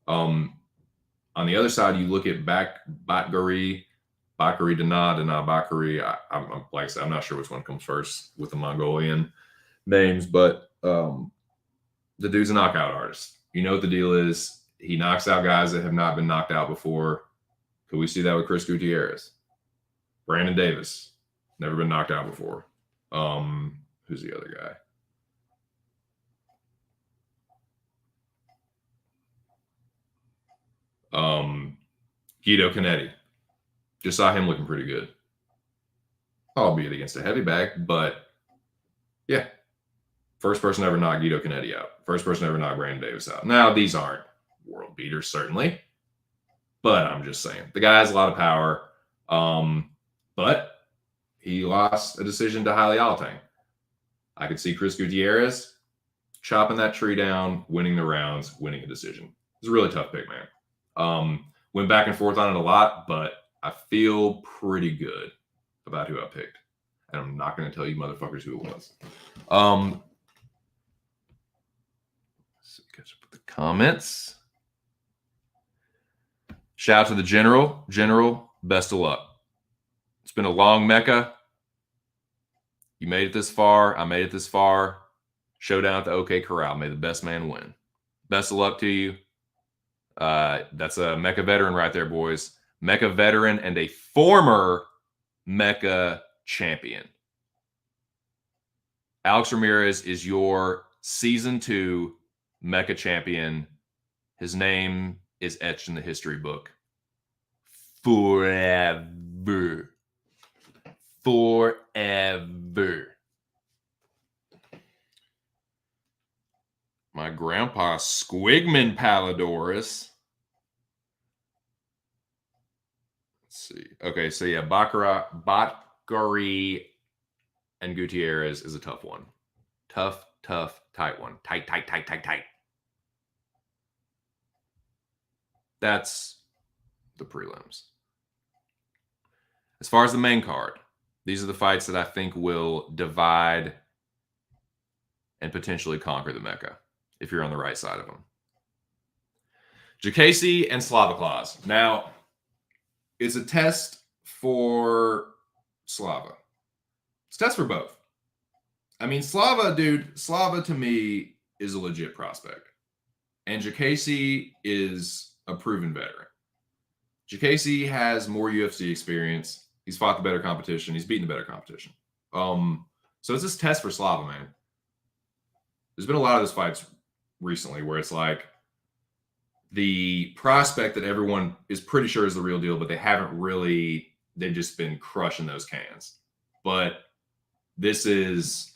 on the other side, you look at Bakary Dana Bakary. I'm like I said, I'm not sure which one comes first with the Mongolian names, but the dude's a knockout artist. You know what the deal is. He knocks out guys that have not been knocked out before. Could we see that with Chris Gutierrez? Brandon Davis, never been knocked out before. Who's the other guy? Guido Canetti. Just saw him looking pretty good. Albeit against a heavy bag, but yeah. First person ever knocked Guido Canetti out. First person ever knocked Brandon Davis out. Now, these aren't world beaters, certainly. But I'm just saying. The guy has a lot of power. But he lost a decision to Haile Altang. I could see Chris Gutierrez chopping that tree down, winning the rounds, winning a decision. It's a really tough pick, man. Went back and forth on it a lot, but I feel pretty good about who I picked. And I'm not going to tell you motherfuckers who it was. Let's catch up with the comments. Shout out to the General. General, best of luck. It's been a long Mecca. You made it this far. I made it this far. Showdown at the OK Corral. May the best man win. Best of luck to you. That's a Mecca veteran right there, boys. Mecca veteran and a former Mecca champion. Alex Ramirez is your season 2 Mecca champion. His name is etched in the history book forever. Forever. My grandpa, Squigman Palidorus. Let's see. Okay, so yeah, Bakary and Gutierrez is a tough one. Tough, tight one. Tight. That's the prelims. As far as the main card, these are the fights that I think will divide and potentially conquer the Mecca if you're on the right side of them. Jacasey and Slavaclaus. Now, it's a test for Slava. It's a test for both. I mean, Slava to me is a legit prospect. And Jacasey is a proven veteran. Jacasey has more UFC experience. He's fought the better competition. He's beaten the better competition. So it's this test for Slava, man. There's been a lot of those fights recently where it's like the prospect that everyone is pretty sure is the real deal, but they've just been crushing those cans. But this is,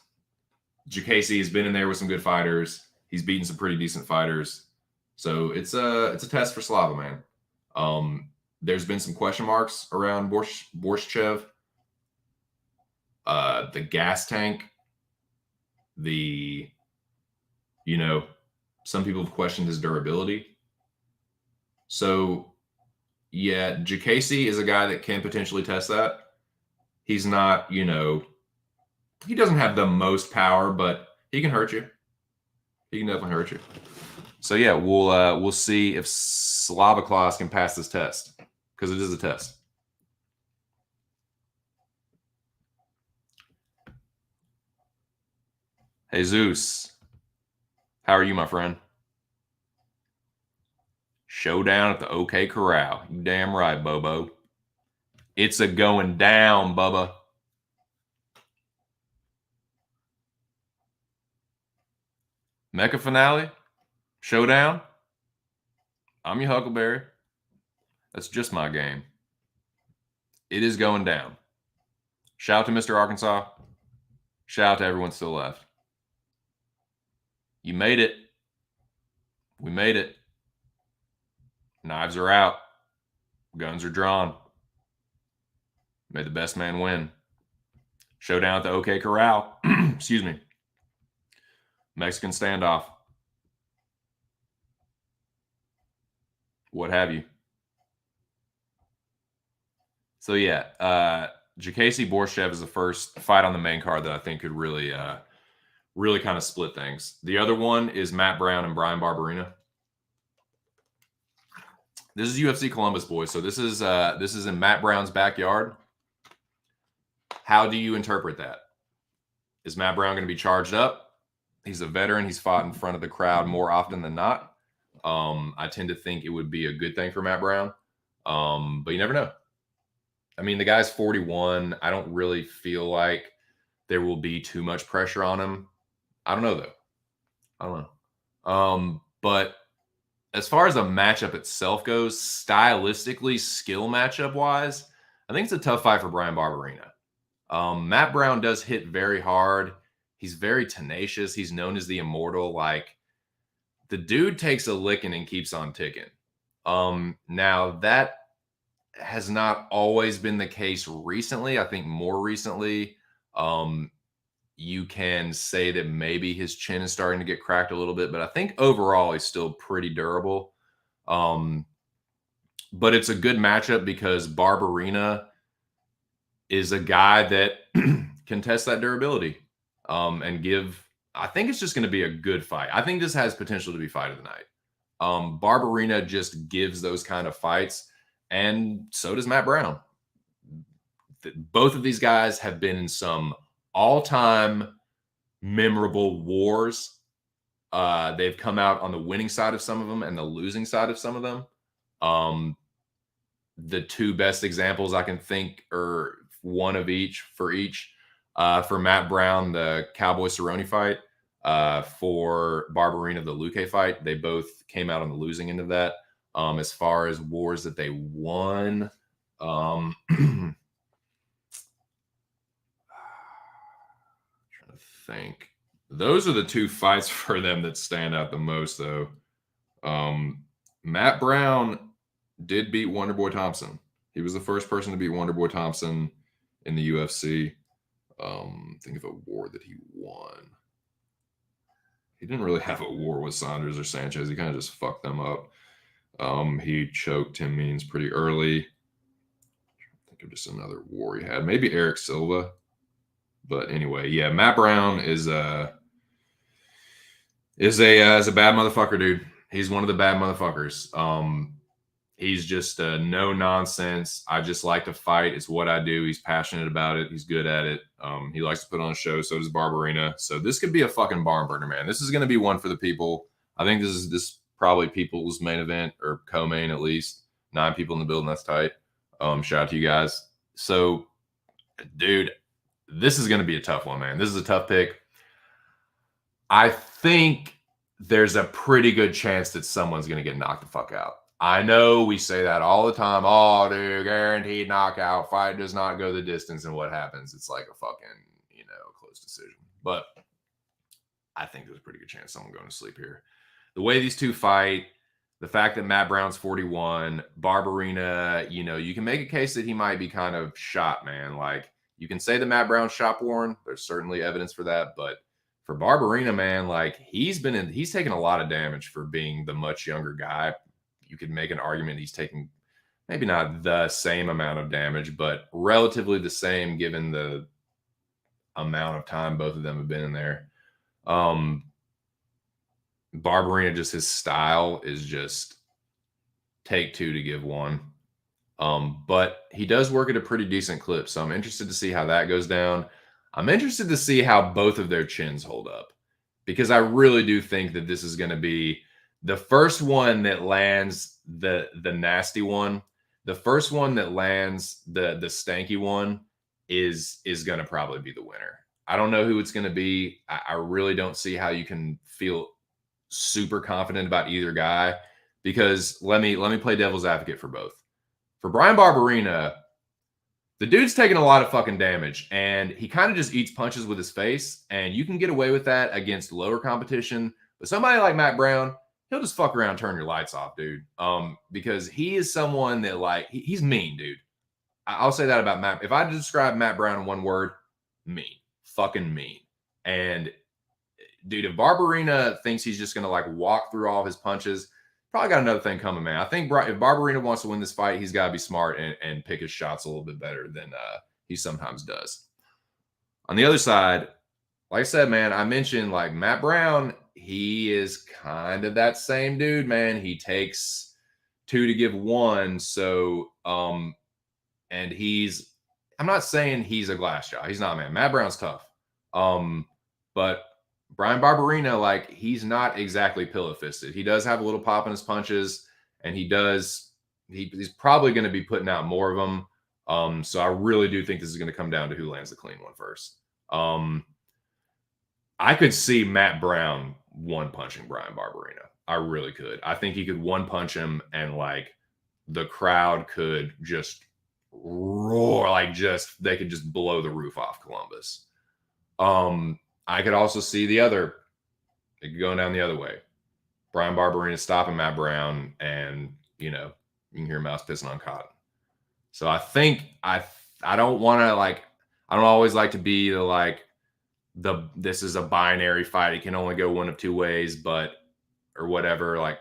Jacasey has been in there with some good fighters. He's beaten some pretty decent fighters. So it's a test for Slava, man. There's been some question marks around Borshchev. The gas tank. Some people have questioned his durability. So, yeah, Jacasey is a guy that can potentially test that. He's not, he doesn't have the most power, but he can hurt you. He can definitely hurt you. So, yeah, we'll see if Slavaclaus can pass this test, because it is a test. Jesus, how are you, my friend? Showdown at the OK Corral. You damn right, Bobo. It's a going down, Bubba. Mecca finale? Showdown? I'm your Huckleberry. That's just my game. It is going down. Shout out to Mr. Arkansas. Shout out to everyone still left. You made it. We made it. Knives are out. Guns are drawn. May the best man win. Showdown at the OK Corral. Excuse me. Mexican standoff. What have you. So yeah, Jacasey Borshev is the first fight on the main card that I think could really kind of split things. The other one is Matt Brown and Brian Barbarina. This is UFC Columbus, boys. So this is in Matt Brown's backyard. How do you interpret that? Is Matt Brown going to be charged up? He's a veteran. He's fought in front of the crowd more often than not. I tend to think it would be a good thing for Matt Brown. But you never know. I mean, the guy's 41. I don't really feel like there will be too much pressure on him. I don't know, though. I don't know. But as far as the matchup itself goes, stylistically, skill matchup-wise, I think it's a tough fight for Brian Barbarina. Matt Brown does hit very hard. He's very tenacious. He's known as the Immortal. Like, the dude takes a licking and keeps on ticking. Now, that has not always been the case recently. I think more recently, you can say that maybe his chin is starting to get cracked a little bit, but I think overall he's still pretty durable. But it's a good matchup because Barbarina is a guy that can test that durability and give. I think it's just going to be a good fight. I think this has potential to be fight of the night. Barbarina just gives those kind of fights, and so does Matt Brown. Both of these guys have been in some all-time memorable wars. They've come out on the winning side of some of them and the losing side of some of them. The two best examples I can think are one of each for each. For Matt Brown, the Cowboy Cerrone fight. For Barbarina, the Luque fight. They both came out on the losing end of that. As far as wars that they won, trying to think. Those are the two fights for them that stand out the most, though. Matt Brown did beat Wonderboy Thompson. He was the first person to beat Wonderboy Thompson in the UFC. Think of a war that he won. He didn't really have a war with Saunders or Sanchez. He kind of just fucked them up. He choked Tim Means pretty early. Think of just another war he had. Maybe Eric Silva. But anyway, yeah, Matt Brown is a bad motherfucker, dude. He's one of the bad motherfuckers. He's just no nonsense. I just like to fight. It's what I do. He's passionate about it. He's good at it. He likes to put on a show. So does Barbarina. So this could be a fucking barn burner, man. This is going to be one for the people. I think this is probably people's main event or co-main at least. 9 people in the building. That's tight. Shout out to you guys. So, dude, this is going to be a tough one, man. This is a tough pick. I think there's a pretty good chance that someone's going to get knocked the fuck out. I know we say that all the time. Oh, dude, guaranteed knockout. Fight does not go the distance. And what happens? It's like a fucking, close decision. But I think there's a pretty good chance someone going to sleep here. The way these two fight, the fact that Matt Brown's 41, Barbarina, you can make a case that he might be kind of shot, man. Like, you can say that Matt Brown's shot worn. There's certainly evidence for that. But for Barbarina, man, like, he's taken a lot of damage for being the much younger guy. You could make an argument he's taking maybe not the same amount of damage, but relatively the same given the amount of time both of them have been in there. Barbarina, just his style is just take two to give one. But he does work at a pretty decent clip, so I'm interested to see how that goes down. I'm interested to see how both of their chins hold up, because I really do think that this is going to be The first one that lands the nasty one, the first one that lands the stanky one is going to probably be the winner. I don't know who it's going to be. I really don't see how you can feel super confident about either guy, because let me play devil's advocate for both. For Bryan Barbarina, the dude's taking a lot of fucking damage, and he kind of just eats punches with his face, and you can get away with that against lower competition. But somebody like Matt Brown, he'll just fuck around, turn your lights off, dude. Because he is someone that, like, he's mean, dude. I'll say that about Matt. If I had to describe Matt Brown in one word, mean. Fucking mean. And dude, if Barbarina thinks he's just gonna like walk through all of his punches, probably got another thing coming, man. I think if Barbarina wants to win this fight, he's got to be smart and pick his shots a little bit better than he sometimes does. On the other side, like I said, man, I mentioned like Matt Brown. He is kind of that same dude, man. He takes two to give one. So, and I'm not saying he's a glass jaw. He's not, man. Matt Brown's tough. But Bryan Barbarina, like, he's not exactly pillow-fisted. He does have a little pop in his punches, and he's probably going to be putting out more of them. So I really do think this is going to come down to who lands the clean one first. I could see Matt Brown one-punching Bryan Barbarina. I really could. I think he could one-punch him, and, like, the crowd could just roar, like, they could just blow the roof off Columbus. I could also see it going down the other way. Bryan Barbarina stopping Matt Brown, and, you can hear mouse pissing on cotton. So I think I don't want to, like, I don't always like to be this is a binary fight. It can only go one of two ways, or whatever. Like,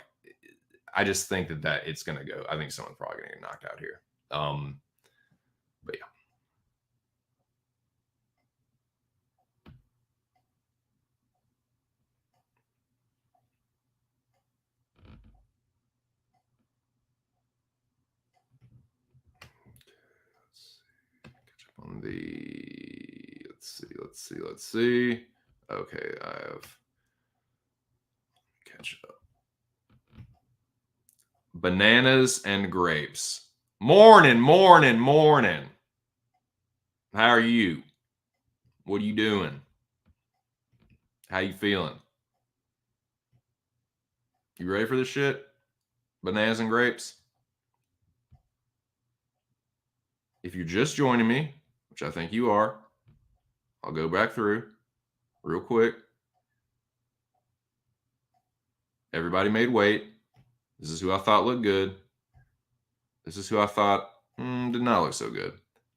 I just think that it's going to go. I think someone's probably going to get knocked out here. But yeah. On the let's see. Okay, I have catch up. Bananas and grapes. Morning. How are you? What are you doing? How you feeling? You ready for this shit? Bananas and grapes? If you're just joining me, which I think you are, I'll go back through real quick. Everybody made weight. This is who I thought looked good. This is who I thought did not look so good.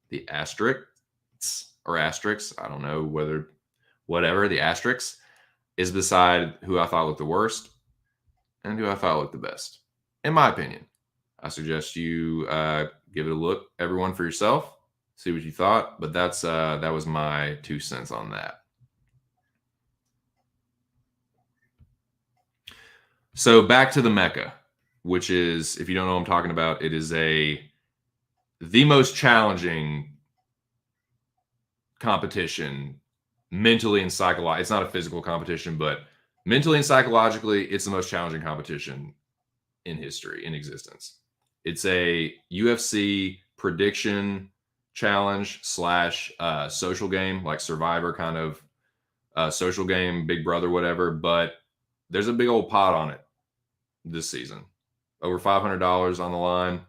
The asterisks, I don't know whatever, the asterisks is beside who I thought looked the worst and who I thought looked the best. In my opinion, I suggest you give it a look, everyone, for yourself. See what you thought. But that was my 2 cents on that. So back to the Mecca, which is, if you don't know what I'm talking about, it is the most challenging competition mentally and psychologically. It's not a physical competition, but mentally and psychologically, it's the most challenging competition in history, in existence. It's a UFC prediction challenge / social game, like Survivor kind of social game, Big Brother, whatever. But there's a big old pot on it this season. Over $500 on the line.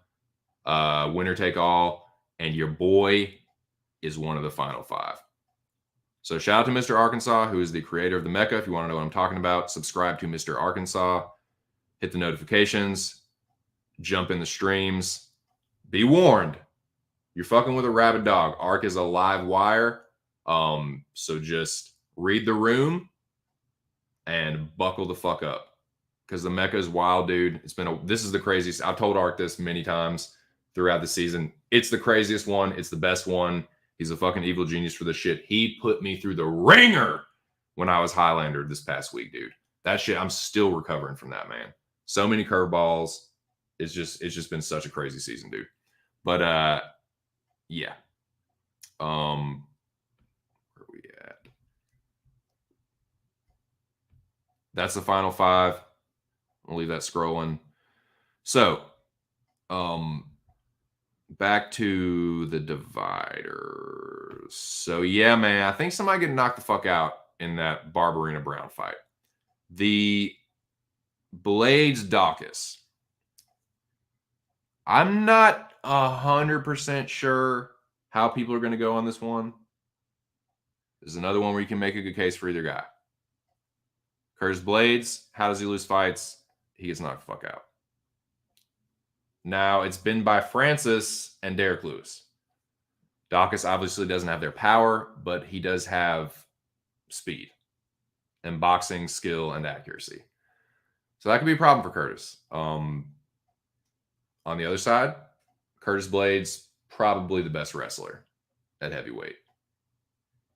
Winner take all. And your boy is one of the final 5. So shout out to Mr. Arkansas, who is the creator of the Mecca. If you want to know what I'm talking about, subscribe to Mr. Arkansas. Hit the notifications. Jump in the streams. Be warned. You're fucking with a rabid dog. Ark is a live wire. So just read the room and buckle the fuck up. Because the Mecca is wild, dude. This is the craziest. I've told Ark this many times throughout the season. It's the craziest one. It's the best one. He's a fucking evil genius for the shit. He put me through the ringer when I was Highlander this past week, dude. That shit, I'm still recovering from that, man. So many curveballs. It's just been such a crazy season, dude. But yeah. Where are we at? That's the final 5. I'll leave that scrolling. So, back to the dividers. So, yeah, man, I think somebody getting knocked the fuck out in that Barbarina Brown fight. The Blades Dawkins. I'm not 100% sure how people are going to go on this one. This is another one where you can make a good case for either guy. Curtis Blades, how does he lose fights? He gets knocked the fuck out. Now, it's been by Francis and Derek Lewis. Dawkins obviously doesn't have their power, but he does have speed and boxing skill and accuracy. So that could be a problem for Curtis. On the other side, Curtis Blades, probably the best wrestler at heavyweight.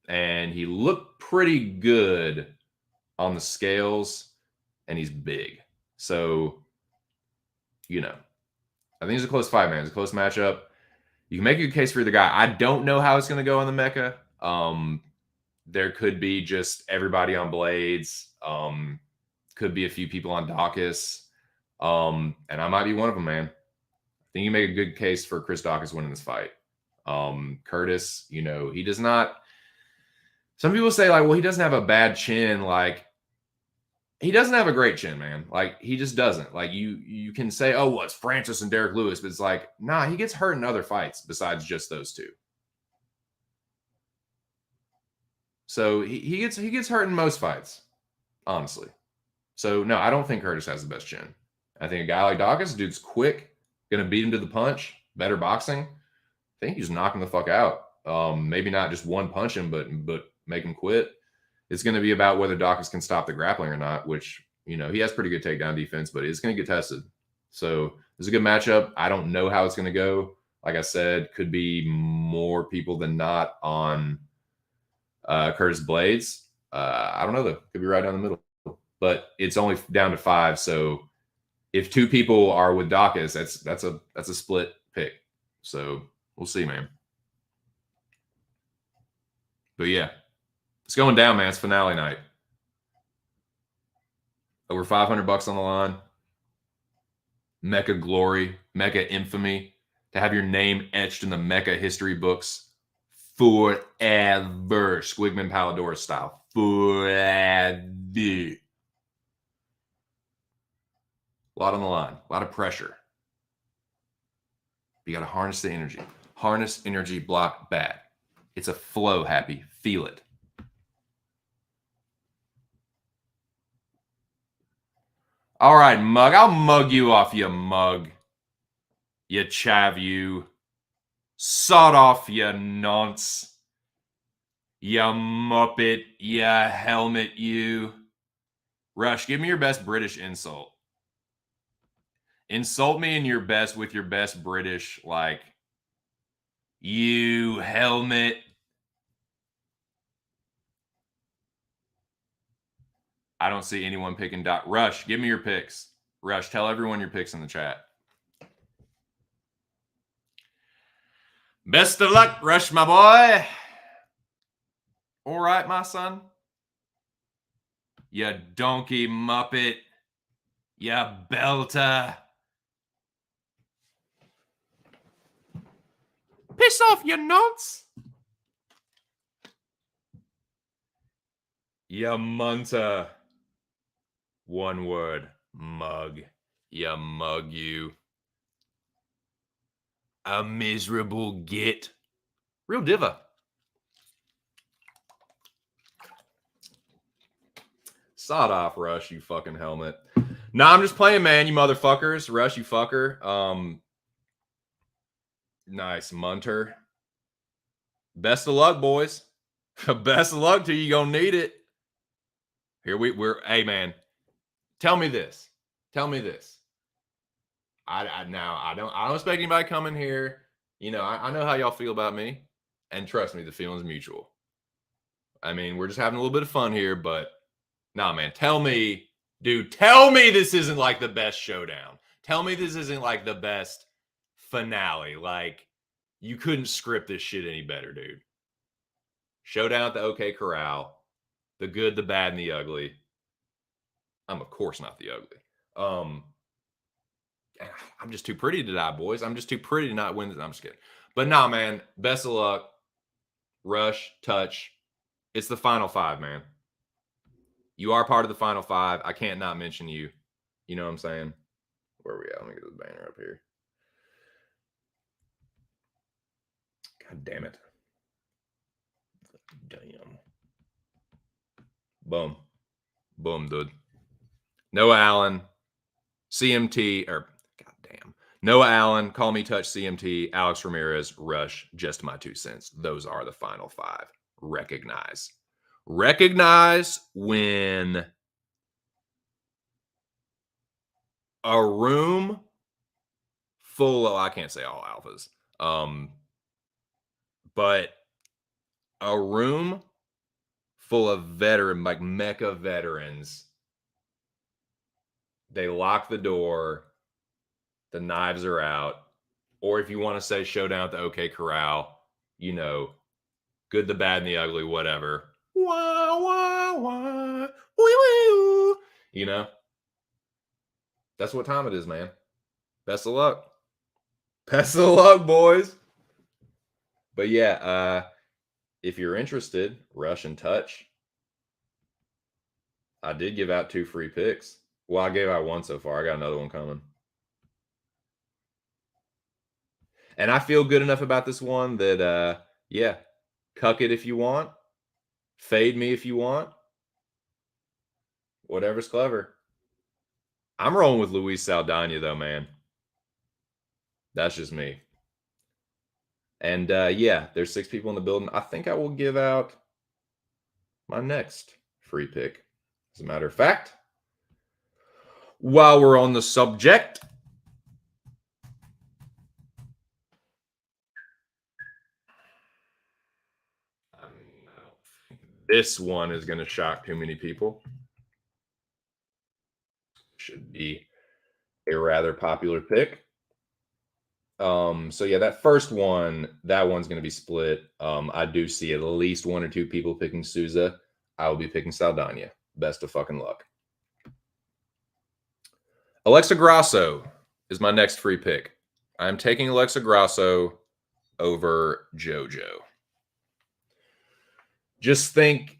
And he looked pretty good on the scales, and he's big. So, you know, I think it's a close fight, man. It's a close matchup. You can make a good case for either guy. I don't know how it's going to go on the Mecca. There could be just everybody on Blades. Could be a few people on Dawkins. And I might be one of them, man. I think you make a good case for Chris Dawkins winning this fight. Curtis, you know, he does not. Some people say, like, well, he doesn't have a bad chin. Like, he doesn't have a great chin, man. Like, he just doesn't. Like, you can say, oh, well, it's Francis and Derek Lewis, but it's like, nah, he gets hurt in other fights besides just those two. So he gets hurt in most fights, honestly. So no, I don't think Curtis has the best chin. I think a guy like Dawkins, dude's quick, gonna beat him to the punch, better boxing. I think he's knocking the fuck out. Maybe not just one punch him, but make him quit. It's going to be about whether Dawkins can stop the grappling or not, which, you know, he has pretty good takedown defense, but it's going to get tested. So it's a good matchup. I don't know how it's going to go. Like I said, could be more people than not on Curtis Blades. I don't know, though. Could be right down the middle. But it's only down to 5. So if 2 people are with Dawkins, that's a split pick. So we'll see, man. But yeah, it's going down, man. It's finale night. Over $500 on the line. Mecca glory, Mecca infamy, to have your name etched in the Mecca history books forever. Squigman Palladora style. Forever. A lot on the line. A lot of pressure. You got to harness the energy. Harness energy, block bad. It's a flow, Happy. Feel it. All right, mug. I'll mug you off, you mug. You chav you. Sawed off, you nonce. You muppet. You helmet, you. Rush, give me your best British insult. Insult me in your best with your best British, like, you helmet. I don't see anyone picking Doc. Rush, give me your picks. Rush, tell everyone your picks in the chat. Best of luck, Rush, my boy. All right, my son. You donkey muppet. You belter. Piss off, you nonce. You munter. One word, mug. You mug you. A miserable git. Real diva. Sawed off, Rush, you fucking helmet. Nah, I'm just playing, man, you motherfuckers. Rush, you fucker. Nice, Munter. Best of luck, boys. Best of luck to you. You're gonna need it. Here we're hey, man. Tell me this. Tell me this. I don't expect anybody coming here. You know, I know how y'all feel about me. And trust me, the feeling's mutual. I mean, we're just having a little bit of fun here, but nah, man. Tell me, dude, tell me this isn't like the best showdown. Tell me this isn't like the best finale. Like, you couldn't script this shit any better, dude. Showdown at the OK Corral. The good, the bad, and the ugly. I'm, of course, not the ugly. I'm just too pretty to die, boys. I'm just too pretty to not win. I'm just kidding. But nah, man. Best of luck. Rush, touch. It's the final 5, man. You are part of the final 5. I can't not mention you. You know what I'm saying? Where are we at? Let me get this banner up here. God damn it. Damn. Boom. Boom, dude. Noah Allen, CMT, or goddamn. Noah Allen, Call Me Touch CMT, Alex Ramirez, Rush, just my 2 cents. Those are the final 5. Recognize. Recognize when a room full of, I can't say all alphas, but a room full of veteran, like Mecca veterans, they lock the door, the knives are out, or if you want to say showdown at the OK Corral, you know, good, the bad, and the ugly, whatever. Wah, wah, wah, wee, wee, you know, that's what time it is, man. Best of luck. Best of luck, boys. But yeah, if you're interested, Rush and Touch. I did give out 2 free picks. Well, I gave out 1 so far. I got another one coming. And I feel good enough about this one that, yeah, cuck it if you want. Fade me if you want. Whatever's clever. I'm rolling with Luis Saldana, though, man. That's just me. And, yeah, there's 6 people in the building. I think I will give out my next free pick. As a matter of fact, while we're on the subject, this one is going to shock too many people. Should be a rather popular pick. So yeah, that first one, that one's going to be split. I do see at least 1 or 2 people picking Souza. I will be picking Saldana. Best of fucking luck. Alexa Grasso is my next free pick. I'm taking Alexa Grasso over Jojo. Just think,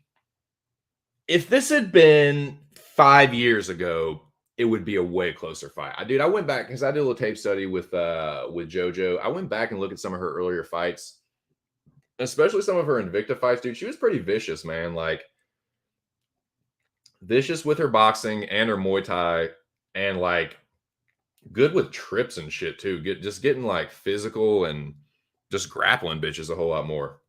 if this had been 5 years ago, it would be a way closer fight. I went back because I did a little tape study with Jojo. I went back and looked at some of her earlier fights, especially some of her Invicta fights, dude. She was pretty vicious, man. Like, vicious with her boxing and her Muay Thai, and like good with trips and shit too. Just getting like physical and just grappling bitches a whole lot more.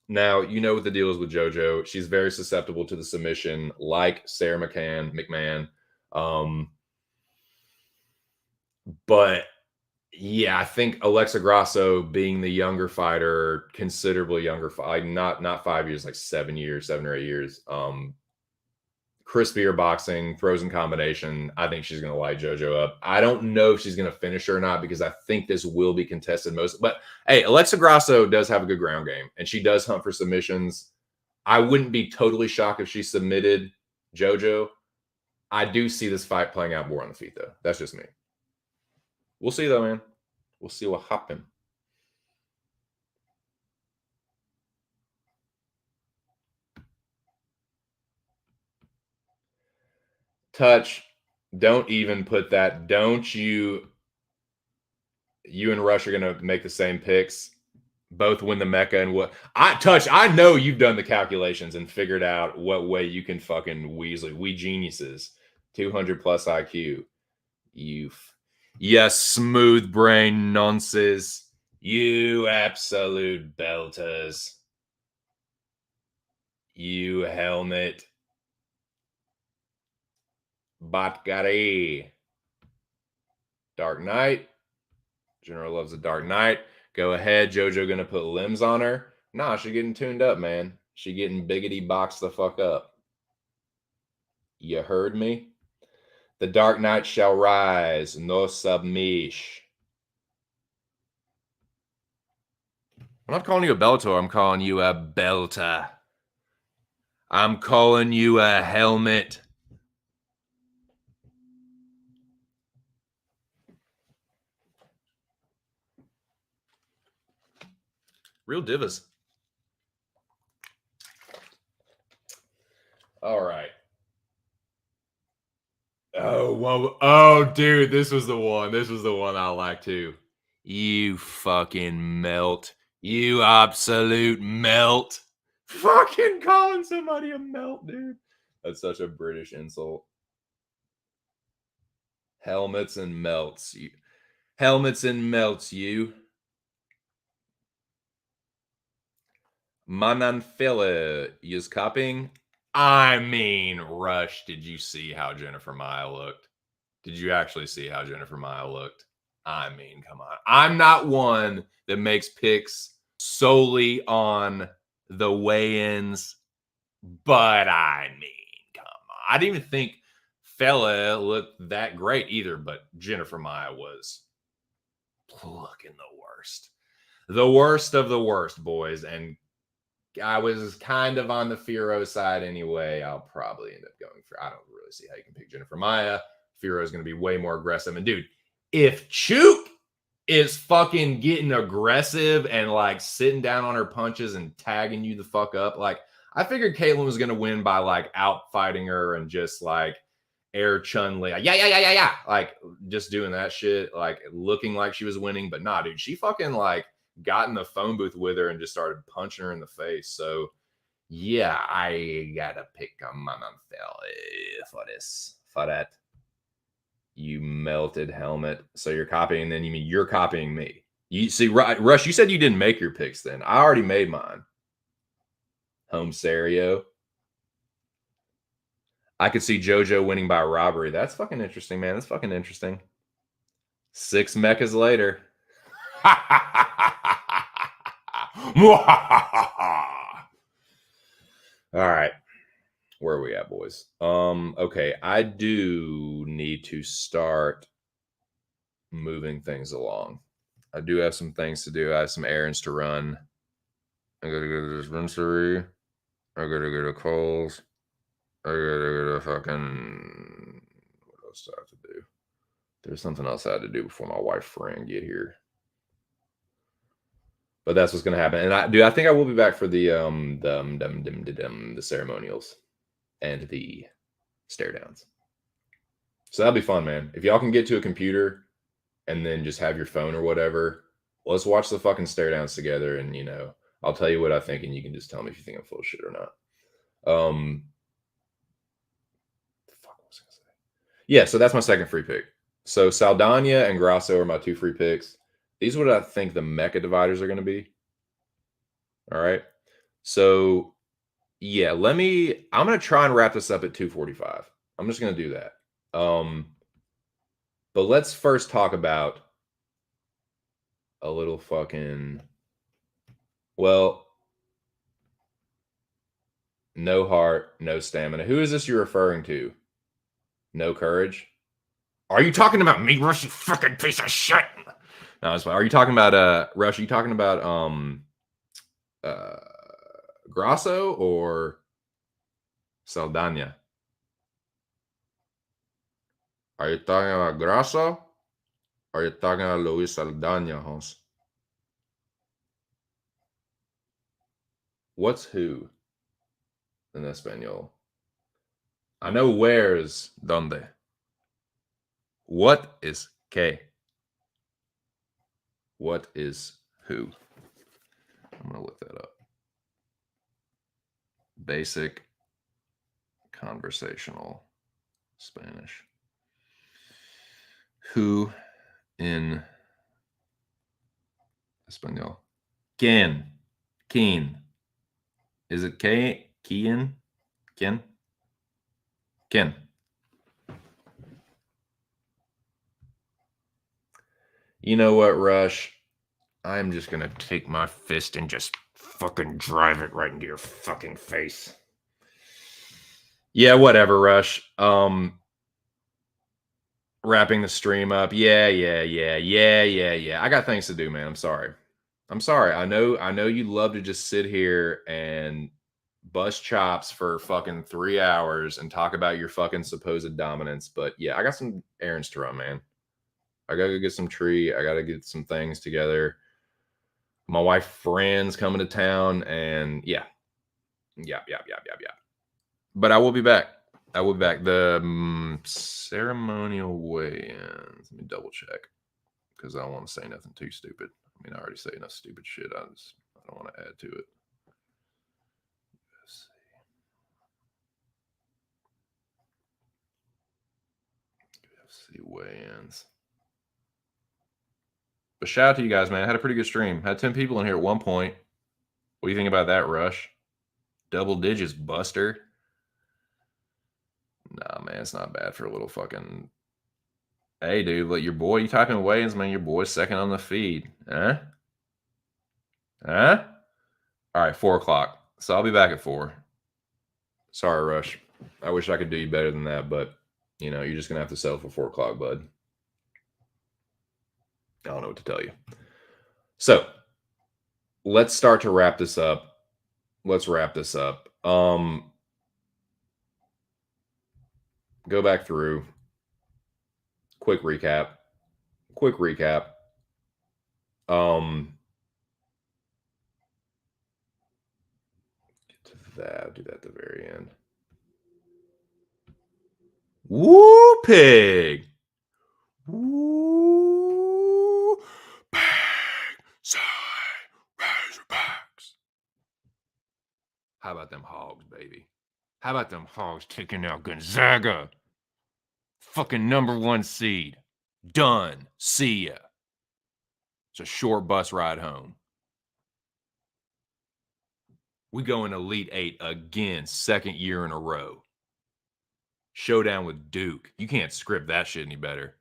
Now, you know what the deal is with Jojo. She's very susceptible to the submission, like Sarah Mcmahon. But yeah, I think Alexa Grasso, being the younger fighter, considerably younger, like not 5 years, like 7 years, 7 or 8 years. Crispier boxing, throws in combination. I think she's going to light Jojo up. I don't know if she's going to finish her or not, because I think this will be contested most. But hey, Alexa Grasso does have a good ground game, and she does hunt for submissions. I wouldn't be totally shocked if she submitted Jojo. I do see this fight playing out more on the feet, though. That's just me. We'll see, though, man. We'll see what happens. Touch, don't even put that. Don't you and Rush are going to make the same picks. Both win the Mecca, and what I know you've done the calculations and figured out what way you can fucking Weasley. We geniuses. 200 plus IQ. Yes, smooth brain nonsense. You absolute belters. You helmet. Batgari. Dark Knight. General loves the Dark Knight. Go ahead. Jojo gonna put limbs on her. Nah, she getting tuned up, man. She getting biggity boxed the fuck up. You heard me? The Dark Knight shall rise. No submish. I'm not calling you a Bellator. I'm calling you a belter. I'm calling you a helmet. Real divas. All right. Oh, well, oh, dude, this was the one. This was the one I like too. You fucking melt. You absolute melt. Fucking calling somebody a melt, dude. That's such a British insult. Helmets and melts. You. Helmets and melts, you. Mananfilla is copying. I mean, Rush, did you see how Jennifer Maya looked? Did you actually see how Jennifer Maya looked? I mean, come on. I'm not one that makes picks solely on the weigh-ins, but I mean, come on. I didn't even think Fella looked that great either, but Jennifer Maya was looking the worst. The worst of the worst, boys. And I was kind of on the Firo side anyway. I'll probably end up going for, I don't really see how you can pick Jennifer Maya. Firo is going to be way more aggressive. And dude, if Chook is fucking getting aggressive and like sitting down on her punches and tagging you the fuck up, like I figured Caitlyn was going to win by like out fighting her and just like air Chun-Li. Like, yeah. Like just doing that shit, like looking like she was winning. But nah, dude, she fucking like got in the phone booth with her and just started punching her in the face. So yeah, I gotta pick a Mananfel for this, for that. You melted helmet. So you're copying, then you mean you're copying me. You see, Rush, you said you didn't make your picks then. I already made mine. Home Serio. I could see JoJo winning by robbery. That's fucking interesting, man. That's fucking interesting. 6 mechas later. All right. Where are we at, boys? Okay, I do need to start moving things along. I do have some things to do. I have some errands to run. I gotta go to the dispensary. I gotta go to Kohl's. I gotta go to fucking, what else do I have to do? There's something else I had to do before my wife friend get here. But that's what's gonna happen. And I think I will be back for the ceremonials and the stare downs. So that'll be fun, man. If y'all can get to a computer and then just have your phone or whatever, let's watch the fucking stare downs together. And you know, I'll tell you what I think, and you can just tell me if you think I'm full of shit or not. The fuck was I gonna say? Yeah, so that's my second free pick. So Saldana and Grasso are my 2 free picks. These are what I think the mecha dividers are going to be. All right. So, yeah, I'm going to try and wrap this up at 2:45. I'm just going to do that. But let's first talk about a little fucking, well, no heart, no stamina. Who is this you're referring to? No courage? Are you talking about me, Rush, you fucking piece of shit? No, it's fine. Are you talking about Rush? Are you talking about Grasso or Saldana? Are you talking about Grasso? Or are you talking about Luis Saldana, Hans? What's who in Espanol? I know where's donde. What is qué? What is who? I'm going to look that up. Basic conversational Spanish. Who in Espanol? ¿Quién? ¿Quién? Is it qué? ¿Quién? ¿Quién? ¿Quién? You know what, Rush? I'm just going to take my fist and just fucking drive it right into your fucking face. Yeah, whatever, Rush. Wrapping the stream up. Yeah. I got things to do, man. I'm sorry. I know you love to just sit here and bust chops for fucking 3 hours and talk about your fucking supposed dominance. But yeah, I got some errands to run, man. I gotta go get some tree. I gotta get some things together. my wife's friends coming to town, and yeah. But I will be back. I will be back. The ceremonial weigh-ins. Let me double check because I don't want to say nothing too stupid. I mean, I already say enough stupid shit. I don't want to add to it. Let's see. UFC weigh-ins. But shout out to you guys, man. I had a pretty good stream. Had 10 people in here at one point. What do you think about that, Rush? Double digits, Buster. Nah, man, it's not bad for a little fucking. Hey, dude, let your boy. You type in weigh-ins, man. Your boy's second on the feed, huh? Huh? All right, 4 o'clock. So I'll be back at 4. Sorry, Rush. I wish I could do you better than that, but you know, you're just gonna have to settle for 4 o'clock, bud. I don't know what to tell you. So let's start to wrap this up. Let's wrap this up. Go back through. Quick recap. Get to that. I'll do that at the very end. Woo pig. Woo pig. Side Razorbacks. How about them hogs, baby? How about them hogs taking out Gonzaga? Fucking #1 seed. Done. See ya. It's a short bus ride home. We go in Elite 8 again, 2nd year in a row. Showdown with Duke. You can't script that shit any better.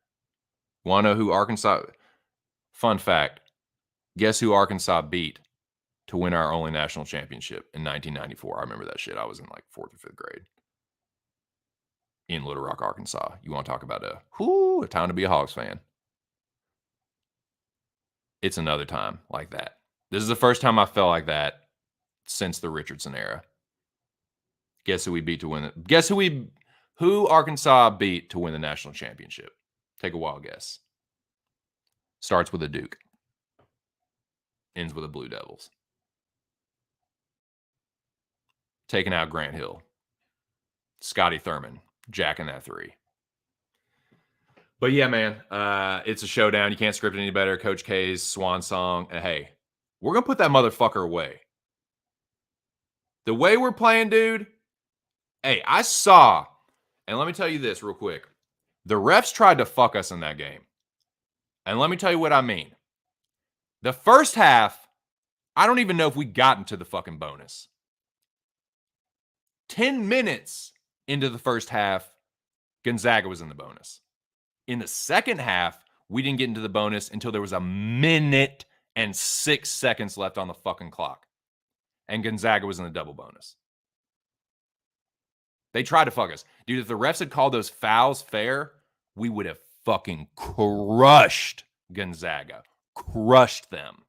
Want to know who Arkansas... Fun fact. Guess who Arkansas beat to win our only national championship in 1994? I remember that shit. I was in like 4th or 5th grade. In Little Rock, Arkansas. You want to talk about a time to be a Hogs fan. It's another time like that. This is the first time I felt like that since the Richardson era. Guess who we beat to win it? Guess who Arkansas beat to win the national championship? Take a wild guess. Starts with a Duke. Ends with a Blue Devils. Taking out Grant Hill. Scotty Thurman. Jacking that 3. But yeah, man, it's a showdown. You can't script it any better. Coach K's swan song. And hey, we're going to put that motherfucker away. The way we're playing, dude. Hey, I saw, and let me tell you this real quick. The refs tried to fuck us in that game. And let me tell you what I mean. The first half, I don't even know if we got into the fucking bonus. 10 minutes into the first half, Gonzaga was in the bonus. In the second half, we didn't get into the bonus until there was 1 minute and 6 seconds left on the fucking clock. And Gonzaga was in the double bonus. They tried to fuck us. Dude, if the refs had called those fouls fair, we would have fucking crushed Gonzaga. Crushed them.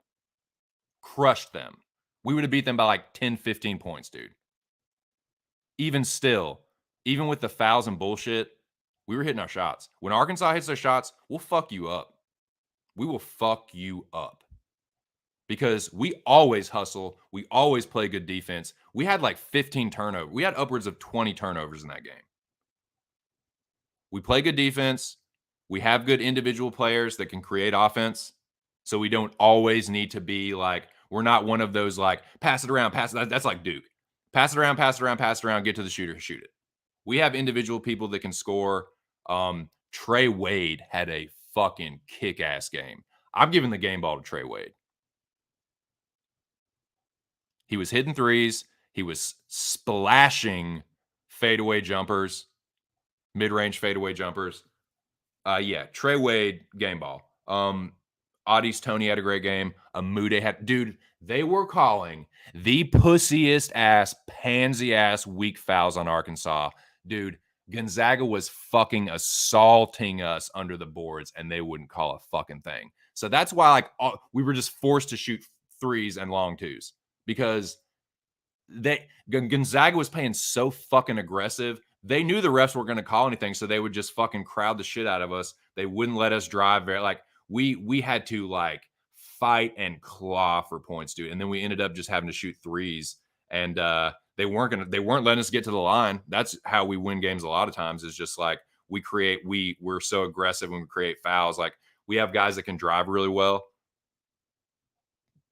We would have beat them by like 10, 15 points, dude. Even still, even with the fouls and bullshit, we were hitting our shots. When Arkansas hits their shots, we'll fuck you up. We will fuck you up. Because we always hustle. We always play good defense. We had like 15 turnovers. We had upwards of 20 turnovers in that game. We play good defense. We have good individual players that can create offense. So we don't always need to be like, we're not one of those like, pass it around, pass it. That's like Duke. Pass it around, get to the shooter, shoot it. We have individual people that can score. Trey Wade had a fucking kick-ass game. I'm giving the game ball to Trey Wade. He was hitting threes. He was splashing fadeaway jumpers, mid-range fadeaway jumpers. Yeah, Trey Wade, game ball. Audie's Tony had a great game. Amude had... Dude, they were calling the pussiest ass, pansy ass weak fouls on Arkansas. Dude, Gonzaga was fucking assaulting us under the boards, and they wouldn't call a fucking thing. So that's why like we were just forced to shoot threes and long twos. Because Gonzaga was playing so fucking aggressive. They knew the refs weren't going to call anything, so they would just fucking crowd the shit out of us. They wouldn't let us drive. We had to like fight and claw for points, dude. And then we ended up just having to shoot threes, and they weren't letting us get to the line. That's how we win games a lot of times, is just like we're so aggressive when we create fouls. Like, we have guys that can drive really well,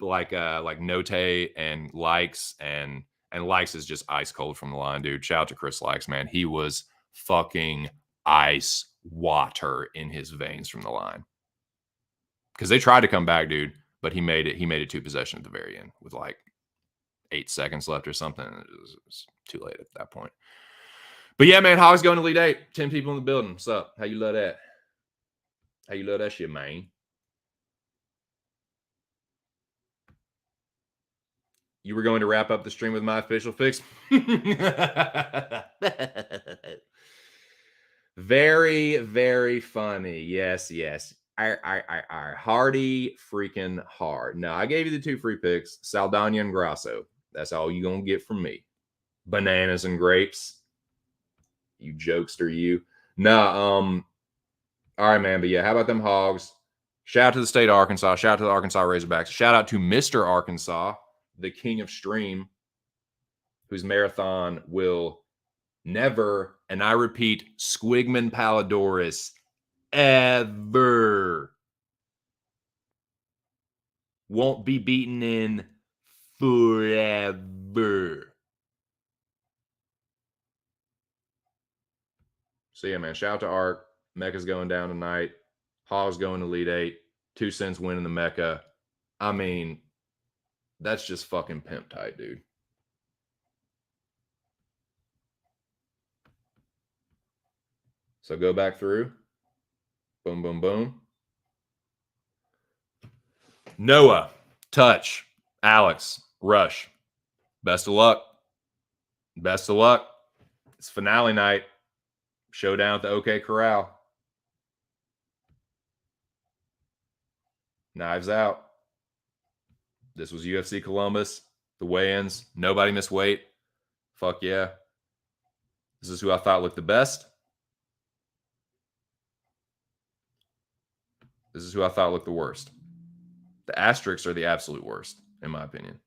like Note and Likes, and Likes is just ice cold from the line, dude. Shout out to Chris Likes, man. He was fucking ice water in his veins from the line. Because they tried to come back, dude, but he made it 2 possession at the very end with like 8 seconds left or something. It was too late at that point. But yeah, man, Hogs going to Elite 8. 10 people in the building. What's up? How you love that? How you love that shit, man? You were going to wrap up the stream with my official fix? Very, very funny. Yes. Hardy freaking hard. No, I gave you the 2 free picks, Saldana and Grasso. That's all you're going to get from me. Bananas and grapes. You jokester, you. No, all right, man. But yeah, how about them Hogs? Shout out to the state of Arkansas. Shout out to the Arkansas Razorbacks. Shout out to Mr. Arkansas, the king of stream, whose marathon will never, and I repeat, Squigman Paladoris, ever won't be beaten in forever. So yeah, man, shout out to Ark. Mecca's going down tonight. Hogs going to Elite 8. 2 cents winning the Mecca. I mean, that's just fucking pimp tight, dude. So go back through. Boom, boom, boom. Noah, Touch, Alex, Rush. Best of luck. Best of luck. It's finale night. Showdown at the OK Corral. Knives out. This was UFC Columbus. The weigh-ins. Nobody missed weight. Fuck yeah. This is who I thought looked the best. This is who I thought looked the worst. The asterisks are the absolute worst, in my opinion.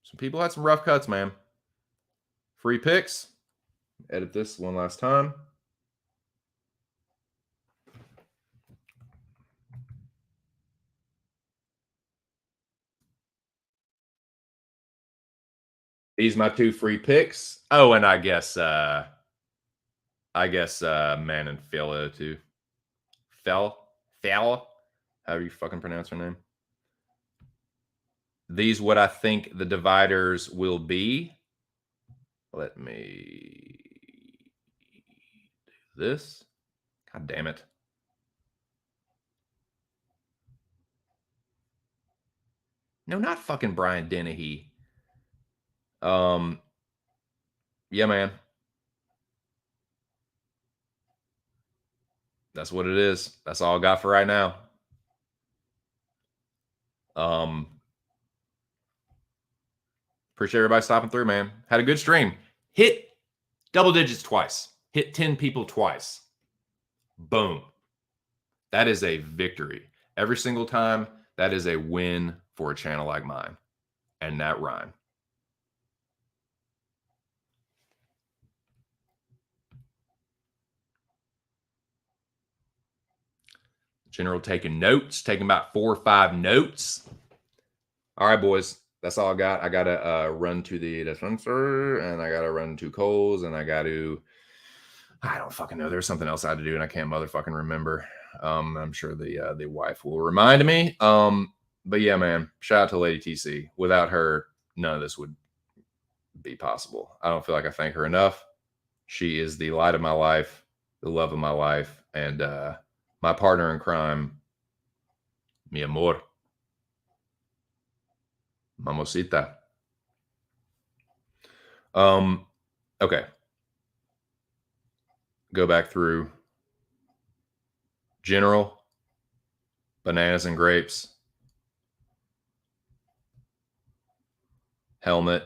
Some people had some rough cuts, man. Free picks. Edit this one last time. These are my 2 free picks. Oh, and I guess Man and Philo too. Fel, however you fucking pronounce her name. These what I think the dividers will be. Let me do this. God damn it. No, not fucking Brian Dennehy. Yeah, man. That's what it is. That's all I got for right now. Appreciate everybody stopping through, man. Had a good stream. Hit double digits twice. Hit 10 people twice. Boom. That is a victory. Every single time, that is a win for a channel like mine. And that rhyme. General taking notes, taking about 4 or 5 notes. All right, boys. That's all I got. I got to run to the dispenser, and I got to run to Kohl's, and I got to, I don't fucking know. There's something else I had to do, and I can't motherfucking remember. I'm sure the wife will remind me. But yeah, man, shout out to Lady TC. Without her, none of this would be possible. I don't feel like I thank her enough. She is the light of my life, the love of my life, and my partner in crime, mi amor, mamosita. Okay. Go back through General, Bananas and Grapes, Helmet,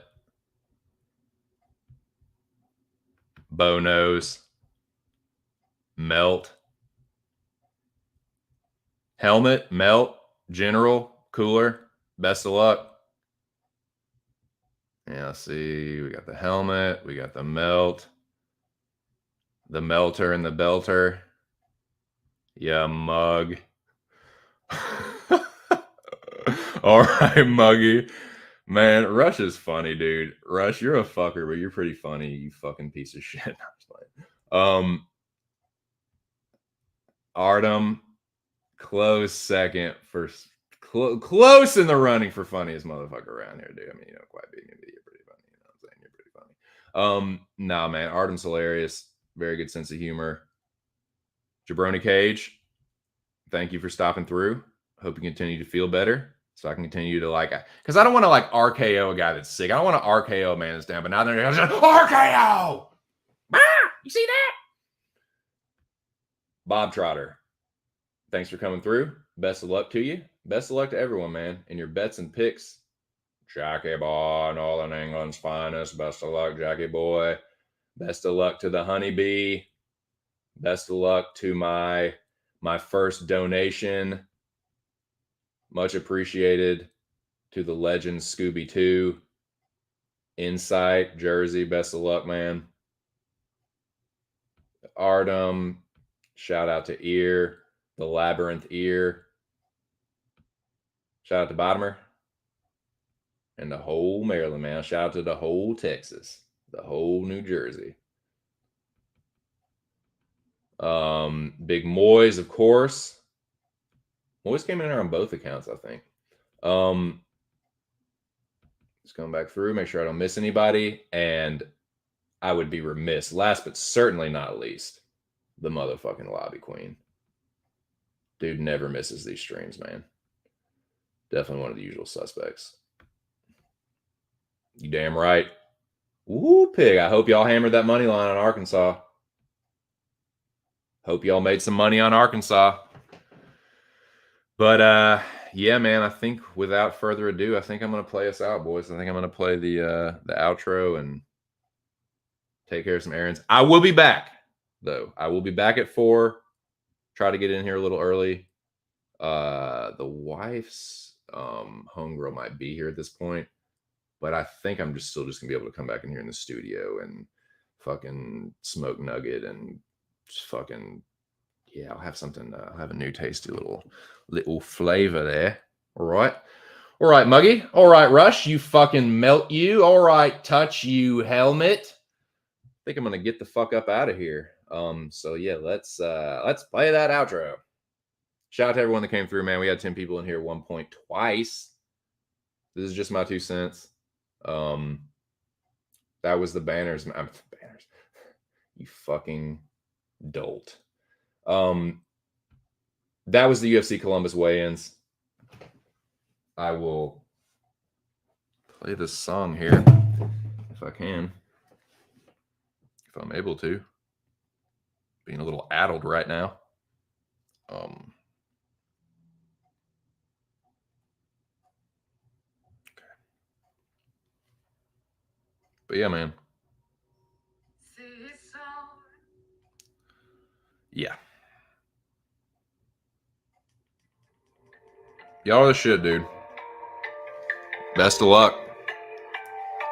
Bow Nose, Melt, Helmet, melt, general, cooler. Best of luck. Yeah, let's see. We got the helmet. We got the melt. The melter and the belter. Yeah, mug. All right, Muggy. Man, Rush is funny, dude. Rush, you're a fucker, but you're pretty funny, you fucking piece of shit. Artem, close second for close in the running for funniest motherfucker around here, dude. I mean, quite being an idiot, pretty funny. You know what I'm saying? You're pretty funny. Nah, man. Artem's hilarious. Very good sense of humor. Jabroni Cage, thank you for stopping through. Hope you continue to feel better. So I can continue to because I don't want to RKO a guy that's sick. I don't want to RKO a man that's down, but now they're RKO. You see that? Bob Trotter, thanks for coming through. Best of luck to you. Best of luck to everyone, man. In your bets and picks. Jackie boy, Northern England's finest. Best of luck, Jackie boy. Best of luck to the honeybee. Best of luck to my first donation. Much appreciated to the legend Scooby 2. Insight, Jersey, best of luck, man. Artem, shout out to Ear, the Labyrinth Ear. Shout out to Bottomer. And the whole Maryland, man. Shout out to the whole Texas, the whole New Jersey. Big Moyes, of course. Moyes came in there on both accounts, I think. Just going back through, make sure I don't miss anybody. And I would be remiss, last but certainly not least, the motherfucking Lobby Queen. Dude never misses these streams, man. Definitely one of the usual suspects. You damn right. Woo, pig. I hope y'all hammered that money line on Arkansas. Hope y'all made some money on Arkansas. But yeah, man, I think without further ado, I think I'm going to play us out, boys. I think I'm going to play the outro and take care of some errands. I will be back, though. I will be back at 4. Try to get in here a little early. The wife's homegirl might be here at this point, but I think I'm still just gonna be able to come back in here in the studio and fucking smoke nugget and just fucking I'll have something. I'll have a new tasty little flavor there. All right, Muggy. All right, Rush. You fucking melt you. All right, Touch you helmet. I think I'm gonna get the fuck up out of here. So yeah, let's play that outro. Shout out to everyone that came through, man. We had 10 people in here at one point twice. This is just my 2 cents. That was the banners. Banners. You fucking dolt. That was the UFC Columbus weigh-ins. I will play this song here if I can. If I'm able to. Being a little addled right now. But yeah, man. Yeah. Y'all are the shit, dude. Best of luck.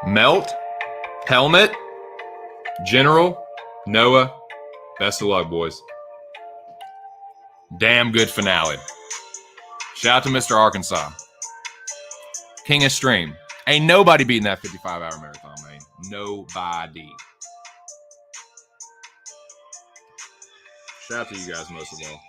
Melt, helmet, general, Noah. Best of luck, boys. Damn good finale. Shout out to Mr. Arkansas. King of stream. Ain't nobody beating that 55-hour marathon, man. Nobody. Shout out to you guys most of all.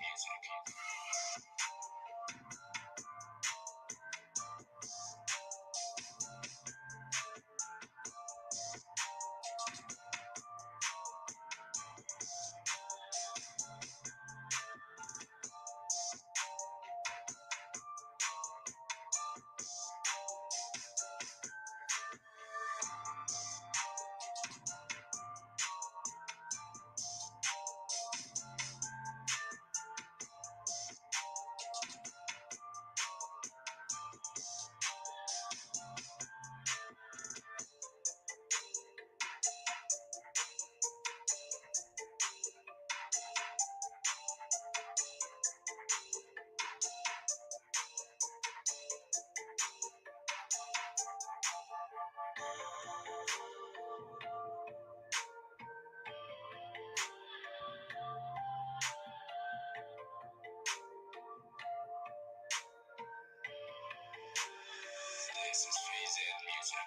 This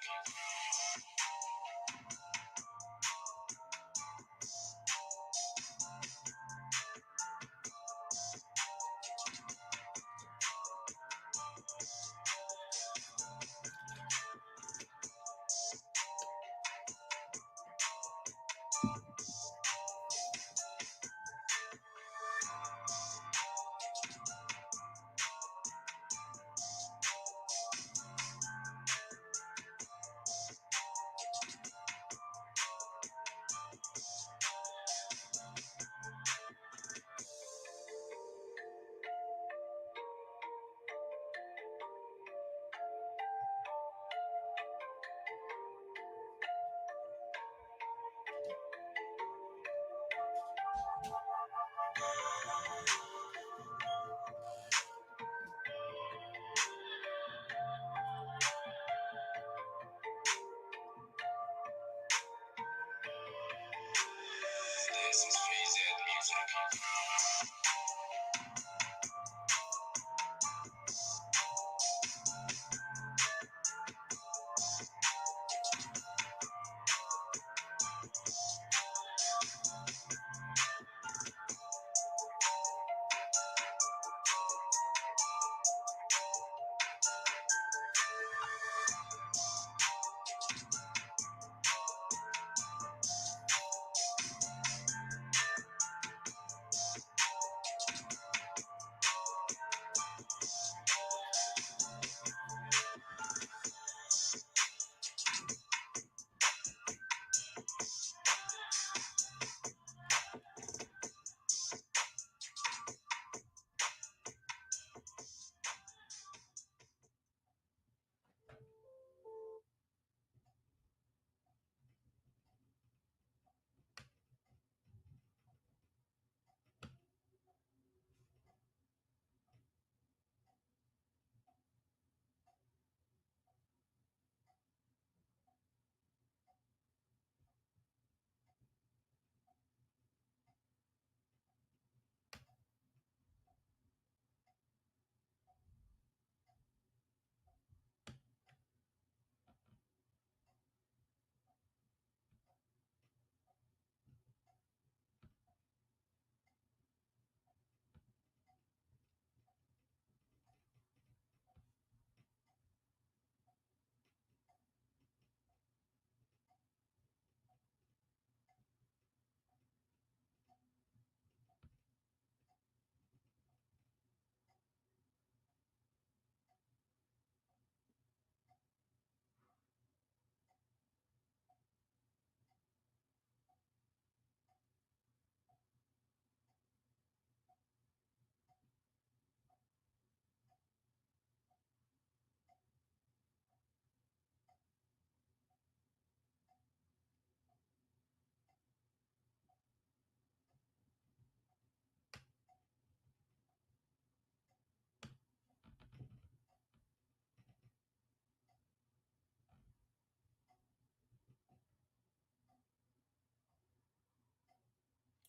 is FAYZED music.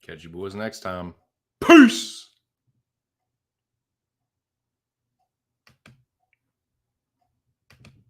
Catch you boys next time. Peace.